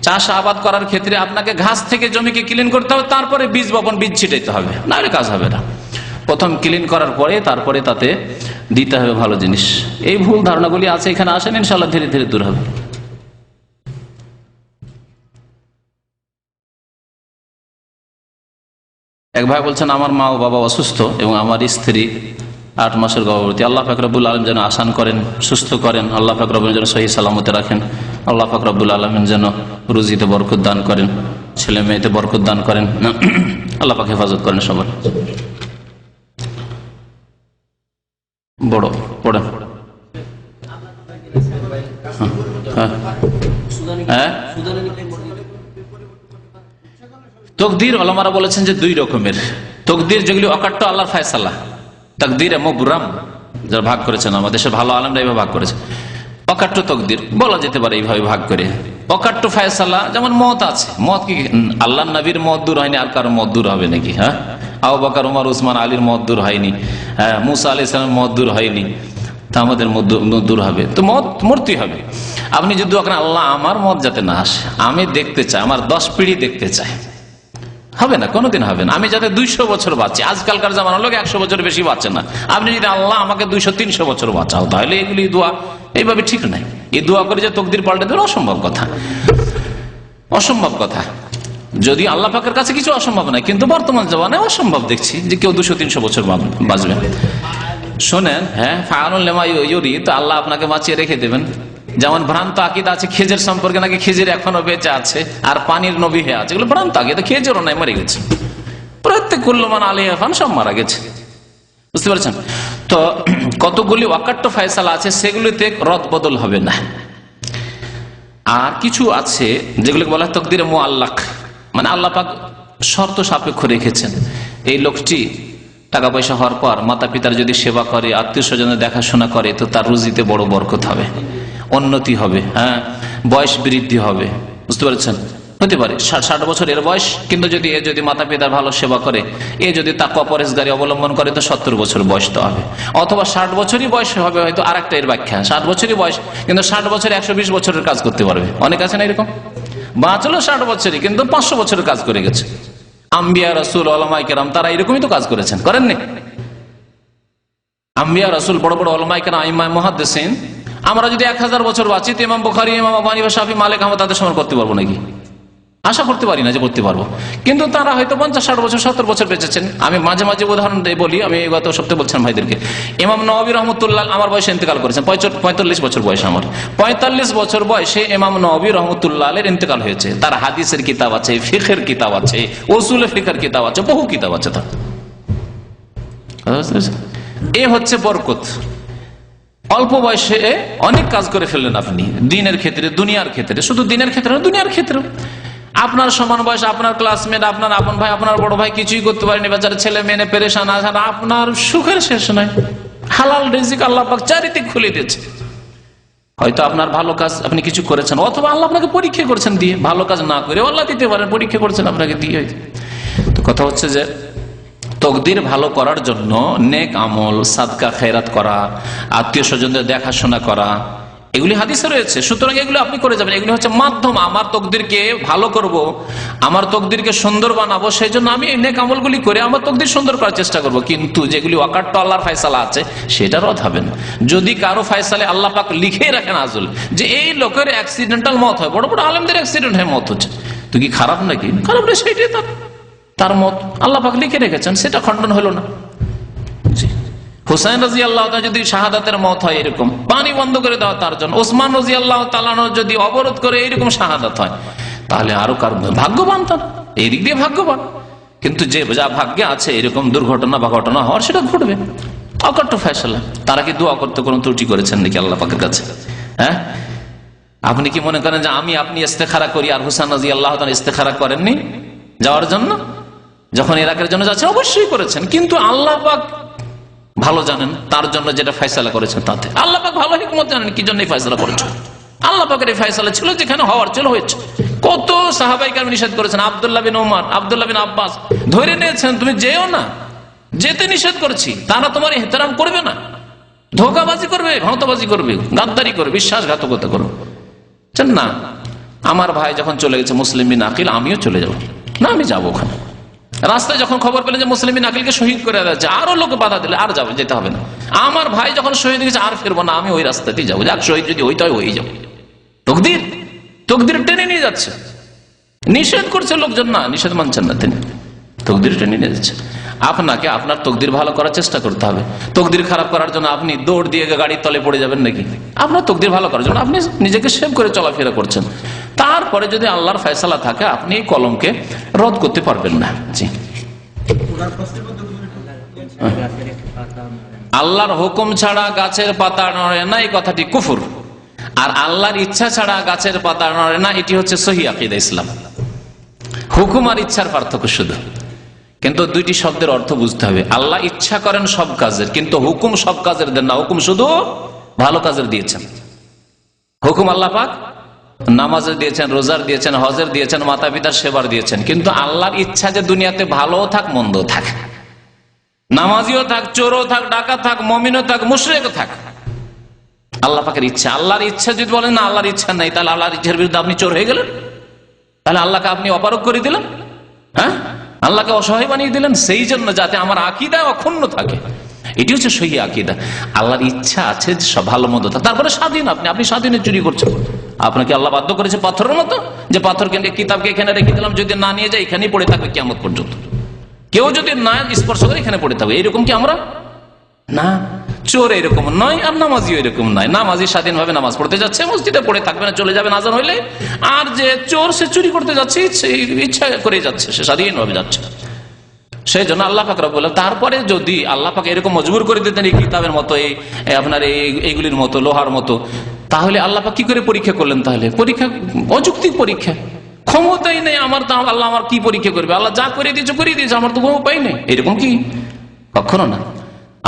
চাষ আবাদ করার ক্ষেত্রে আপনাকে ঘাস থেকে জমিকে ক্লিন করতে হবে, তারপরে বীজ বপন, বীজ ছিটাইতে হবে, নাহলে কাজ হবে না। প্রথম ক্লিন করার পরে তারপরে তাতে দিতে হবে ভালো জিনিস। এই ভুল ধারণাগুলি আছে, এখানে আসেন, ইনশাআল্লাহ ধীরে ধীরে দূর হবে। এক ভাই বলছেন, আমার মা ও বাবা অসুস্থ এবং আমার স্ত্রী 8 মাসের গর্ভবতী। আল্লাহ পাক রব্বুল আলামিন যেন আসান করেন, সুস্থ করেন। আল্লাহ পাক রব্বুল যেন সহি সালামতে রাখেন। আল্লাহ পাক রব্বুল আলামিন যেন রুজিতে বরকত দান করেন, ছেলে মেয়েতে বরকত দান করেন। আল্লাহ পাক হেফাজত করেন সবার। বড় পড়ে হ্যাঁ, তকদির ওলামারা বলেছেন যে 2 রকমের তকদির, যেগুলি অকাট্য আল্লাহর ফায়সালা, তাকদিরে মুবরাম যারা ভাগ করেছেন, আমাদের দেশের ভালো আলেমরা এইভাবে ভাগ করেছে। অকাট্য তকদির বলা যেতে পারে এইভাবে ভাগ করে। অকাট্য ফায়সালা, যেমন মত আছে, মত কি আল্লাহ নবীর মত দূর হয়নি, আর কারো মত দূর হবে নাকি? হ্যাঁ, আবু বকর, ওমর, উসমান, আলীর মত দূর হয়নি, হ্যাঁ, মুসা আলাইহিস সালামের মত দূর হয়নি, তা আমাদের মত দূর হবে? তো মত মূর্তি হবে। আপনি যদি করেন আল্লাহ আমার মত যাতে না আসে, আমি দেখতে চাই, আমার 10 পিঢ়ি দেখতে চাই, হবে না, কোনোদিন হবে না। আমি যাতে 200 বছর বাঁচি, আজকালকার জামানার লোক 100 বছর বেশি বাঁচে না। আপনি যদি আল্লাহ আমাকে 200-300 বছর বাঁচাও, তাহলে এগুলি দোয়া এইভাবে ঠিক নাই। এই দোয়া করে যে তকদির পাল্টে দেওয়া অসম্ভব কথা। অসম্ভব কথা। যদি আল্লাহ পাকের কাছে কিছু অসম্ভব নয়, কিন্তু বর্তমান জমানায় অসম্ভব দেখছি যে কেউ 200-300 বছর বাঁচবে। শোনেন, হ্যাঁ, ফাআলুন লিমা ইউরিদ, আল্লাহ আপনাকে বাঁচিয়ে রেখে দেবেন। যেমন ভ্রান্ত আকীদা আছে খেজুর সম্পর্কে, নাকি খেজুর এখনো বেঁচে আছে আর পানির নবী হয়ে আছে, এগুলো ভ্রান্ত আকীদা। খেজুরও নাই, মরে গেছে। প্রত্যেক কুল্লু মান আলাইহা ফান, সব মারা গেছে। বুঝতে পারছেন তো? কতগুলি ওয়াকাট্ট ফয়সালা আছে, সেগুলিতে রদ বদল হবে না। আর কিছু আছে যেগুলো বলা হয় তাকদীরে মুআল্লাক, মানে আল্লাহ পাক শর্ত সাপেক্ষ রেখেছেন। এই লোকটি টাকা পয়সা হওয়ার পর মাতা পিতার যদি সেবা করে, আত্মীয় স্বজনের দেখাশোনা করে, তো তার রুজিতে বড় বরকত হবে, উন্নতি হবে, হ্যাঁ, বয়স বৃদ্ধি হবে। বুঝতে পারছেন? হতে পারে 60 বছরের বয়স, কিন্তু যদি মাতা পিতার ভালো সেবা করে, যদি তাকওয়া পরহেজগারি অবলম্বন করে, তো 70 বছর বয়স তো হবে। অথবা 60 বছরই বয়স হবে, হয়তো আরেকটা এর ব্যাখ্যা, 60 বছরই বয়স, কিন্তু 60 বছরে 120 বছরের কাজ করতে পারবে। অনেক আছে না এরকম, বাঁচলো 60 বছরই, কিন্তু 500 বছরের কাজ করে গেছে। আম্বিয়া রাসূল উলামায়ে কেরাম তারা এরকমই তো কাজ করেছেন, করেননি? আম্বিয়া রাসূল, বড় বড় উলামায়ে কেরাম, আইম্মায়ে মুহাদ্দিসিন, আমরা যদি 1000 বছর বাঁচি, তো ইমাম বুখারী, ইমাম আবু হানিফা, শাফিঈ, মালিক, আহমদ তাদের সমান করতে পারবো নাকি? আশা করতে পারি না যে করতে পারবো। কিন্তু তারা হয়তো 50-60 বছর, 70 বছর বেঁচেছেন। আমি মাঝে মাঝে উদাহরণ বলি, আমি গত সপ্তাহে বলছিলাম ভাইদেরকে, ইমাম নওয়াবী রহমতুল্লাহ আমার বয়সে ইন্তেকাল করেছেন, 45 বছর বয়স আমার। 45 বছর বয়সে ইমাম নওয়াবী রহমতুল্লাহ এর ইন্তেকাল হয়েছে। তার হাদিসের কিতাব আছে, ফিকহের কিতাব আছে, উসুলে ফিকহের কিতাব আছে, বহু কিতাব আছে তার। এ হচ্ছে বরকত। অল্প বয়সে অনেক কাজ করে ফেললেন আপনি, দিনের ক্ষেত্রে, দুনিয়ার ক্ষেত্রে। শুধু দিনের ক্ষেত্রে না, দুনিয়ার ক্ষেত্রে। আপনার সমান বয়স, আপনার ক্লাসমেট, আপনার আপন ভাই, আপনার বড় ভাই কিছুই করতে পারেনি, বেচারা ছেলে মেয়ে পেরেশান আছে, আপনার সুখের শেষ নাই। হালাল রিজিক আল্লাহ পাক চারিদিক খুলে দিয়েছে। হয়তো আপনার ভালো কাজ আপনি কিছু করেছেন, অথবা আল্লাহ আপনাকে পরীক্ষা করেছেন দিয়ে। ভালো কাজ না করে আল্লাহ দিতে পারেন, পরীক্ষা করেছেন আপনাকে দিয়ে। তো কথা হচ্ছে যে তকদির ভালো করার জন্য নেক আমল, সাদকা খেরাত করা, আত্মীয় স্বজনদের দেখাশোনা করা, এগুলি হাদিসে রয়েছে। সুতরাং এগুলো আপনি করে যাবেন। এগুলি হচ্ছে মাধ্যম। আমার তকদিরকে ভালো করব, আমার তকদিরকে সুন্দর বানাবো, সেই জন্য আমি এই নেক আমলগুলি করে আমার তকদির সুন্দর করার চেষ্টা করব। কিন্তু যেগুলি ওয়াকাট্ট আল্লাহর ফয়সালা আছে, সেটা রদ হবে না। যদি কারো ফয়সালে আল্লাহ পাক লিখেই রাখেন আজল যে এই লোকের অ্যাক্সিডেন্টাল মত হয়, বড় বড় আলেমদের অ্যাক্সিডেন্ট হয়ে মত হচ্ছে, তো কি খারাপ নাকি? খারাপ না, সেইটাই তার মত, আল্লাহ পাক লিখে রেখেছেন, সেটা খণ্ডন হলো না। হুসাইন রাদিয়াল্লাহু তাআলা যদি শাহাদাতের মত হয়, এরকম পানি বন্ধ করে দেওয়া তার জন্য, ওসমান রাদিয়াল্লাহু তাআলা যদি অবরোধ করে এরকম শাহাদাত হয়, তাহলে আরো কার ভাগ্যবান, তার এই দিক দিয়ে ভাগ্যবান। কিন্তু যে যা ভাগ্যে আছে এরকম দুর্ঘটনা বা ঘটনা হওয়ার, সেটা ঘটবে। অকাট্য ফয়সালা। তারা কি দোয়া করতে কোনো ত্রুটি করেছেন নাকি আল্লাহ পাকের কাছে? হ্যাঁ, আপনি কি মনে করেন যে আপনি ইস্তেখারা করি আর হুসাইন রাদিয়াল্লাহু তাআলা ইস্তেখারা করেননি যাওয়ার জন্য? যখন ইরাকের জন্য যাচ্ছেন অবশ্যই করেছেন, কিন্তু আল্লাহ পাক ভালো জানেন তার জন্য যেটা ফয়সালা করেছেন, তাতে আল্লাহ পাক ভালো হিকমত জানেন কি জন্য ফয়সালা করেছেন। আল্লাহ পাকের এই ফয়সালা ছিল, যেখানে হওয়ার ছিল হয়েছে। কত সাহাবায়ে কেরাম নিষেধ করেছেন, আব্দুল্লাহ বিন ওমর, আব্দুল্লাহ বিন আব্বাস ধরে নিয়েছেন, তুমি যেও না, যেতে নিষেধ করছি। তারা তোমার ইহতেরাম করবে না, ধোঁকাবাজি করবে, ঘাঁতবাজি করবে, গাদ্দারি করবে, বিশ্বাসঘাতকতা করবে। না, আমার ভাই যখন চলে গেছে মুসলিম বিন আকিল, আমিও চলে যাবো না, আমি যাবো ওখানে। রাস্তায় যখন খবর পেলেন যে মুসলিম বিন আকিলকে শহীদ করে যাচ্ছে, আরো লোক বাধা দিলে আর যাবো, যেতে হবে না। আমার ভাই যখন শহীদ হয়েছে, আর ফিরবো না, আমি ওই রাস্তাতেই যাবো, যাক শহীদ যদি হইতে হয় হয়ে যাবো। তকদির টেনে নিয়ে যাচ্ছে, নিষেধ করছে লোকজন, না নিষেধ মানছেন না তিনি, তকদির টেনে নিয়ে যাচ্ছে। আপনাকে আপনার তকদির ভালো করার চেষ্টা করতে হবে। তকদির খারাপ করার জন্য আপনি দৌড় দিয়ে গাড়ির তলে পড়ে যাবেন নাকি? আপনার তকদির ভালো করার জন্য আপনি নিজেকে সেভ করে চলাফেরা করছেন। তারপরে যদি আল্লাহর ফয়সালা থাকে, আপনি এই কলমকে রদ করতে পারবেন না। জি, আল্লাহর হুকুম ছাড়া গাছের পাতা নড়ে না, এই কথাটি কুফর। আর আল্লাহর ইচ্ছা ছাড়া গাছের পাতা নড়ে না, এটি হচ্ছে সহিহ আকীদা ইসলাম। হুকুম আর ইচ্ছার পার্থক্য শুধু, কিন্তু দুইটি শব্দের অর্থ বুঝতে হবে। আল্লাহ ইচ্ছা করেন সব কাজের, কিন্তু হুকুম সব কাজের দেন না। হুকুম শুধু ভালো কাজের দিয়েছেন। হুকুম আল্লাহ পাক নামাজের দিয়েছেন, রোজার দিয়েছেন, হজের দিয়েছেন, মাতা পিতার সেবার দিয়েছেন, কিন্তু আল্লাহর ইচ্ছা যে দুনিয়াতে ভালো থাক, মন্দ থাক, নামাজিও থাক, চোরও থাক, ডাকাত থাক, মুমিনও থাক, মুশরিকও থাক, আল্লাহ পাকের ইচ্ছা। আল্লাহর ইচ্ছা যদি বলেন না আল্লাহর ইচ্ছা নাই, তাহলে আল্লাহর ইচ্ছার বিরুদ্ধে আপনি চোর হয়ে গেলেন, তাহলে আল্লাহকে আপনি অপারগ করে দিলেন। হ্যাঁ, আল্লাহকে অসহায় বানিয়ে দিলেন। সেই জন্য যাতে আমার আকীদা অক্ষুণ্ণ থাকে, এটি হচ্ছে সহিহ আকীদা। আল্লাহর ইচ্ছা আছে সব ভালো মন্দ থাকে, তারপরে স্বাধীন। আপনি স্বাধীনে চুরি করছেন, আপনাকে আল্লাহ বাধ্য করেছে পাথরের মতো, যে পাথরকে কিতাবকে এখানে রেখে দিলাম, যদি না নিয়ে যায় এখানেই পড়ে থাকবে কিয়ামত পর্যন্ত, কেউ যদি না স্পর্শ করে এখানে পড়ে থাকবে। এইরকম কি আমরা? না। চোর এরকম নয়, আর নামাজিও এরকম নয়। নামাজি স্বাধীনভাবে নামাজ পড়তে যাচ্ছে, মসজিদে পড়ে থাকবে না, চলে যাবে আযান হইলে। আর যে চোর, সে চুরি করতে যাচ্ছে, ইচ্ছা করে যাচ্ছে, সে স্বাধীনভাবে যাচ্ছে। সেই জন্য আল্লাহ পাক রব্বুল আলামিন, তারপরে যদি আল্লাহ পাক এরকম মজবুর করে দিতেন এই কিতাবের মতো, আপনার এইগুলির মতো, লোহার মতো, তাহলে আল্লাহ পাক কি করে পরীক্ষা করলেন? তাহলে পরীক্ষা অযৌক্তিক পরীক্ষা, ক্ষমতাই নেই আমার। আল্লাহ আমার কি পরীক্ষা করবে? আল্লাহ যা করে দিয়েছে, আমার তো কোনো উপায় নেই। এরকম কি? কখনো না।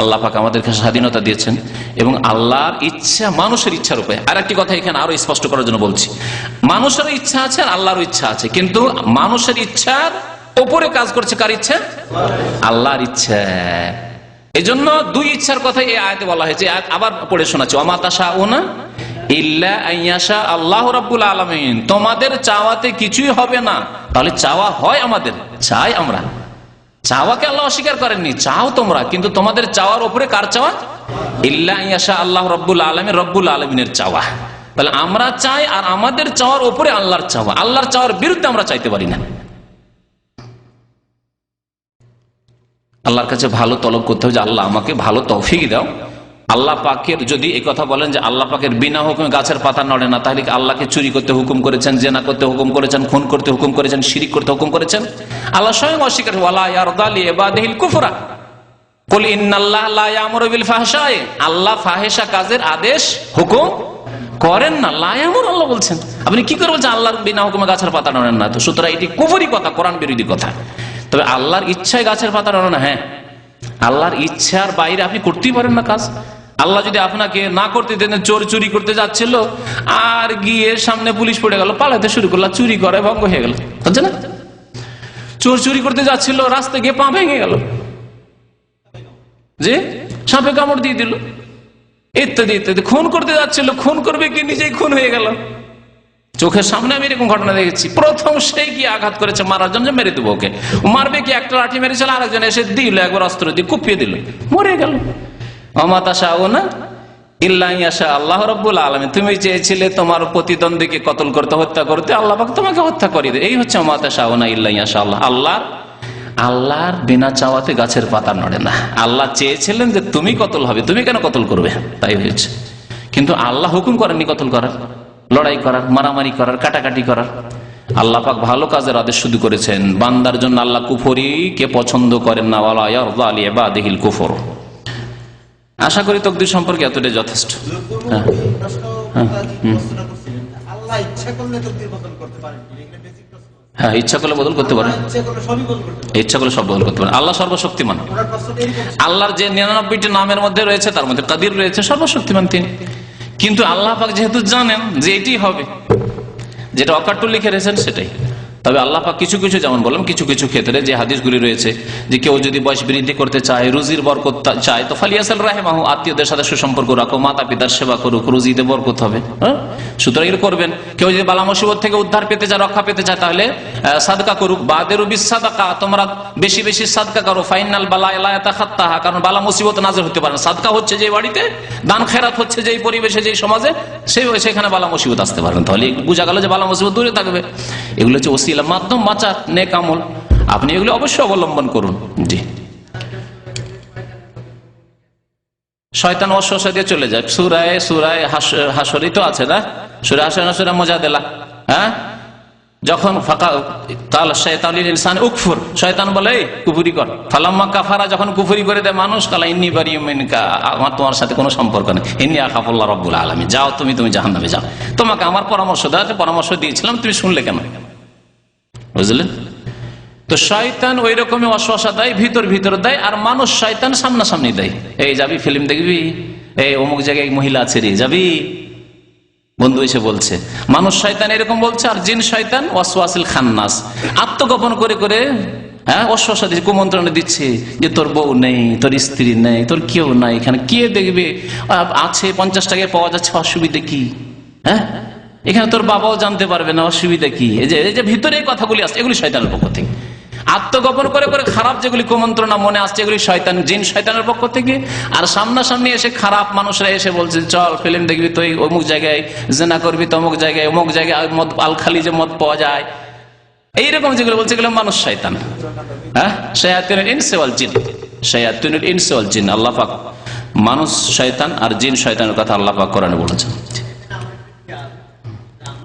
আল্লাহ পাক আমাদেরকে স্বাধীনতা দিয়েছেন, এবং আল্লাহর ইচ্ছা মানুষের ইচ্ছার উপরে। আর একটি কথা এখানে আরো স্পষ্ট করার জন্য বলছি, মানুষের ইচ্ছা আছে আর আল্লাহর ইচ্ছা আছে, কিন্তু মানুষের ইচ্ছার ওপরে কাজ করছে কার ইচ্ছা? আল্লাহর ইচ্ছা। এই জন্য দুই ইচ্ছার কথা এই আয়াতে বলা হয়েছে। আবার পড়ে শোনাচ্ছি, ওয়া তাশাউনা ইল্লা আইয়াশা আল্লাহু রাব্বুল আলামিন। তোমাদের চাওয়াতে কিছুই হবে না। তাহলে চাওয়া হয় আমাদের, চাই আমরা। চাওয়াকে আল্লাহ অস্বীকার করেননি, চাও তোমরা, কিন্তু তোমাদের চাওয়ার উপরে কার চাওয়া? ইল্লা আইয়াশা আল্লাহু রাব্বুল আলামিন, রব্বুল আলামিনের চাওয়া। তাহলে আমরা চাই, আর আমাদের চাওয়ার উপরে আল্লাহর চাওয়া। আল্লাহর চাওয়ার বিরুদ্ধে আমরা চাইতে পারি না। আল্লাহর কাছে ভালো তলব করতে হবে যে আল্লাহ আমাকে ভালো তৌফিক দাও। আল্লাহ পাকের যদি এই কথা বলেন যে আল্লাহ পাকের বিনা হুকুমে গাছের পাতা নড়ে না, তাহলে আল্লাহকে চুরি করতে হুকুম করেছেন, জেনা করতে হুকুম করেছেন, খুন করতে হুকুম করেছেন, শিরিক করতে হুকুম করেছেন? আল্লাহ স্বয়ং অস্বীকার, ওয়ালা ইয়ারদা লিইবাদিহিল কুফরা কুল ইন্নাল্লাহা লা ইয়ামুরু বিল ফাহশাই। আল্লাহ ফাহেশা কাজের আদেশ হুকুম করেন না, লা ইয়ামুরু। আল্লাহ বলছেন, আপনি কি করে বলছেন আল্লাহর বিনা হুকুমে গাছের পাতা নড়েন না? তো সুতরাং এটি কুফরি কথা, কোরআন বিরোধী কথা। তবে আল্লাহর ইচ্ছায় গাছের পাতা নড়ে না, হ্যাঁ, আল্লাহর ইচ্ছার বাইরে আপনি করতেই পারেন না কাজ। আল্লাহ যদি আপনাকে না করতে দেন, চোর চুরি করতে যাচ্ছিল, আর গিয়ে সামনে পুলিশ পড়ে গেল, পালাতে শুরু করলো, চুরি করে ভঙ্গ হয়ে গেল, বুঝছে না? চোর চুরি করতে যাচ্ছিল, রাস্তায় গিয়ে পা ভেঙে গেল, যে সাপে কামড় দিয়ে দিল, ইত্যাদি ইত্যাদি। খুন করতে যাচ্ছিল, খুন করবে কি নিজেই খুন হয়ে গেল। চোখের সামনে আমি এরকম ঘটনা দেখেছি। প্রথম সেই গিয়ে আঘাত করেছে মারার জন্য, মেরে দেবো ওকে। মারবে কি, একটা লাঠি মেরেছিল, আরেকজন এসে দিল, একবার অস্ত্র দিয়ে কুপিয়ে দিল, মরে গেল। ওয়া তাশাউনা ইল্লা আইয়াশা আল্লাহু রাব্বুল আলামিন। তুমি চেয়েছিলে তোমার প্রতিদ্বন্দ্বীকে কতল করতে, হত্যা করতে, আল্লাহ পাক তোমাকে হত্যা করে দেয়। এই হচ্ছে ওয়া তাশাউনা ইল্লা আইয়াশা আল্লাহ। আল্লাহর বিনা চাওয়াতে গাছের পাতা নড়ে না। আল্লাহ চেয়েছিলেন যে তুমি কতল হবে, তুমি কেন কতল করবে, তাই হয়েছে। কিন্তু আল্লাহ হুকুম করেননি কতল করার, লড়াই করার, মারামারি করার, কাটাকাটি করার। আল্লাহ পাক ভালো কাজের আদেশ শুধু করেছেন। বান্দার জন্য আল্লাহ কুফরিকে পছন্দ করেন না, ওয়ালা ইয়ারদা লিইবাদিহিল কুফর। আশা করি তাকদীর সম্পর্কে এতটাই যথেষ্ট। হ্যাঁ, ইচ্ছা করলে বদল করতে পারেন, ইচ্ছা করলে সব বদল করতে পারেন। আল্লাহ সর্বশক্তিমান। আল্লাহর যে 99টি নামের মধ্যে রয়েছে, তার মধ্যে কাদির রয়েছে, সর্বশক্তিমান তিনি। কিন্তু আল্লাহ পাক যেহেতু জানেন যে এটি হবে, যেটা অকাট্য লিখে রেখেছেন সেটাই। তবে আল্লাহ পাক কিছু কিছু, যেমন বললাম, কিছু কিছু ক্ষেত্রে যে হাদিসগুলি রয়েছে যে কেউ যদি বয়স বৃদ্ধি করতে চায়, রুজির বরকত চায়, তো ফালিয়াসাল রাহিমাহু, আত্মীয়দের সাথে সুসম্পর্ক রাখো, মাতা পিতার সেবা করুক, রুজিতে বরকত হবে। সুতরাং এটা করবেন। কেউ যদি বালা মুসিবত থেকে উদ্ধার পেতে চায়, রক্ষা পেতে চায়, তাহলে সাদকা করুক। বাদেরু বিসাদাকা, তোমরা বেশি বেশি সাদকা করো। ফাইনাল বালা লা ইয়াতাখাত্তাহা, কারণ বালা মুসিবত নাযিল হতে পারে না। সাদকা হচ্ছে যে বাড়িতে, দান খেরাত হচ্ছে যে পরিবেশে, যে সমাজে, সেখানে বালা মুসিবত আসতে পারবেন। তাহলে বোঝা গেল যে বালা মুসিবত দূরে থাকবে। এগুলো হচ্ছে ওসিলা, মাধ্যম, বাঁচার নেক আমল। আপনি এগুলো অবশ্যই অবলম্বন করুন। জি, শয়তান ওয়াসওয়াসা দিয়ে চলে যায়। সূরায়ে হাশরে তো আছে না, সূরা হাশর, সূরা মুজাদালা। হ্যাঁ, যখন কাল শাইতান লিল ইনসান উকফুর, শয়তান বলে কুফরি কর। ফালাম্মা কাফারা, যখন কুফরি করে দেয় মানুষ, কালা ইন্নী বারিউম মিনকা, আমার তোমার সাথে কোনো সম্পর্ক নেই। ইন্নী আখাফুল্লাহ রাব্বুল আলামিন, যাও তুমি জাহান্নামে যাও। তোমাকে আমার পরামর্শ দেওয়া, পরামর্শ দিয়েছিলাম, তুমি শুনলে কেন? বুঝলেন? তো শয়তান ওই রকমই ওয়াসওয়াসা দেয়, ভিতর ভিতর দেয়, আর মানুষ শয়তান সামনাসামনি দেয়। এই যাবি ফিল্ম দেখবি, এই অমুক জায়গায় মহিলা আছে রে, যাবি, বন্ধু এসে বলছে। মানুষ শয়তান এরকম বলছে, আর জিন শয়তান ওয়াসওয়াসিল খান্নাস, আত্মগোপন করে করে, হ্যাঁ, ওয়াসওয়াসা দিচ্ছে, কুমন্ত্রণা দিচ্ছে যে তোর বউ নেই, তোর স্ত্রী নেই, তোর কেউ নাই, এখানে কে দেখবে, আছে 50 টাকায় পাওয়া যাচ্ছে, অসুবিধা কি? হ্যাঁ, এখানে তোর বাবাও জানতে পারবে না, অসুবিধা কি? এই যে ভিতরে এই কথাগুলি আসছে, এগুলি শয়তানের পক্ষ থেকে। আত্মগোপন করে করে খারাপ যেগুলি কুমন্ত্রণা মনে আসছে এগুলি শয়তান, জিন শয়তানের পক্ষ থেকে। আর সামনাসামনি এসে খারাপ মানুষরা এসে বলছে চল ফিল্ম দেখবি, তুই অমুক জায়গায় জেনা করবি, তমুক জায়গায় অমুক জায়গায় মদ আলখালি যে মদ পাওয়া যায়, এইরকম যেগুলো বলছে এগুলো মানুষ শয়তান। হ্যাঁ, শায়াতিনুল ইনসি ওয়াল জিন, শায়াতিনুল ইনসি ওয়াল জিন। আল্লাহ পাক মানুষ শয়তান আর জিন শয়তানের কথা আল্লাহ পাক কোরআনে বলেছেন।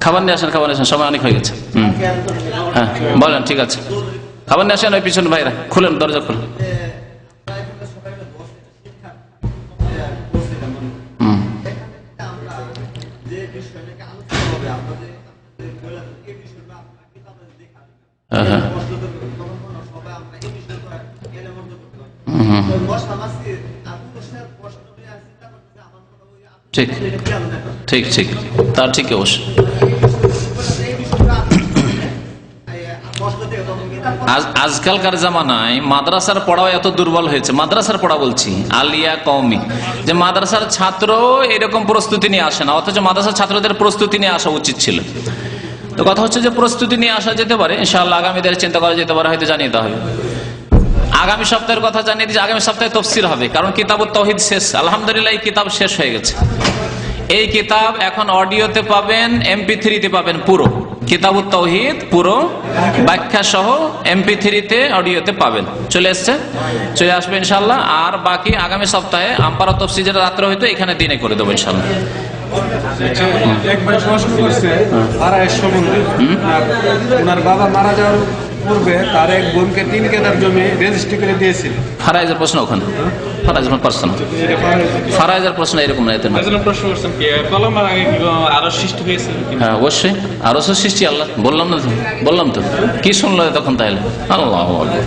খাবার নিয়ে আসেন, খাবার নিয়ে আসেন, সময় অনেক হয়ে গেছে। হ্যাঁ বলেন, ঠিক আছে, খাবার নিয়ে আসেন। ওই পিছনে ভাইরা খুলেন, দরজা খুলেন। ঠিক ঠিক ঠিক, তার ঠিক অবশ্যই। আজকালকার জামানায় মাদ্রাসার পড়াও এত দুর্বল হয়েছে, মাদ্রাসার পড়া বলছি আলিয়া কওমি, যে মাদ্রাসার ছাত্র এরকম প্রস্তুতি নিয়ে আসে না, অথচ মাদ্রাসার ছাত্রদের প্রস্তুতি নিয়ে আসা উচিত ছিল। তো কথা হচ্ছে যে প্রস্তুতি নিয়ে আসা যেতে পারে, ইনশাআল্লাহ আগামীদের চিন্তা করা যেতে পারে, হয়তো জানিয়ে দেওয়া হবে। আগামী সপ্তাহের কথা জানিয়ে দিচ্ছি, আগামী সপ্তাহে তফসির হবে, কারণ কিতাবুত তাওহীদ শেষ, আলহামদুলিল্লাহ এই কিতাব শেষ হয়ে গেছে। এই কিতাব এখন অডিওতে পাবেন, MP3-তে পাবেন, পুরো কিতাবুত তাওহীদ পুরো ব্যাখ্যা সহ MP3-তে অডিওতে পাবেন। চলে এসছে, চলে আসবে ইনশাআল্লাহ। আর বাকি আগামী সপ্তাহে আম্পারা তফসির যেটা রাত্রে হয়তো এখানে দিনে করে দেবো ইনশাআল্লাহ। একবার প্রশ্ন করছে ফারায়েজ সম্বন্ধে, ওনার বাবা মারা যাওয়ার পূর্বে তার এক বোনকে 3 কেদার জমি রেজিস্ট্রি করে দিয়েছিল। ফারায়েজের প্রশ্ন ওখানে, ফারায়েজের প্রশ্ন, ফারায়েজের প্রশ্ন এরকম না, এতে না। প্রশ্ন করছেন কি কলমের আগে কি আরো সৃষ্টি হয়েছিল? হ্যাঁ অবশ্যই আরো সৃষ্টি, আল্লাহ বললাম না, বললাম তো, কি শুনলো তখন তাহলে? আল্লাহু আকবার।